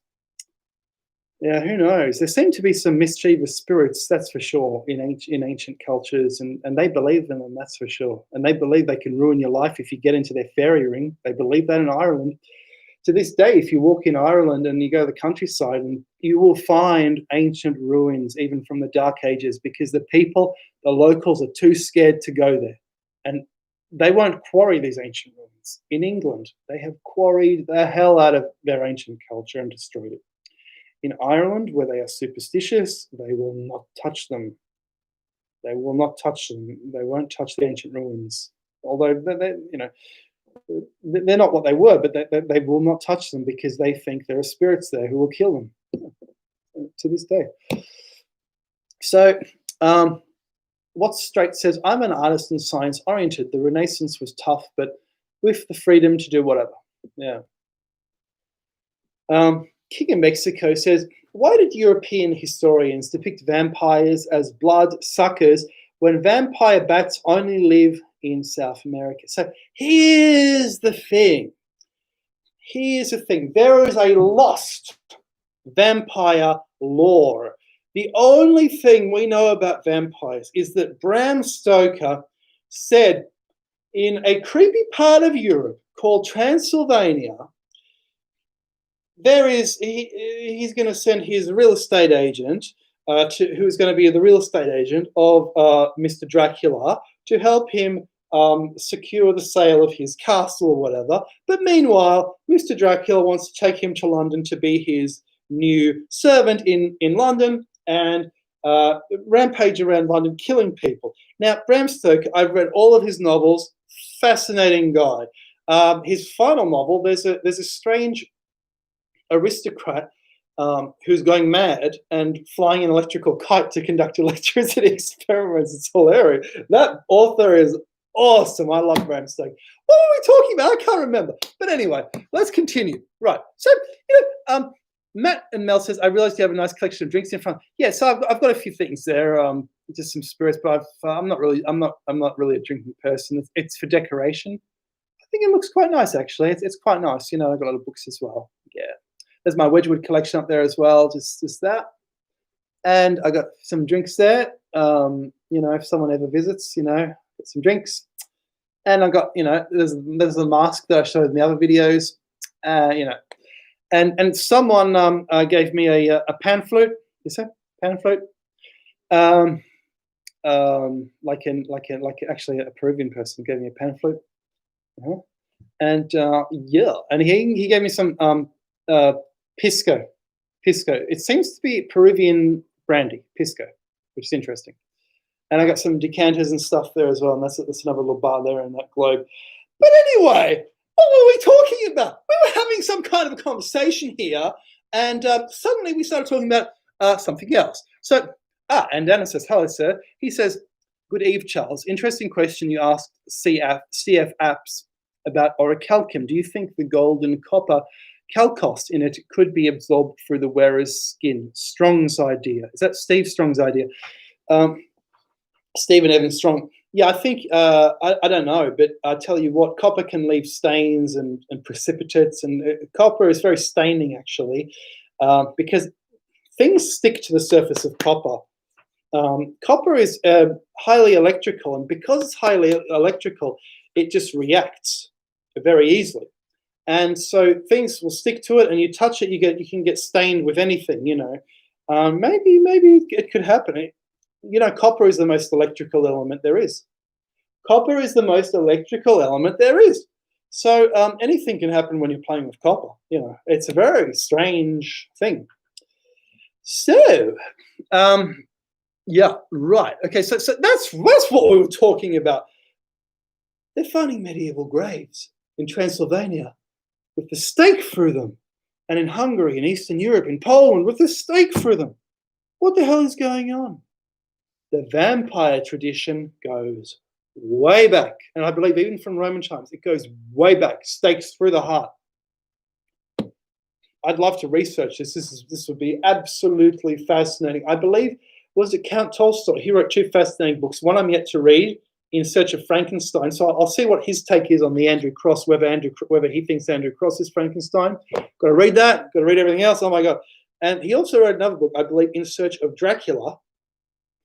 Yeah, who knows? There seem to be some mischievous spirits, that's for sure, in ancient cultures, and they believe them, and that's for sure. And they believe they can ruin your life if you get into their fairy ring. They believe that in Ireland. To this day, if you walk in Ireland and you go to the countryside, and you will find ancient ruins, even from the Dark Ages, because the locals are too scared to go there. And they won't quarry these ancient ruins. In England, they have quarried the hell out of their ancient culture and destroyed it. In Ireland, where they are superstitious, they will not touch them. They will not touch them. They won't touch the ancient ruins. Although, they're not what they were, but they will not touch them because they think there are spirits there who will kill them to this day. So, What's Straight says, I'm an artist and science-oriented. The Renaissance was tough, but with the freedom to do whatever. Yeah. King of Mexico says, why did European historians depict vampires as blood suckers when vampire bats only live in South America? So here's the thing. There is a lost vampire lore. The only thing we know about vampires is that Bram Stoker said in a creepy part of Europe called Transylvania, he's going to send his real estate agent, who's going to be the real estate agent of Mr. Dracula, to help him secure the sale of his castle or whatever. But meanwhile, Mr. Dracula wants to take him to London to be his new servant in London, and rampage around London, killing people. Now, Bram Stoker, I've read all of his novels. Fascinating guy. His final novel, there's a strange aristocrat who's going mad and flying an electrical kite to conduct electricity experiments. It's hilarious. That author is awesome. I love Bram Stoker. What were we talking about? I can't remember. But anyway, let's continue. Right. So, Matt and Mel says, I realized you have a nice collection of drinks in front. Yeah, so I've got a few things there, just some spirits, but I'm not really a drinking person. It's for decoration. I think it looks quite nice, actually. It's quite nice. I've got a lot of books as well. Yeah. There's my Wedgwood collection up there as well, just that. And I got some drinks there. If someone ever visits, get some drinks. And I got, there's a mask that I showed in the other videos, and someone gave me a pan flute. You say pan flute? Actually a Peruvian person gave me a pan flute. And and he gave me some pisco. It seems to be Peruvian brandy, pisco, which is interesting. And I got some decanters and stuff there as well. And that's another little bar there in that globe. But anyway, what were we talking about? We were having some kind of a conversation here. And suddenly we started talking about something else. So, and Dana says, hello, sir. He says, good eve, Charles. Interesting question you asked CF Apps about orichalcum. Do you think the gold and copper chalcos in it could be absorbed through the wearer's skin? Strong's idea. Is that Steve Strong's idea? Stephen Evan Strong. Yeah, I think, I don't know, but I tell you what, copper can leave stains and precipitates, and copper is very staining, actually, because things stick to the surface of copper. Copper is highly electrical, and because it's highly electrical, it just reacts very easily. And so things will stick to it, and you touch it, you can get stained with anything, Maybe it could happen. Copper is the most electrical element there is. Copper is the most electrical element there is. So anything can happen when you're playing with copper. It's a very strange thing. So, yeah, right. Okay, so that's what we were talking about. They're finding medieval graves in Transylvania with the stake through them, and in Hungary, in Eastern Europe, in Poland with the stake through them. What the hell is going on? The vampire tradition goes way back, and I believe even from Roman times, it goes way back, stakes through the heart. I'd love to research this. This would be absolutely fascinating. I believe, was it Count Tolstoy? He wrote two fascinating books. One I'm yet to read, In Search of Frankenstein. So I'll see what his take is on the Andrew Cross, whether he thinks Andrew Cross is Frankenstein. Got to read that. Got to read everything else. Oh my God. And he also wrote another book, I believe, In Search of Dracula.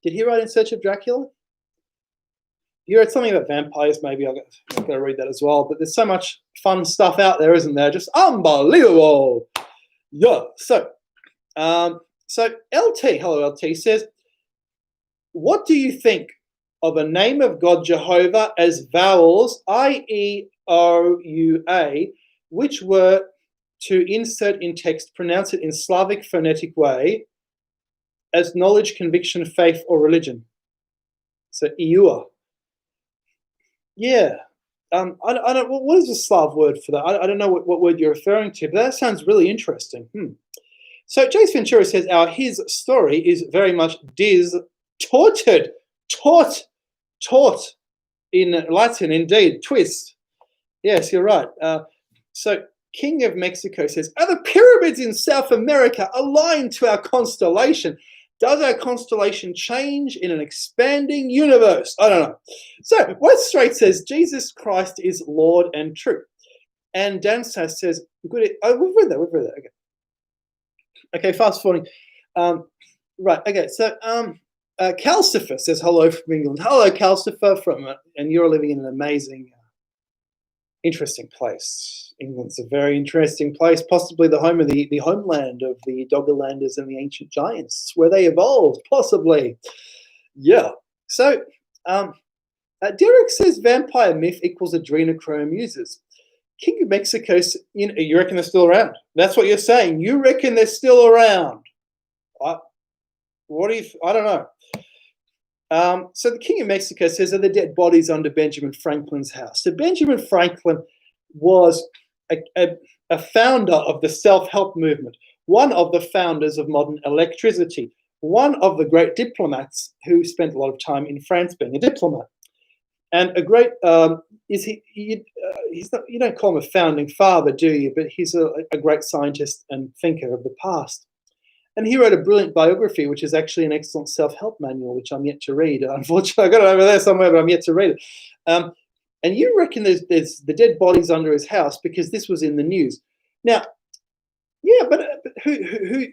Did he write In Search of Dracula? He wrote something about vampires, maybe. I've got to read that as well. But there's so much fun stuff out there, isn't there? Just unbelievable. Yeah. So LT, hello LT, says, what do you think of a name of God Jehovah as vowels, I-E-O-U-A, which were to insert in text, pronounce it in Slavic phonetic way, as knowledge, conviction, faith, or religion? So Iua. Yeah. I don't. What is the Slav word for that? I don't know what word you're referring to, but that sounds really interesting. So Jace Ventura says his story is very much taught in Latin, indeed. Twist. Yes, you're right. So King of Mexico says, are the pyramids in South America aligned to our constellation? Does our constellation change in an expanding universe? I don't know. So West Straight says, Jesus Christ is Lord and truth. And Dan Sass says, good. Oh, we've read that. Okay. Okay, fast forwarding. Right. Okay. So Calcifer says hello from England. Hello, Calcifer and you're living in an amazing, interesting place. England's a very interesting place, possibly the home of the homeland of the Doggerlanders and the ancient giants, where they evolved, possibly. Yeah. So Derek says vampire myth equals adrenochrome users. King of Mexico, you reckon they're still around? That's what you're saying. You reckon they're still around? Well, What do you? I don't know. So the King of Mexico says are the dead bodies under Benjamin Franklin's house. So Benjamin Franklin was a founder of the self-help movement, one of the founders of modern electricity, one of the great diplomats who spent a lot of time in France being a diplomat. And a great he's not, you don't call him a founding father, do you? But he's a great scientist and thinker of the past. And he wrote a brilliant biography, which is actually an excellent self-help manual, which I'm yet to read. Unfortunately, I got it over there somewhere, but I'm yet to read it. And you reckon there's the dead bodies under his house because this was in the news. Now, yeah, but who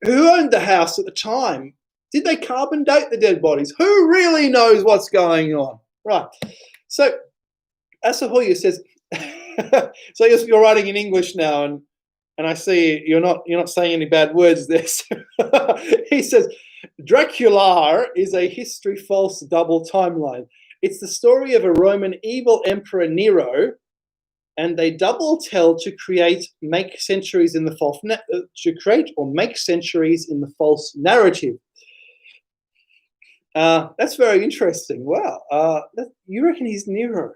owned the house at the time? Did they carbon date the dead bodies? Who really knows what's going on? Right. So Asahoya says, so you're writing in English now, and I see you're not saying any bad words there. So he says, Draculae is a history false double timeline. It's the story of a Roman evil emperor Nero, and they double tell to make centuries in the false narrative. That's very interesting. Wow. You reckon he's Nero?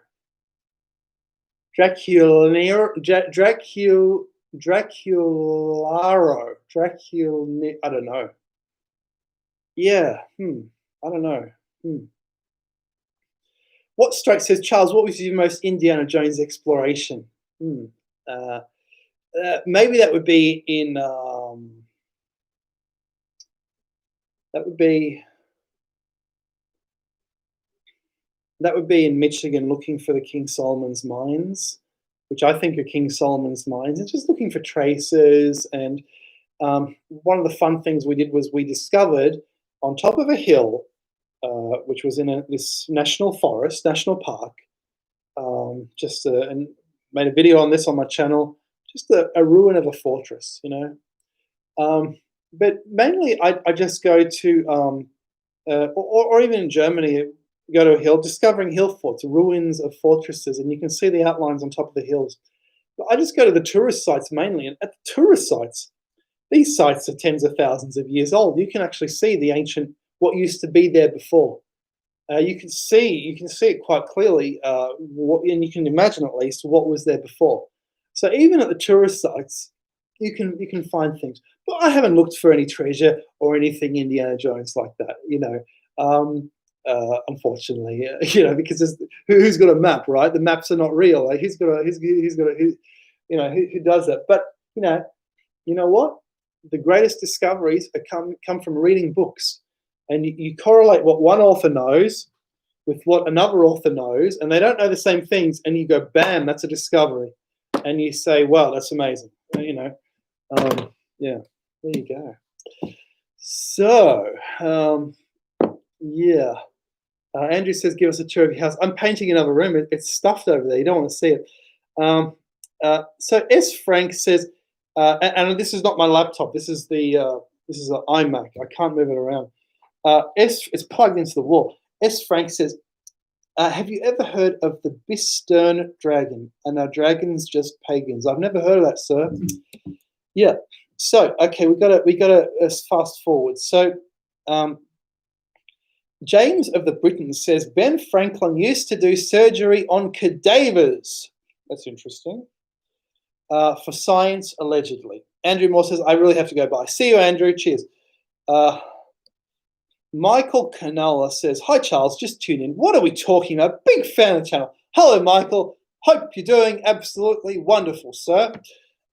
Dracularo. I don't know. Yeah. I don't know. What Strike says, Charles, what was your most Indiana Jones exploration? Maybe that would be in Michigan, looking for the King Solomon's mines, which I think are King Solomon's mines, and just looking for traces. And one of the fun things we did was we discovered on top of a hill, which was in this national park, and made a video on this on my channel, just a ruin of a fortress, but mainly I just go to, or even in Germany, go to a hill, discovering hill forts, ruins of fortresses, and you can see the outlines on top of the hills. But I just go to the tourist sites mainly, and at the tourist sites, these sites are tens of thousands of years old. You can actually see the ancient, what used to be there before. You can see it quite clearly, and you can imagine at least what was there before. So even at the tourist sites, you can find things. But I haven't looked for any treasure or anything Indiana Jones like that, unfortunately, because who's got a map, right? The maps are not real. Like, who does that? But you know what? The greatest discoveries come from reading books. And you correlate what one author knows with what another author knows, and they don't know the same things, and you go, bam, that's a discovery. And you say, wow, that's amazing. Yeah, there you go. So, yeah. Andrew says, give us a tour of your house. I'm painting another room. It's stuffed over there. You don't want to see it. So S. Frank says, and this is not my laptop. This is an iMac. I can't move it around. It's plugged into the wall. S. Frank says, have you ever heard of the Bistern dragon? And are dragons just pagans? I've never heard of that, sir. Yeah. So, okay, we got to fast forward. So, James of the Britons says, Ben Franklin used to do surgery on cadavers. That's interesting. For science, allegedly. Andrew Moore says, I really have to go by. See you, Andrew. Cheers. Michael Canola says, hi, Charles, just tune in. What are we talking about? Big fan of the channel. Hello, Michael. Hope you're doing absolutely wonderful, sir.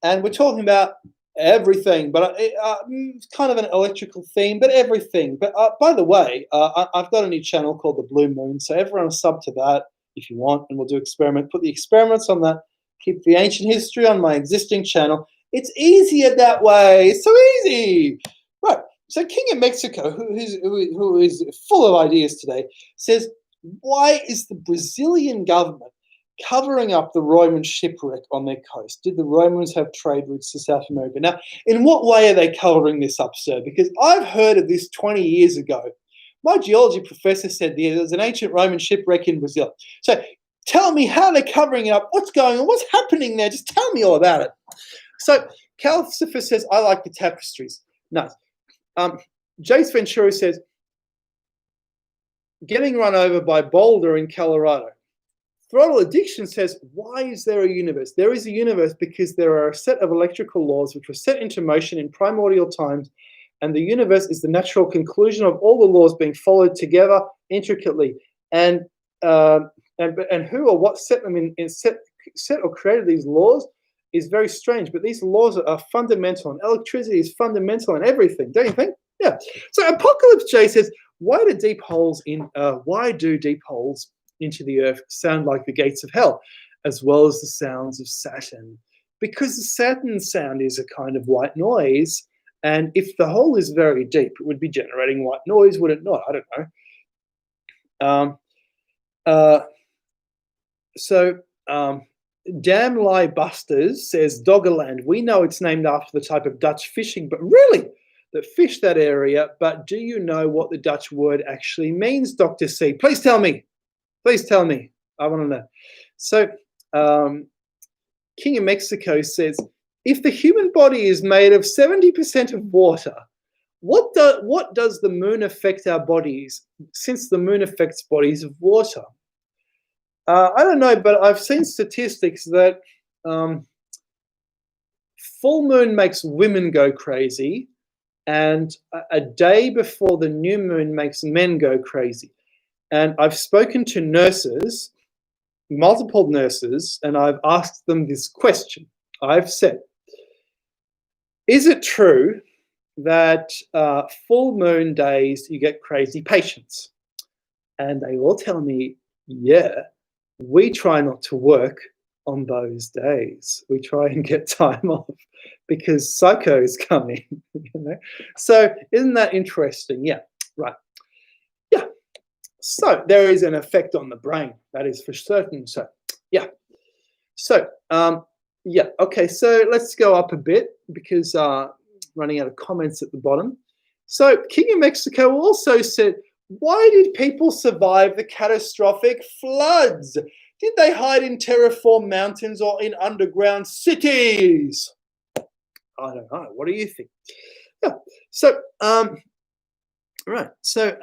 And we're talking about everything, but it's kind of an electrical theme, but everything. But by the way, I've got a new channel called The Blue Moon, so everyone sub to that if you want, and we'll do experiment. Put the experiments on that. Keep the ancient history on my existing channel. It's easier that way. It's so easy. Right. So King of Mexico, who is full of ideas today, says, why is the Brazilian government covering up the Roman shipwreck on their coast? Did the Romans have trade routes to South America? Now, in what way are they covering this up, sir? Because I've heard of this 20 years ago. My geology professor said there was an ancient Roman shipwreck in Brazil. So tell me how they're covering it up. What's going on? What's happening there? Just tell me all about it. So Calcifer says, I like the tapestries. Nice. Jace Ventura says, getting run over by Boulder in Colorado. Throttle Addiction says, why is there a universe? There is a universe because there are a set of electrical laws which were set into motion in primordial times, and the universe is the natural conclusion of all the laws being followed together intricately. And who or what set them set or created these laws is very strange. But these laws are fundamental, and electricity is fundamental in everything, don't you think? Yeah. So Apocalypse J says, why do deep holes into the earth sound like the gates of hell, as well as the sounds of Saturn? Because the Saturn sound is a kind of white noise, and if the hole is very deep, it would be generating white noise, would it not? I don't know. Damn Lie Busters says, Doggerland, we know it's named after the type of Dutch fishing, but really, that fish that area, but do you know what the Dutch word actually means, Dr. C? Please tell me. Please tell me. I want to know. So, King of Mexico says, if the human body is made of 70% of water, what does the moon affect our bodies, since the moon affects bodies of water? I don't know, but I've seen statistics that full moon makes women go crazy, and a day before the new moon makes men go crazy. And I've spoken to nurses, multiple nurses, and I've asked them this question. I've said, is it true that full moon days you get crazy patients? And they all tell me, yeah, we try not to work on those days. We try and get time off because psychos come in. You know? So isn't that interesting? Yeah, right. Yeah. So there is an effect on the brain, that is for certain. So yeah. So yeah, okay, so let's go up a bit because running out of comments at the bottom. So King of Mexico also said, why did people survive the catastrophic floods? Did they hide in terraformed mountains or in underground cities? I don't know. What do you think? Yeah. So, right. So,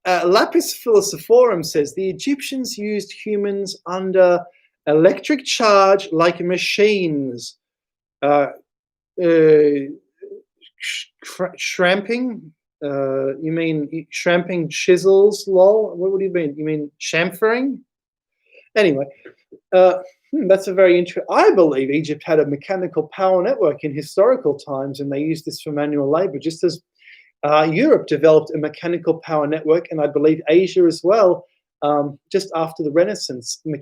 Lapis Philosophorum says the Egyptians used humans under electric charge like machines. Shramping? You mean shramping chisels, lol? What do you mean? You mean chamfering? Anyway, that's a very interesting. I believe Egypt had a mechanical power network in historical times, and they used this for manual labor, just as Europe developed a mechanical power network, and I believe Asia as well. Just after the Renaissance, and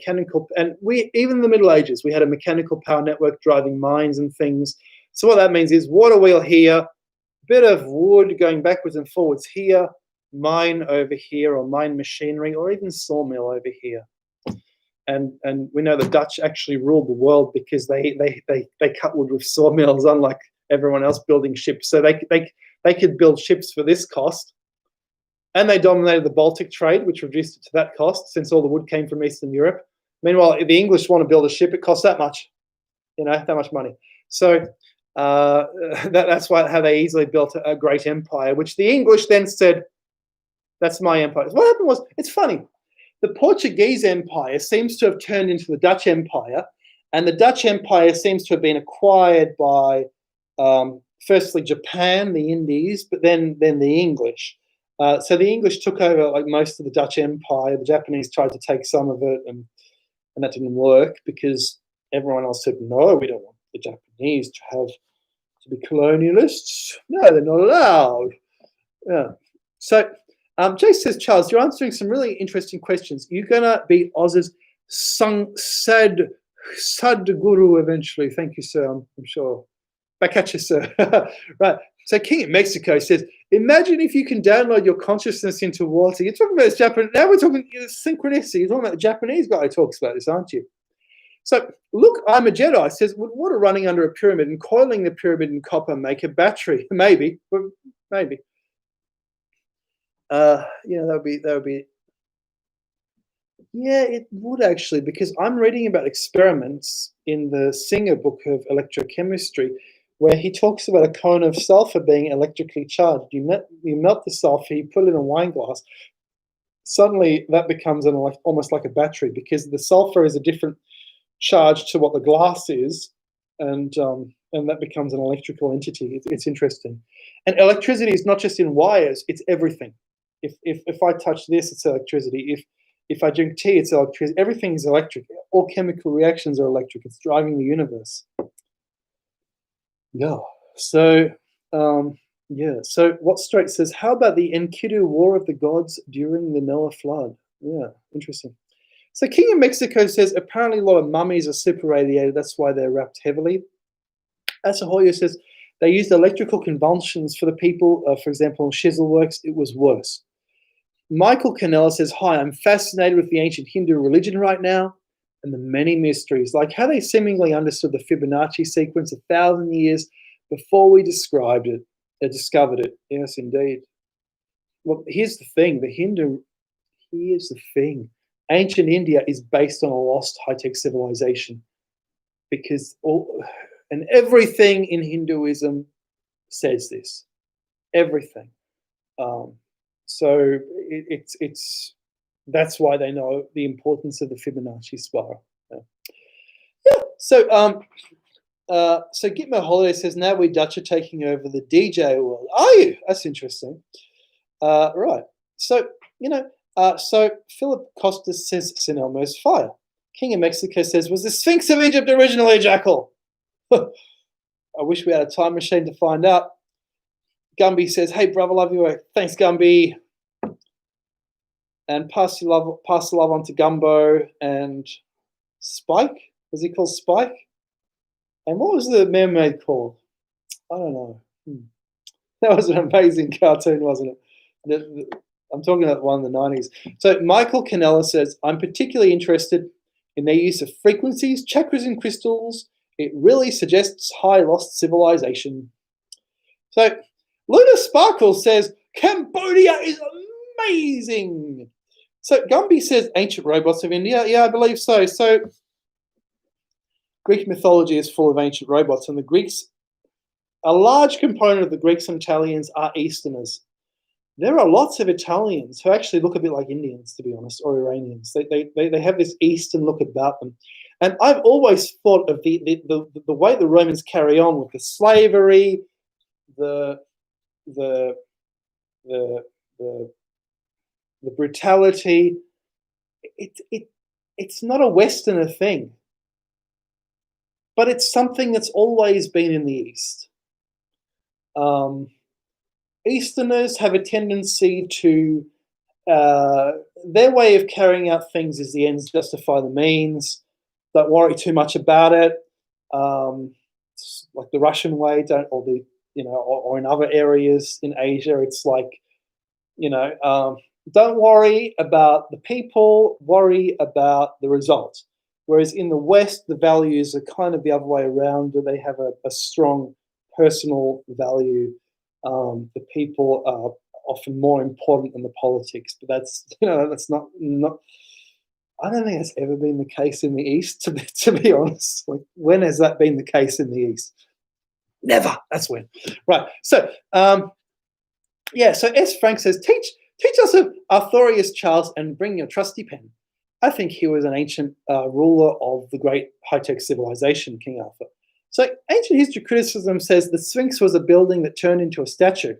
even in the Middle Ages, we had a mechanical power network driving mines and things. So what that means is water wheel here, bit of wood going backwards and forwards here, mine over here, or mine machinery, or even sawmill over here. And we know the Dutch actually ruled the world because they cut wood with sawmills, unlike everyone else building ships. So they could build ships for this cost, and they dominated the Baltic trade, which reduced it to that cost since all the wood came from Eastern Europe. Meanwhile, if the English want to build a ship, it costs that much, that much money. So that's how they easily built a great empire, which the English then said, that's my empire. What happened was, it's funny. The Portuguese Empire seems to have turned into the Dutch Empire, and the Dutch Empire seems to have been acquired by, firstly, Japan, the Indies, but then the English. So the English took over like most of the Dutch Empire. The Japanese tried to take some of it, and that didn't work because everyone else said, no, we don't want the Japanese to be colonialists. No, they're not allowed. Yeah. So Jay says, Charles, you're answering some really interesting questions. You're going to be Oz's Sadhguru eventually. Thank you, sir. I'm sure. Back at you, sir. Right. So King of Mexico says, imagine if you can download your consciousness into water. You're talking about this Japanese. Now we're talking synchronicity. You're talking about the Japanese guy who talks about this, aren't you? So, look, I'm a Jedi. Says, would water running under a pyramid and coiling the pyramid in copper make a battery? Maybe. Maybe. That would be. Yeah, it would actually, because I'm reading about experiments in the Singer book of electrochemistry where he talks about a cone of sulfur being electrically charged. You melt the sulfur, you put it in a wine glass. Suddenly, that becomes almost like a battery, because the sulfur is a different charge to what the glass is, and that becomes an electrical entity. It's interesting. And electricity is not just in wires; it's everything. If I touch this, it's electricity. If I drink tea, it's electricity. Everything is electric. All chemical reactions are electric. It's driving the universe. Yeah. So, yeah. So, what Straight says, how about the Enkidu War of the Gods during the Noah flood? Yeah, interesting. So, King of Mexico says, apparently a lot of mummies are super radiated. That's why they're wrapped heavily. Asahoya says, they used electrical convulsions for the people. For example, in Shizzleworks, it was worse. Michael Canella says, hi, I'm fascinated with the ancient Hindu religion right now and the many mysteries, like how they seemingly understood the Fibonacci sequence 1,000 years before we discovered it. Yes, indeed. Well, here's the thing. Here's the thing. Ancient India is based on a lost high-tech civilization, because everything in Hinduism says this. Everything. So it's that's why they know the importance of the Fibonacci spiral. Yeah. So so Gitmo Holiday says, now we Dutch are taking over the DJ world. Are you? That's interesting. Right. So so Philip Costas says Sin Elmo's fire. King of Mexico says, was the Sphinx of Egypt originally a jackal? I wish we had a time machine to find out. Gumby says, hey, brother, love your work. Thanks, Gumby. And pass the love on to Gumbo and Spike. Was he called Spike? And what was the mermaid called? I don't know. That was an amazing cartoon, wasn't it? I'm talking about one in the 90s. So Michael Canella says, I'm particularly interested in their use of frequencies, chakras, and crystals. It really suggests high lost civilization. So Luna Sparkle says, Cambodia is amazing. So Gumby says, ancient robots of India. Yeah, I believe so. So Greek mythology is full of ancient robots, and the Greeks, a large component of the Greeks and Italians are Easterners. There are lots of Italians who actually look a bit like Indians, to be honest, or Iranians. They have this Eastern look about them. And I've always thought of the way the Romans carry on with the slavery, the brutality. It's not a Westerner thing, but it's something that's always been in the East. Easterners have a tendency to, their way of carrying out things is the ends justify the means. Don't worry too much about it. Like the Russian way, or in other areas in Asia, it's like, don't worry about the people, worry about the result. Whereas in the West, the values are kind of the other way around, where they have a strong personal value. The people are often more important than the politics, but that's not. I don't think that's ever been the case in the East. To be honest, like, when has that been the case in the East? Never. That's when. Right. So, So S. Frank says, teach us of Arthurius Charles and bring your trusty pen. I think he was an ancient ruler of the great high-tech civilization, King Arthur. So ancient history criticism says the Sphinx was a building that turned into a statue.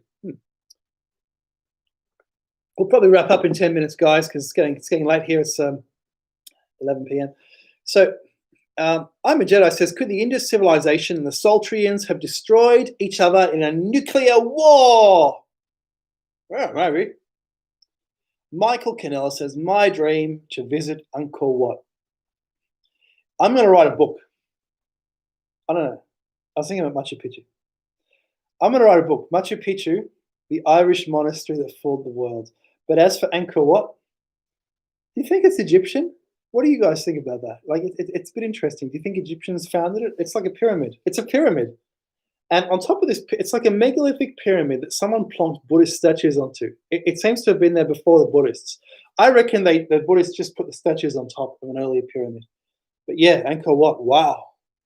We'll probably wrap up in 10 minutes, guys, because it's getting late here. It's 11 p.m. So I'm a Jedi says, could the Indus civilization and the Soltrians have destroyed each other in a nuclear war? Well, maybe. Michael Canella says, my dream to visit Angkor Wat. I'm going to write a book. I don't know. I was thinking about Machu Picchu. I'm going to write a book, Machu Picchu, the Irish monastery that fooled the world. But as for Angkor Wat, do you think it's Egyptian? What do you guys think about that? Like, it's a bit interesting. Do you think Egyptians founded it? It's like a pyramid. It's a pyramid. And on top of this, it's like a megalithic pyramid that someone plonked Buddhist statues onto. It seems to have been there before the Buddhists. I reckon the Buddhists just put the statues on top of an earlier pyramid. But yeah, Angkor Wat, wow.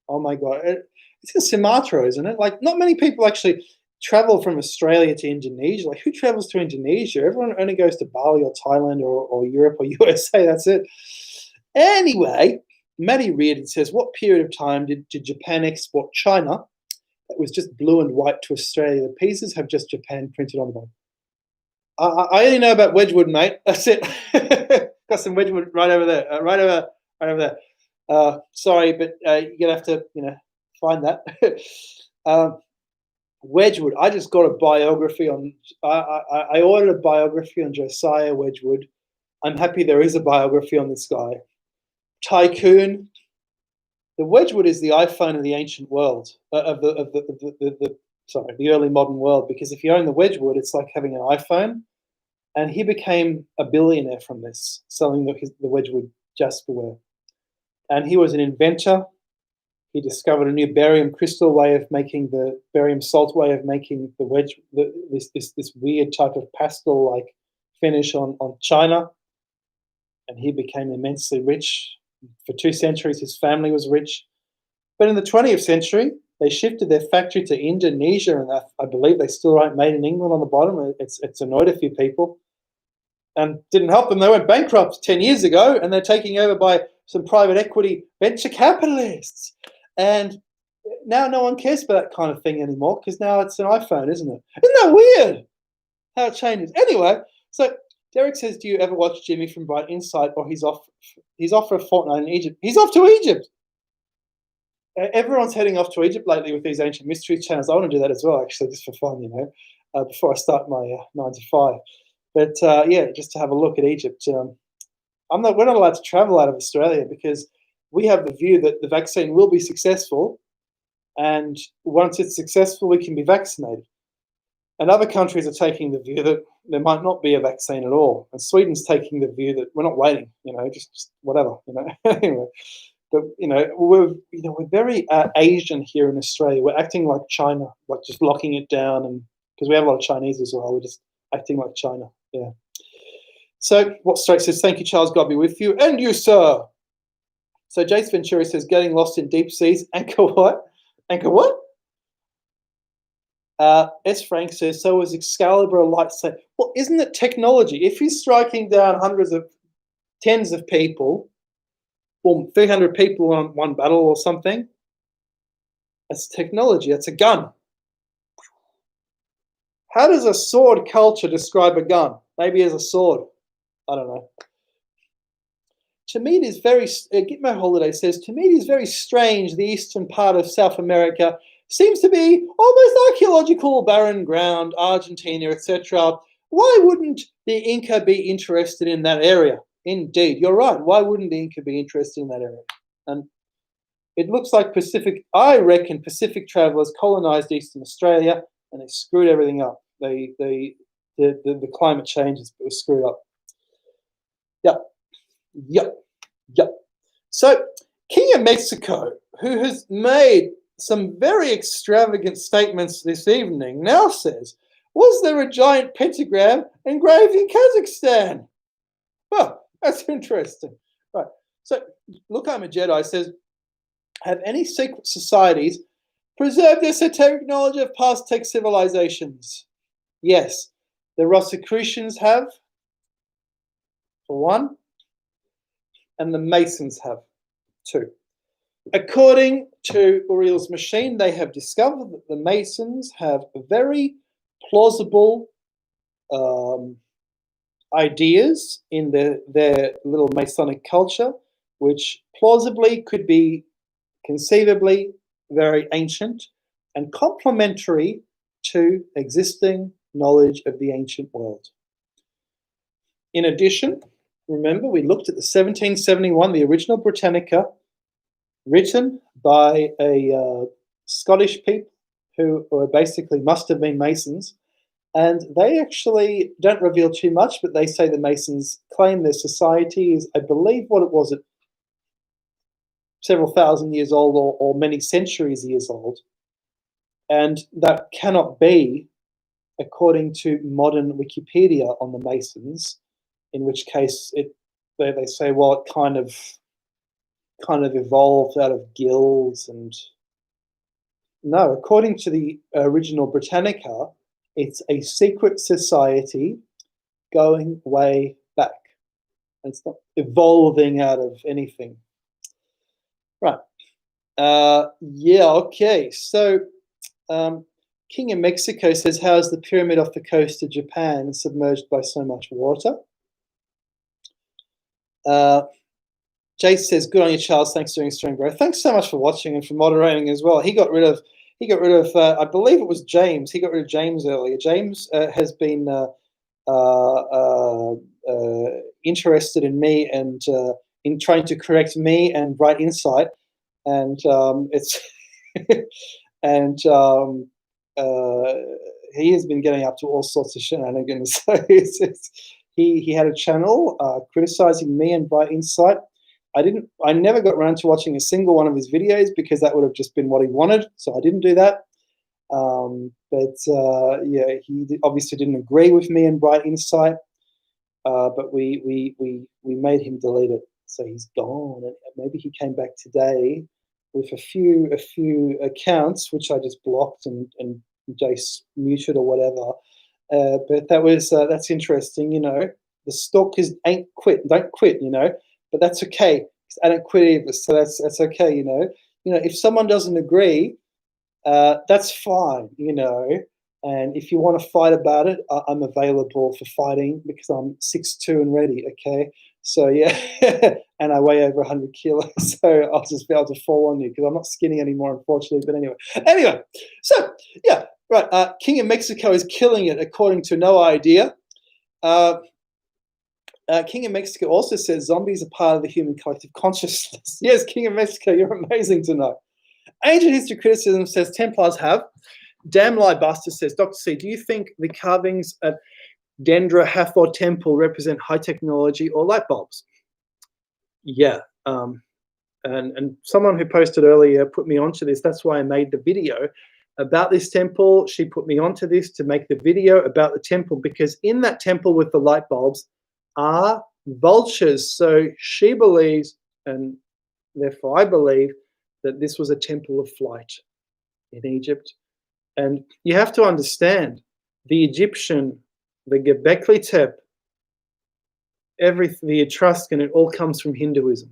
Oh my God. It's in Sumatra, isn't it? Like, not many people actually travel from Australia to Indonesia. Like, who travels to Indonesia? Everyone only goes to Bali or Thailand or Europe or USA. That's it. Anyway, Matty Reardon says, what period of time did Japan export China that was just blue and white to Australia? The pieces have just Japan printed on them. I only know about Wedgwood, mate. That's it. Got some Wedgwood right over there. Right over there. Sorry, but you're gonna have to, find that. Wedgwood. I just got a biography on. I ordered a biography on Josiah Wedgwood. I'm happy there is a biography on this guy. Tycoon. The Wedgwood is the iPhone of the ancient world, the early modern world. Because if you own the Wedgwood, it's like having an iPhone. And he became a billionaire from this, selling the Wedgwood Jasperware. And he was an inventor. He discovered a new barium crystal way of making the barium salt way of making the this weird type of pastel-like finish on china. And he became immensely rich. For 2 centuries, his family was rich. But in the 20th century, they shifted their factory to Indonesia, and I believe they still write "Made in England" on the bottom. It's annoyed a few people, and didn't help them. They went bankrupt 10 years ago, and they're taking over by some private equity venture capitalists. And now no one cares about that kind of thing anymore, because now it's an iPhone, isn't it? Isn't that weird how it changes? Anyway, so Derek says, do you ever watch Jimmy from Bright Insight, or he's off for a fortnight in Egypt? He's off to Egypt. Everyone's heading off to Egypt lately with these ancient mysteries channels. I want to do that as well, actually, just for fun, before I start my 9 to 5. But yeah, just to have a look at Egypt. We're not allowed to travel out of Australia because we have the view that the vaccine will be successful, and once it's successful, we can be vaccinated. And other countries are taking the view that there might not be a vaccine at all. And Sweden's taking the view that we're not waiting, just whatever, anyway. But we're very Asian here in Australia. We're acting like China, like just locking it down, and because we have a lot of Chinese as well, we're just acting like China. Yeah. So what Straight says, thank you, Charles. God be with you, and you, sir. So Jace Venturi says, getting lost in deep seas. Anchor what? Anchor what? S. Frank says, so is Excalibur a lightsaber? Well, isn't it technology? If he's striking down tens of people, or 300 people on one battle or something, that's technology. That's a gun. How does a sword culture describe a gun? Maybe as a sword. I don't know. To me, it is very. Gitmo Holiday says, to me, it is very strange. The eastern part of South America seems to be almost archaeological, barren ground, Argentina, etc. Why wouldn't the Inca be interested in that area? Indeed, you're right. Why wouldn't the Inca be interested in that area? And it looks like I reckon Pacific travelers colonized Eastern Australia and they screwed everything up. The climate change was screwed up. Yep. So, King of Mexico, who has made some very extravagant statements this evening, now says, was there a giant pentagram engraved in Kazakhstan? Well, that's interesting. Right. So, Look, I'm a Jedi says, have any secret societies preserved esoteric knowledge of past tech civilizations? Yes. The Rosicrucians have, for one, and the Masons have, two. According to Uriel's machine, they have discovered that the Masons have very plausible ideas in their little Masonic culture, which plausibly could be conceivably very ancient and complementary to existing knowledge of the ancient world. In addition, remember, we looked at the 1771, the original Britannica, written by a Scottish people who were basically must have been Masons. And they actually don't reveal too much, but they say the Masons claim their society is, I believe, what it was, several thousand years old or many centuries years old. And that cannot be, according to modern Wikipedia on the Masons, in which case they say, well, it kind of evolved out of guilds and No, according to the original Britannica, it's a secret society going way back. It's not evolving out of anything. Right. Yeah, okay. So King of Mexico says, how's the pyramid off the coast of Japan submerged by so much water? Jace says, good on you, Charles. Thanks for doing stream growth. Thanks so much for watching and for moderating as well. He got rid of, I believe it was James. He got rid of James earlier. James has been interested in me and in trying to correct me and Bright Insight. And it's, and he has been getting up to all sorts of shenanigans. So he had a channel criticizing me and Bright Insight. I never got around to watching a single one of his videos because that would have just been what he wanted. So I didn't do that. Yeah, he obviously didn't agree with me and Bright Insight. But we made him delete it. So he's gone. And maybe he came back today with a few accounts which I just blocked and Jace muted or whatever. But that's interesting. You know, the stalkers don't quit. You know. But that's okay. I don't quit either, so that's okay. You know, if someone doesn't agree, that's fine. You know, and if you want to fight about it, I'm available for fighting because I'm 6'2" and ready. Okay, so yeah, and I weigh over 100 kilos, so I'll just be able to fall on you because I'm not skinny anymore, unfortunately. But anyway, so yeah, right. King of Mexico is killing it, according to No Idea. King of Mexico also says zombies are part of the human collective consciousness. Yes, King of Mexico, you're amazing to know. Ancient History Criticism says Templars have. Damn Lie Buster says, Dr. C, do you think the carvings at Dendra Hathor Temple represent high technology or light bulbs? Yeah. And someone who posted earlier put me onto this. That's why I made the video about this temple. She put me onto this to make the video about the temple because in that temple with the light bulbs are vultures. So she believes, and therefore I believe, that this was a temple of flight in Egypt. And you have to understand, the Egyptian, the Göbekli Tepe, the Etruscan, it all comes from Hinduism.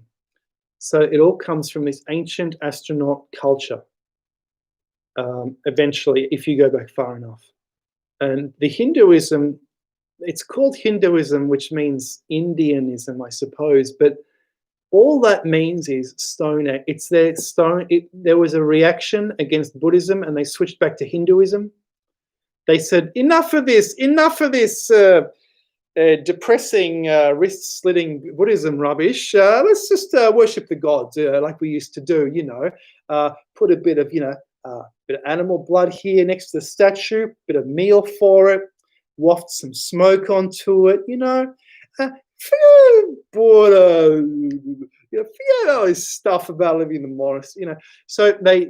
So it all comes from this ancient astronaut culture, eventually, if you go back far enough. And the Hinduism, it's called Hinduism, which means Indianism, I suppose, but all that means is stone. It's their stone. There was a reaction against Buddhism, and they switched back to Hinduism. They said, enough of this depressing, wrist-slitting Buddhism rubbish. Let's just worship the gods like we used to do. You know, put a bit of bit of animal blood here next to the statue, bit of meal for it. Waft some smoke onto it, you know. Forget all this stuff about living in the monastery, you know. So they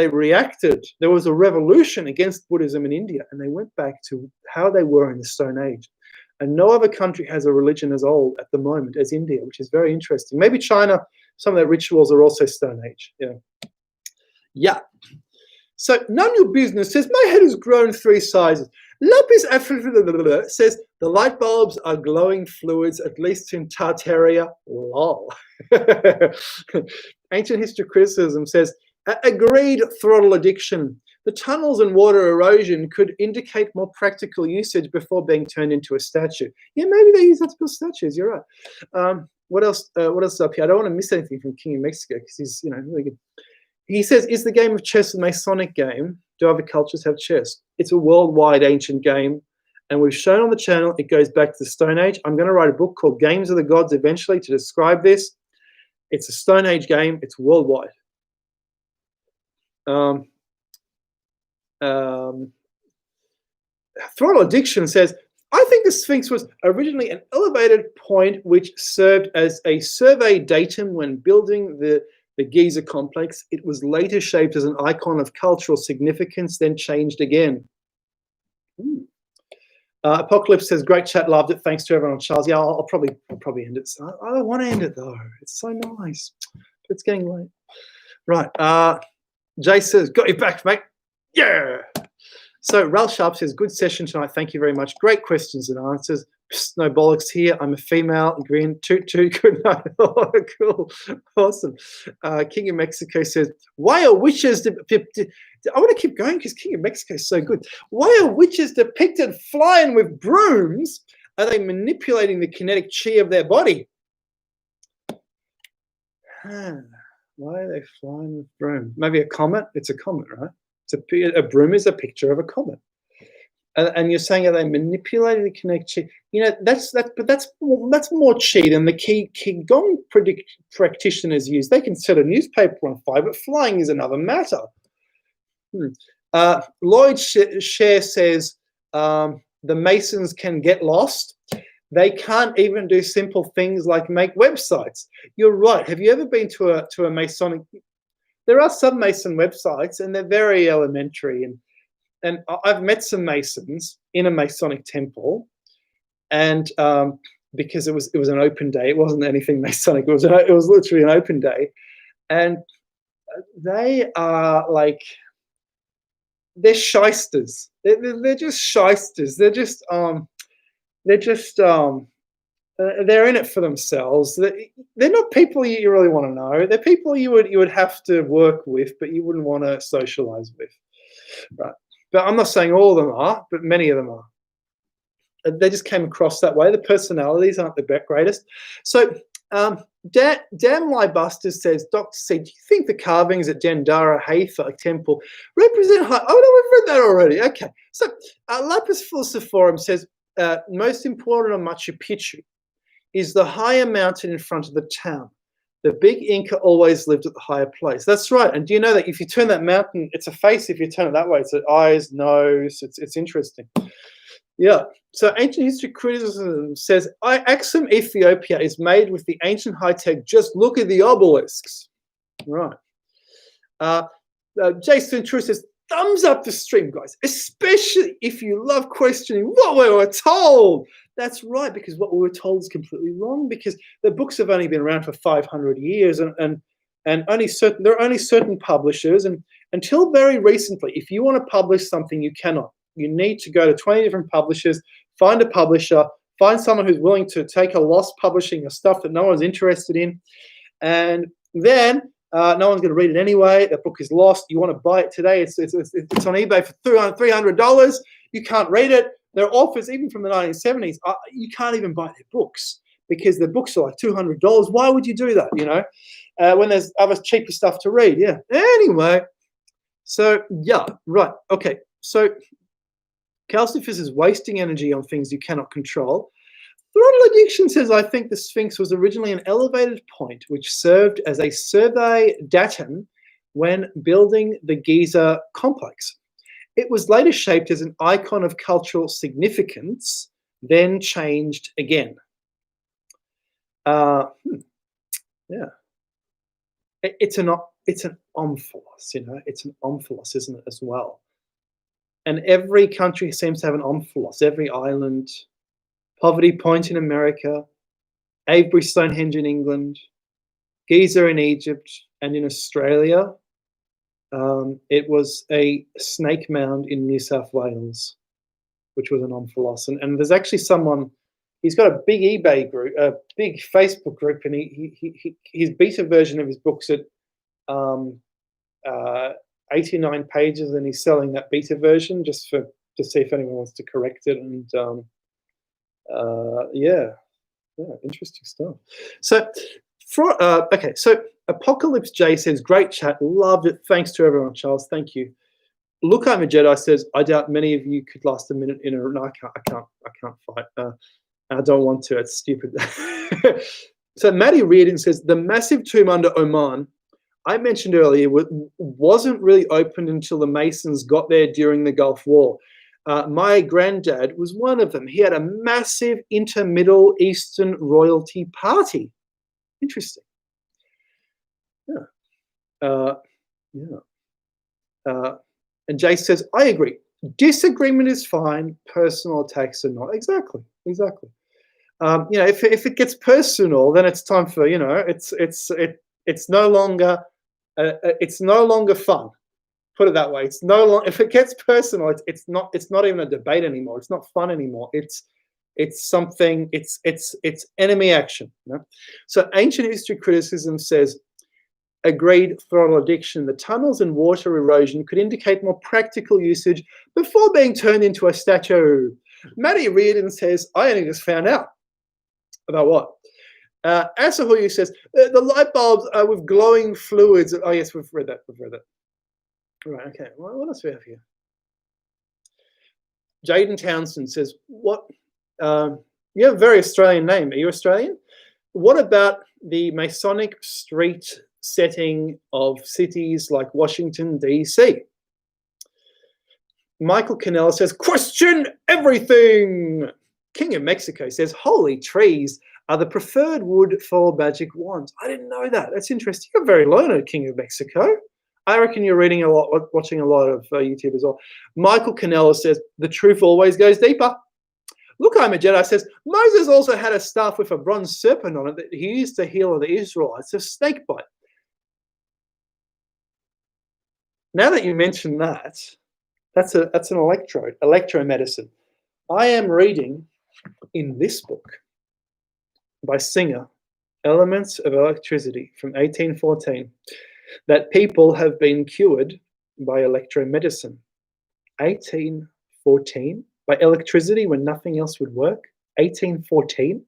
reacted. There was a revolution against Buddhism in India, and they went back to how they were in the Stone Age. And no other country has a religion as old at the moment as India, which is very interesting. Maybe China, some of their rituals are also Stone Age. Yeah. So none of your business says my head has grown 3 sizes. Lapis Africa says the light bulbs are glowing fluids, at least in Tartaria. Lol. Ancient History Criticism says, agreed throttle addiction. The tunnels and water erosion could indicate more practical usage before being turned into a statue. Yeah, maybe they use that to build statues. You're right. What else? What else is up here? I don't want to miss anything from King of Mexico because he's, really good. He says, is the game of chess a Masonic game? Do other cultures have chess? It's a worldwide ancient game. And we've shown on the channel, it goes back to the Stone Age. I'm going to write a book called Games of the Gods eventually to describe this. It's a Stone Age game. It's worldwide. Throttle Addiction says, I think the Sphinx was originally an elevated point which served as a survey datum when building the Giza complex. It was later shaped as an icon of cultural significance, then changed again. Apocalypse says, great chat, loved it. Thanks to everyone on Charles. Yeah, I'll probably end it. I don't want to end it though. It's so nice. But it's getting late. Right. Jay says, got your back, mate. Yeah. So Ralph Sharp says, good session tonight. Thank you very much. Great questions and answers. Psst, no bollocks here. I'm a female. Green. Toot, toot. Good night. Oh, cool. Awesome. King of Mexico says, why are witches... I want to keep going because King of Mexico is so good. Why are witches depicted flying with brooms? Are they manipulating the kinetic chi of their body? Why are they flying with brooms? Maybe a comet? It's a comet, right? A broom is a picture of a comet. And you're saying, are they manipulating the kinetic chi? You know, that's more chi than the Qigong practitioners use. They can set a newspaper on fire, but flying is another matter. Lloyd Share says the Masons can get lost. They can't even do simple things like make websites. You're right. Have you ever been to a Masonic? There are some Mason websites, and they're very elementary. And I've met some Masons in a Masonic temple, and because it was an open day, it wasn't anything Masonic. It was literally an open day, and they are like, they're shysters. They're just shysters. They're in it for themselves. They're not people you really want to know. They're people you would have to work with, but you wouldn't want to socialize with, right? But I'm not saying all of them are, but many of them are. They just came across that way. The personalities aren't the greatest. So Damn Liebuster says, Dr. C, do you think the carvings at Dendara Hafer Temple represent high? Oh, no, we've read that already. Okay. So Lapis Philosophorum says, most important on Machu Picchu is the higher mountain in front of the town. The big Inca always lived at the higher place. That's right. And do you know that if you turn that mountain, it's a face. If you turn it that way, it's an eyes, nose. It's interesting. Yeah. So ancient history criticism says, Axum Ethiopia is made with the ancient high tech. Just look at the obelisks. Right. Jason True says, thumbs up the stream, guys, especially if you love questioning what we were told. That's right, because what we were told is completely wrong, because the books have only been around for 500 years and there are only certain publishers. And until very recently, if you want to publish something, you cannot. You need to go to 20 different publishers, find a publisher, find someone who's willing to take a loss publishing your stuff that no one's interested in. And then no one's going to read it anyway. That book is lost. You want to buy it today. It's on eBay for $300. You can't read it. There are authors, even from the 1970s, you can't even buy their books because their books are like $200. Why would you do that, you know, when there's other cheaper stuff to read? Yeah. Anyway, so, yeah, right. Okay. So Calciphus is wasting energy on things you cannot control. Throttle Addiction says, I think the Sphinx was originally an elevated point which served as a survey datum when building the Giza complex. It was later shaped as an icon of cultural significance, then changed again. Yeah. It's an omphalos, you know, it's an omphalos, isn't it, as well? And every country seems to have an omphalos, every island. Poverty Point in America, Avebury Stonehenge in England, Giza in Egypt, and in Australia, it was a snake mound in New South Wales, which was an omphalos. And there's actually someone, he's got a big eBay group, a big Facebook group, and his beta version of his book's at 89 pages, and he's selling that beta version just to see if anyone wants to correct it. And yeah, interesting stuff. So okay, so Apocalypse J says, great chat, loved it. Thanks to everyone, Charles. Thank you. Look, I'm a Jedi says, I doubt many of you could last a minute in a. No, I can't fight. I don't want to. It's stupid. So Maddie Reardon says, the massive tomb under Oman I mentioned earlier wasn't really opened until the Masons got there during the Gulf War. My granddad was one of them. He had a massive inter-Middle Eastern royalty party. Interesting. Yeah. And Jay says, I agree. Disagreement is fine. Personal attacks are not. Exactly. You know, if it gets personal, then it's time for, you know, it's no longer fun. Put it that way. It's no longer, if it gets personal, it's not even a debate anymore. It's not fun anymore. It's something. It's enemy action. You know? So ancient history criticism says, agreed throttle addiction. The tunnels and water erosion could indicate more practical usage before being turned into a statue. Matty Reardon says, I only just found out. About what? Asahuyu says, the light bulbs are with glowing fluids. Oh, yes, we've read that. Right, okay. What else do we have here? Jaden Townsend says, what? You have a very Australian name. Are you Australian? What about the Masonic street setting of cities like Washington, D.C.? Michael Cannella says, question everything. King of Mexico says, holy trees are the preferred wood for magic wands. I didn't know that. That's interesting. You're very learned, King of Mexico. I reckon you're reading a lot, watching a lot of YouTube as well. Michael Cannella says, the truth always goes deeper. Look, I'm a Jedi says, Moses also had a staff with a bronze serpent on it that he used to heal the Israelites of snake bite. Now that you mention that, that's an electromedicine. I am reading in this book by Singer, Elements of Electricity from 1814, that people have been cured by electromedicine. 1814? By electricity when nothing else would work? 1814?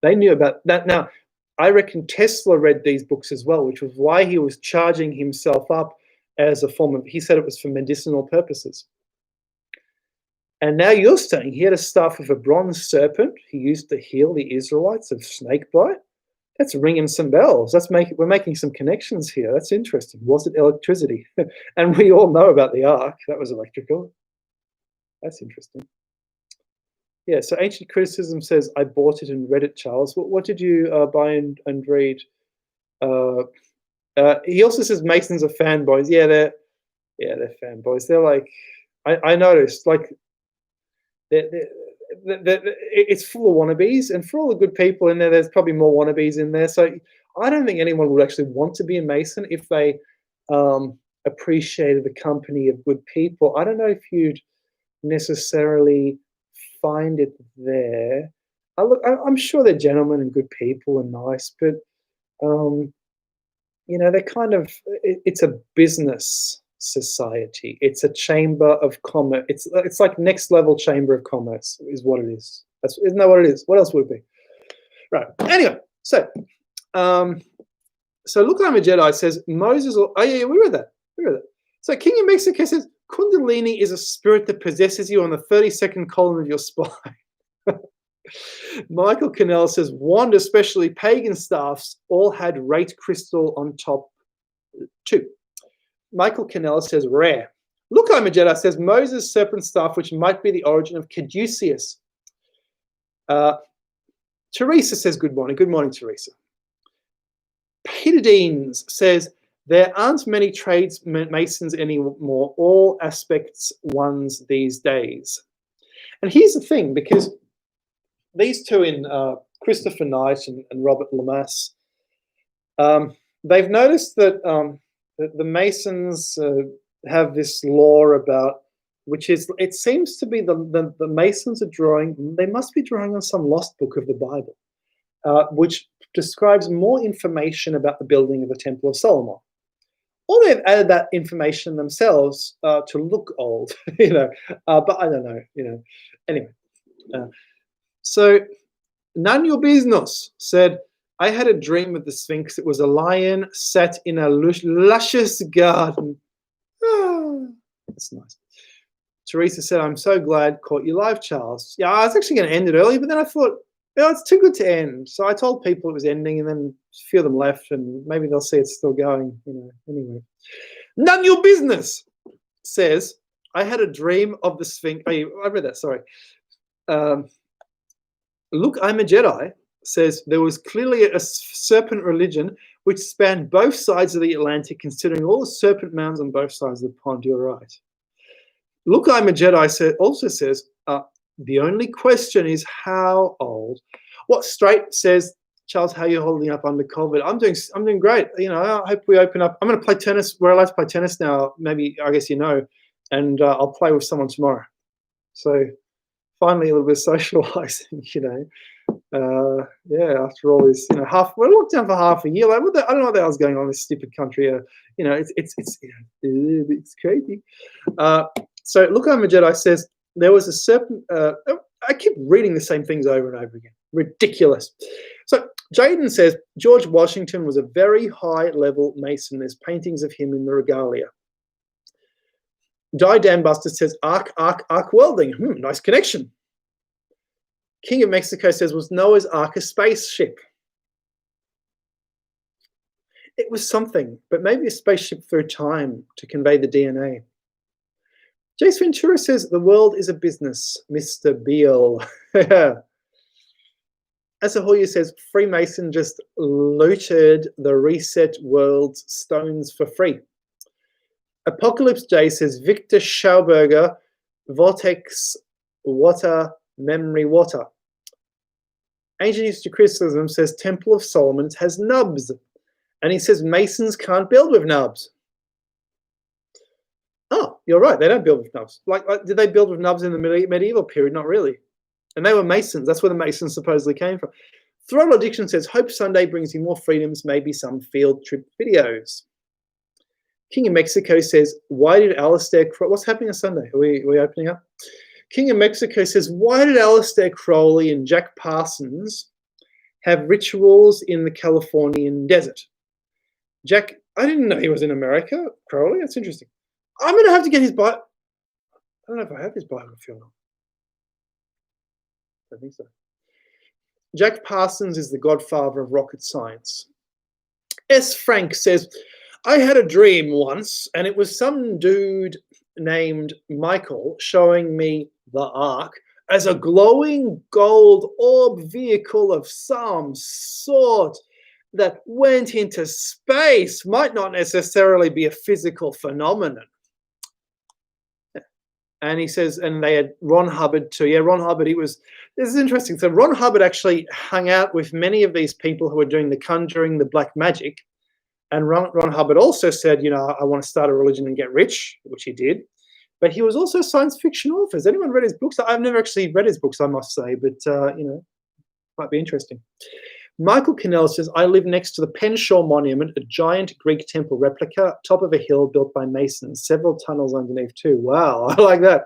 They knew about that. Now, I reckon Tesla read these books as well, which was why he was charging himself up as a form of, he said it was for medicinal purposes. And now you're saying he had a staff with a bronze serpent he used to heal the Israelites of snake bite? That's ringing some bells. We're making some connections here. That's interesting. Was it electricity? And we all know about the ark. That was electrical. That's interesting. Yeah, so Ancient Criticism says, I bought it and read it, Charles. What did you buy and read? He also says Masons are fanboys. Yeah, they're fanboys. They're like, I noticed, like, it's full of wannabes, and for all the good people in there, there's probably more wannabes in there. So I don't think anyone would actually want to be a Mason if they appreciated the company of good people. I don't know if you'd necessarily find it there. I'm sure they're gentlemen and good people and nice, but they're kind of, it's a business society. It's a chamber of commerce. It's like next level chamber of commerce is what it is. Isn't that what it is? What else would it be? Right. Anyway, so Look, I'm a Jedi says Moses. Oh yeah, we read that. So King of Mexico says Kundalini is a spirit that possesses you on the 32nd column of your spine. Michael Cannell says wand, especially pagan staffs, all had rate crystal on top too. Michael Cannell says rare. Look, I'm a Jedi says Moses' serpent staff, which might be the origin of Caduceus. Teresa says good morning. Good morning, Teresa. Peter Deans says there aren't many trades masons anymore, all aspects ones these days. And here's the thing, because these two in Christopher Knight and Robert Lamass, they've noticed that the Masons have this law about, which is, it seems to be the Masons are drawing, they must be drawing on some lost book of the Bible, which describes more information about the building of the Temple of Solomon. Or they've added that information themselves to look old, but I don't know, Anyway, so None Your Business said, I had a dream of the Sphinx. It was a lion sat in a luscious garden. Ah, that's nice. Teresa said, I'm so glad caught you live, Charles. Yeah, I was actually going to end it early, but then I thought, it's too good to end. So I told people it was ending, and then a few of them left, and maybe they'll see it's still going, Anyway. None Your Business says, I had a dream of the Sphinx. Oh, I read that, sorry. Look, I'm a Jedi says there was clearly a serpent religion which spanned both sides of the Atlantic, considering all the serpent mounds on both sides of the pond. You're right. Look, I'm a Jedi also says the only question is how old. What Straight says, Charles, how are you holding up under COVID? I'm doing great. You know, I hope we open up. I'm going to play tennis. We're allowed to play tennis now. Maybe, I guess you know, and I'll play with someone tomorrow. So finally, a little bit of socializing. You know, yeah. After all this, you know, we're locked down for half a year. Like, I don't know what the hell's going on in this stupid country. You know, it's crazy. So Luca Magedi says there was a certain. I keep reading the same things over and over again. Ridiculous. So Jaden says George Washington was a very high-level Mason. There's paintings of him in the regalia. Die Danbuster says arc welding. Nice connection. King of Mexico says, was Noah's Ark a spaceship? It was something, but maybe a spaceship through time to convey the DNA. Jace Ventura says, the world is a business, Mr. Beale. Asahoya says, Freemason just looted the Reset World's stones for free. Apocalypse J says, Victor Schauberger, Vortex Water, Memory Water. Ancient History Criticism says, Temple of Solomon has nubs. And he says, Masons can't build with nubs. Oh, you're right. They don't build with nubs. Like did they build with nubs in the medieval period? Not really. And they were Masons. That's where the Masons supposedly came from. Throttle Addiction says, Hope Sunday brings you more freedoms, maybe some field trip videos. King of Mexico says, why did Alistair... What's happening on Sunday? Are we opening up? King of Mexico says, why did Alistair Crowley and Jack Parsons have rituals in the Californian desert? Jack, I didn't know he was in America. Crowley, that's interesting. I'm going to have to get his bio. I don't know if I have his biography or not. I think so. Jack Parsons is the godfather of rocket science. S. Frank says, I had a dream once, and it was some dude named Michael showing me the Ark as a glowing gold orb vehicle of some sort that went into space. Might not necessarily be a physical phenomenon. And he says, and they had Ron Hubbard too. Yeah, Ron Hubbard, this is interesting. So Ron Hubbard actually hung out with many of these people who were doing the conjuring, the black magic. And Ron Hubbard also said, you know, I want to start a religion and get rich, which he did. But he was also a science fiction author. Has anyone read his books? I've never actually read his books, I must say, but, you know, might be interesting. Michael Cannell says, I live next to the Penshaw Monument, a giant Greek temple replica, top of a hill built by masons, several tunnels underneath too. Wow, I like that.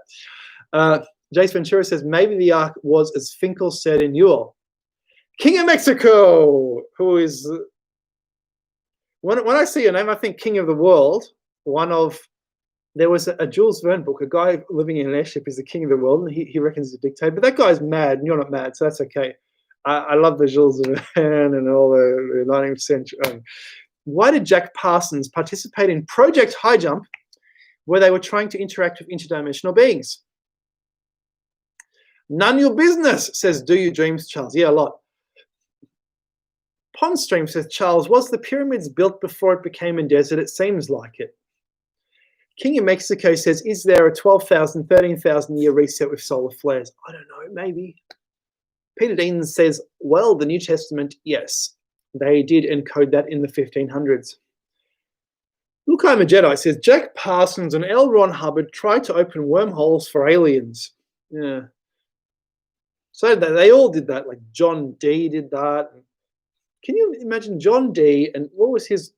Jace Ventura says, maybe the Ark was, as Finkel said in Ewell. King of Mexico, who is... When I see your name, I think King of the World. There was a Jules Verne book, a guy living in an airship is the king of the world, and he reckons he's a dictator. But that guy's mad, and you're not mad, so that's okay. I love the Jules Verne and all the 19th century. Why did Jack Parsons participate in Project High Jump, where they were trying to interact with interdimensional beings? None your business, says Do Your Dreams, Charles. Yeah, a lot. Pondstream says, Charles, was the pyramids built before it became a desert? It seems like it. King of Mexico says, is there a 12,000, 13,000 year reset with solar flares? I don't know, maybe. Peter Dean says, well, the New Testament, yes. They did encode that in the 1500s. Look, I'm a Jedi says, Jack Parsons and L. Ron Hubbard tried to open wormholes for aliens. Yeah. So they all did that, like John Dee did that. Can you imagine John Dee and what was it,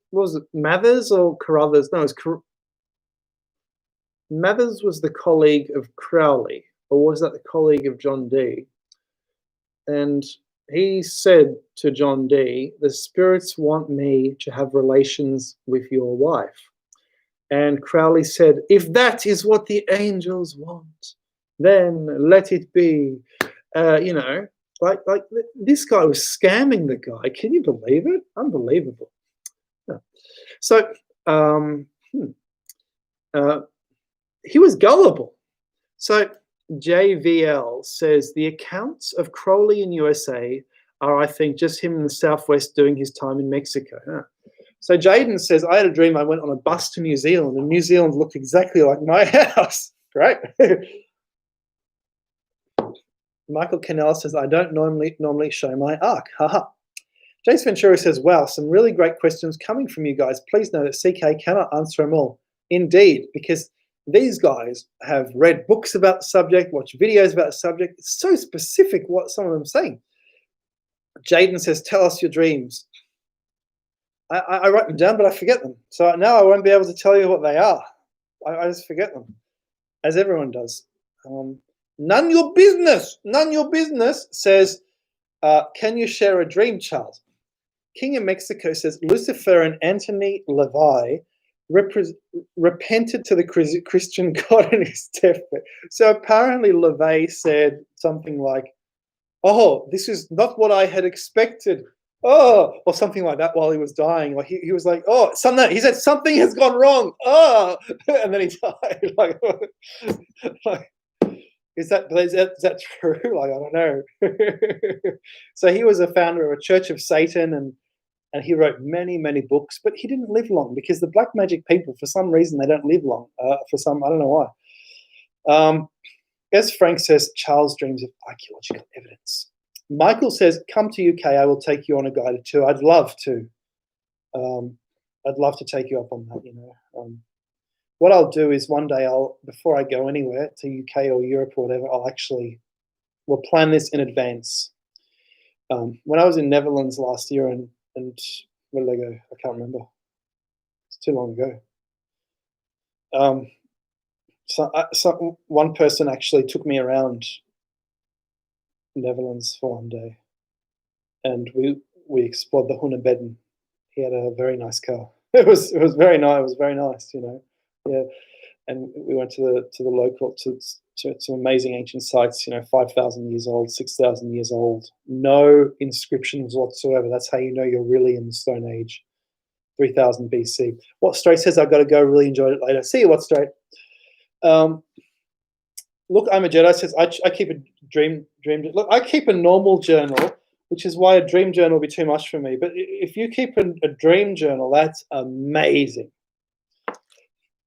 Mathers or Carruthers? No, it was Mathers was the colleague of Crowley, or was that the colleague of John Dee? And he said to John Dee, the spirits want me to have relations with your wife. And Crowley said, if that is what the angels want, then let it be. You know, like this guy was scamming the guy. Can you believe it? Unbelievable. Yeah. So he was gullible. So JVL says the accounts of Crowley in USA are, I think, just him in the Southwest doing his time in Mexico. Huh? So Jaden says, I had a dream I went on a bus to New Zealand, and New Zealand looked exactly like my house. Great. Michael Cannell says, I don't normally show my arc. Haha. Jace Ventura says, wow, some really great questions coming from you guys. Please know that CK cannot answer them all. Indeed, because these guys have read books about the subject, watched videos about the subject. It's so specific what some of them are saying. Jaden says, tell us your dreams. I write them down, but I forget them. So now I won't be able to tell you what they are. I just forget them, as everyone does. None your business. None your business says, can you share a dream, Charles? King of Mexico says, Lucifer and Anthony LaVey repented to the Christian God in his deathbed. So apparently LaVey said something like, oh, this is not what I had expected. Oh, or something like that while he was dying. Like he was like, oh, he said something has gone wrong. Oh, and then he died. Like is that true? Like, I don't know. So he was a founder of a Church of Satan, and he wrote many, many books, but he didn't live long because the black magic people, for some reason, they don't live long. I don't know why. As Frank says, Charles dreams of archaeological evidence. Michael says, come to UK, I will take you on a guided tour. I'd love to. I'd love to take you up on that, what I'll do is one day before I go anywhere to UK or Europe or whatever, we'll plan this in advance. When I was in Netherlands last year and where did I go? I can't remember. It's too long ago. So one person actually took me around Netherlands for one day, and we explored the Hunebedden. He had a very nice car. It was very nice. It was very nice, Yeah, and we went to the local to some amazing ancient sites. 5,000 years old, 6,000 years old. No inscriptions whatsoever. That's how you know you're really in the Stone Age. 3000 BC. What Straight says, I've got to go. Really enjoyed it later. See you, What Straight. Look, I'm a Jedi says, I keep a dream. Look, I keep a normal journal, which is why a dream journal will be too much for me. But if you keep a dream journal, that's amazing.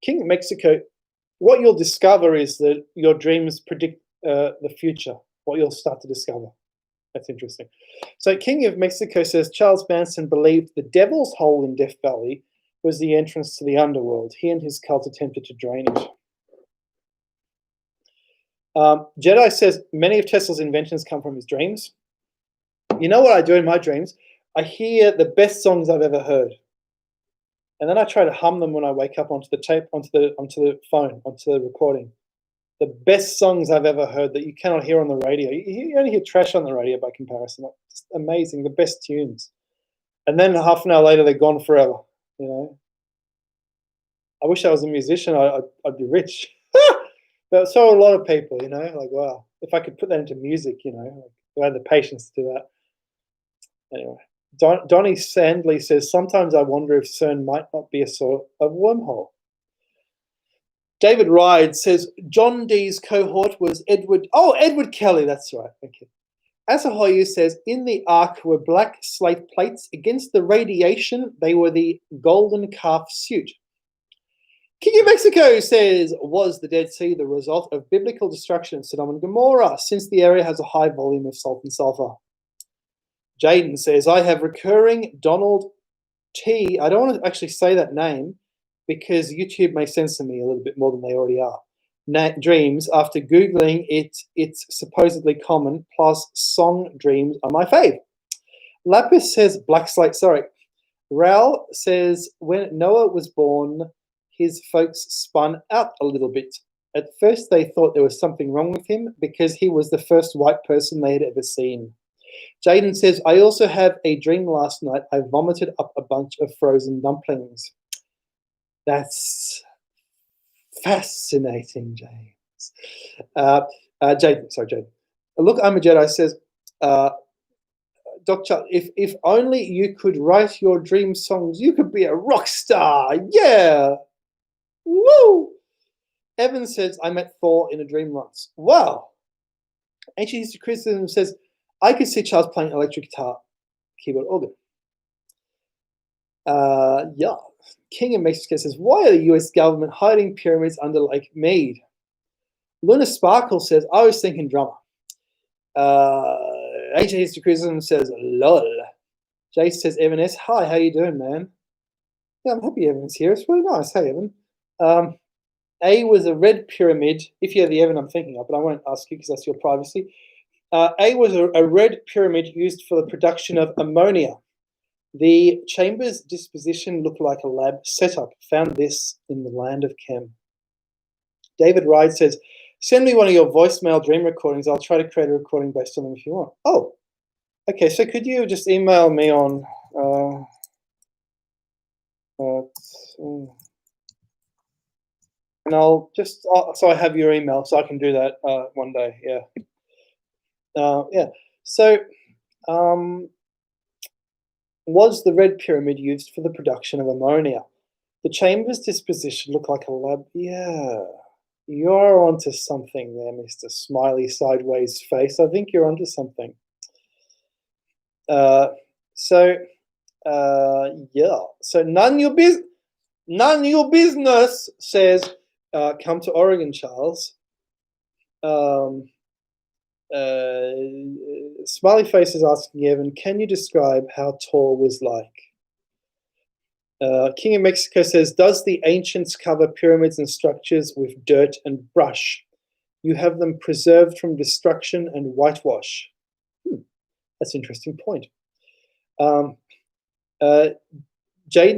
King of Mexico, what you'll discover is that your dreams predict the future, what you'll start to discover. That's interesting. So King of Mexico says, Charles Manson believed the Devil's Hole in Death Valley was the entrance to the underworld. He and his cult attempted to drain it. Jedi says many of Tesla's inventions come from his dreams. You know what I do in my dreams? I hear the best songs I've ever heard, and then I try to hum them when I wake up onto the tape, onto the phone, onto the recording. The best songs I've ever heard that you cannot hear on the radio. You only hear trash on the radio by comparison. Like, just amazing, the best tunes. And then half an hour later, they're gone forever. I wish I was a musician. I'd be rich. But so a lot of people, like, wow, if I could put that into music, if I had the patience to do that. Anyway, Donnie Sandley says, sometimes I wonder if CERN might not be a sort of wormhole. David Ride says, John Dee's cohort was Edward Kelly, that's right, thank you. Asahoyu says, in the Ark were black slate plates. Against the radiation, they were the golden calf suit. King of Mexico says, was the Dead Sea the result of biblical destruction in Sodom and Gomorrah, since the area has a high volume of salt and sulfur? Jaden says, I have recurring Donald T. I don't want to actually say that name because YouTube may censor me a little bit more than they already are. Dreams, after Googling it, it's supposedly common, plus song dreams are my fave. Lapis says, black slate, sorry. Raul says, when Noah was born, his folks spun out a little bit. At first, they thought there was something wrong with him because he was the first white person they had ever seen. Jaden says, I also have a dream last night. I vomited up a bunch of frozen dumplings. That's fascinating, James. Jaden. Look, I'm a Jedi says, Doc Chuck, if only you could write your dream songs, you could be a rock star. Yeah. Woo! Evan says, I met Thor in a dream once. Wow. Ancient History Criticism says, I could see Charles playing electric guitar, keyboard, organ. Yeah. King of Mexico says, why are the US government hiding pyramids under Lake Mead? Luna Sparkle says, I was thinking drummer. Ancient History Criticism says, lol. Jace says, Evan S. Hi, how you doing, man? Yeah, I'm happy Evan's here. It's really nice. Hey, Evan. A was a red pyramid, if you're the Evan I'm thinking of, but I won't ask you because that's your privacy. A was a red pyramid used for the production of ammonia. The chamber's disposition looked like a lab setup. Found this in the land of chem. David Ride says, send me one of your voicemail dream recordings. I'll try to create a recording based on them if you want. Oh, okay. So could you just email me on and I'll just so I have your email so I can do that one day. Yeah. Yeah. So was the red pyramid used for the production of ammonia? The chamber's disposition looked like a lab. Yeah. You're onto something there, Mr. Smiley Sideways Face. I think you're onto something. Yeah. So none your business says, come to Oregon, Charles. Smiley Face is asking Evan, can you describe how Tor was like? King of Mexico says, does the ancients cover pyramids and structures with dirt and brush? You have them preserved from destruction and whitewash. That's an interesting point. Jaden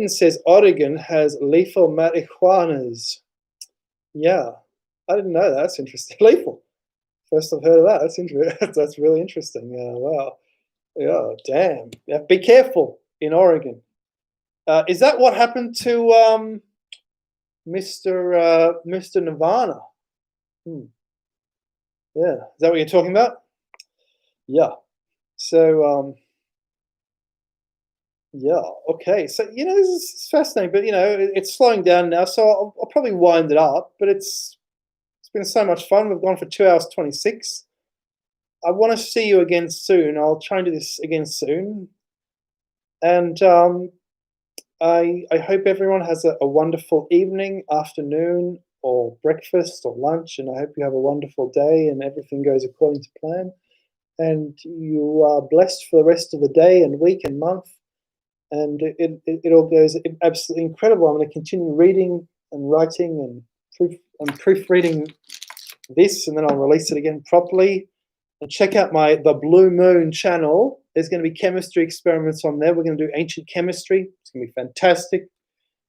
says, Oregon has lethal marijuanas. Yeah, I didn't know that. That's interesting. Lethal. First I've heard of that. That's interesting. That's really interesting. Wow. Yeah, damn. Yeah, be careful in Oregon. Is that what happened to Mr. Nirvana? Yeah, is that what you're talking about? Yeah. So yeah, okay. So this is fascinating, but it's slowing down now. So I'll probably wind it up. But it's been so much fun. We've gone for 2 hours 26. I want to see you again soon. I'll try and do this again soon. And I hope everyone has a wonderful evening, afternoon, or breakfast or lunch. And I hope you have a wonderful day and everything goes according to plan. And you are blessed for the rest of the day and week and month. And it all goes absolutely incredible. I'm going to continue reading and writing and proofreading this, and then I'll release it again properly. And check out the Blue Moon channel. There's going to be chemistry experiments on there. We're going to do ancient chemistry. It's going to be fantastic.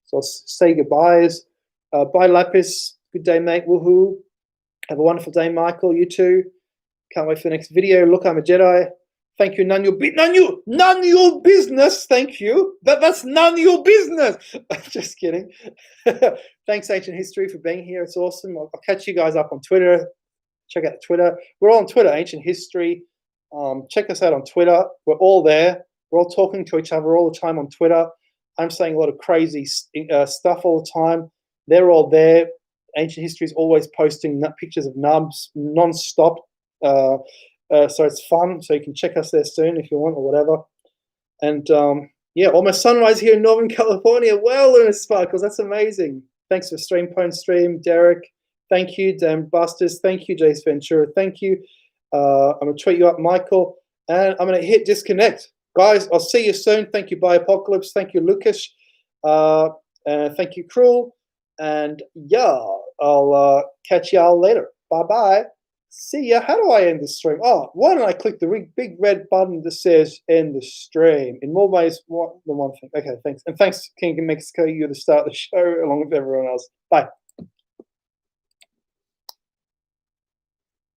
So I'll say goodbyes. Bye, Lapis. Good day, mate. Woohoo. Have a wonderful day, Michael. You too. Can't wait for the next video. Look, I'm a Jedi. Thank you. None your business. Thank you. That's none your business. Just kidding. Thanks, Ancient History, for being here. It's awesome. I'll catch you guys up on Twitter. Check out Twitter. We're all on Twitter, Ancient History. Check us out on Twitter. We're all there. We're all talking to each other all the time on Twitter. I'm saying a lot of crazy stuff all the time. They're all there. Ancient History is always posting pictures of nubs non-stop. So it's fun. So you can check us there soon if you want or whatever. And yeah, almost sunrise here in Northern California. Well, Lunar Sparkles, that's amazing. Thanks for Stream. Derek. Thank you, Dan Busters. Thank you, Jace Ventura. Thank you. I'm going to tweet you up, Michael. And I'm going to hit disconnect. Guys, I'll see you soon. Thank you, Bye Apocalypse. Thank you, Lucas. Thank you, Cruel. And yeah, I'll catch y'all later. Bye-bye. See ya. How do I end the stream? Oh, why don't I click the big red button that says end the stream? In more ways than one thing. Okay, thanks. And thanks, King of Mexico. You're the start of the show along with everyone else. Bye.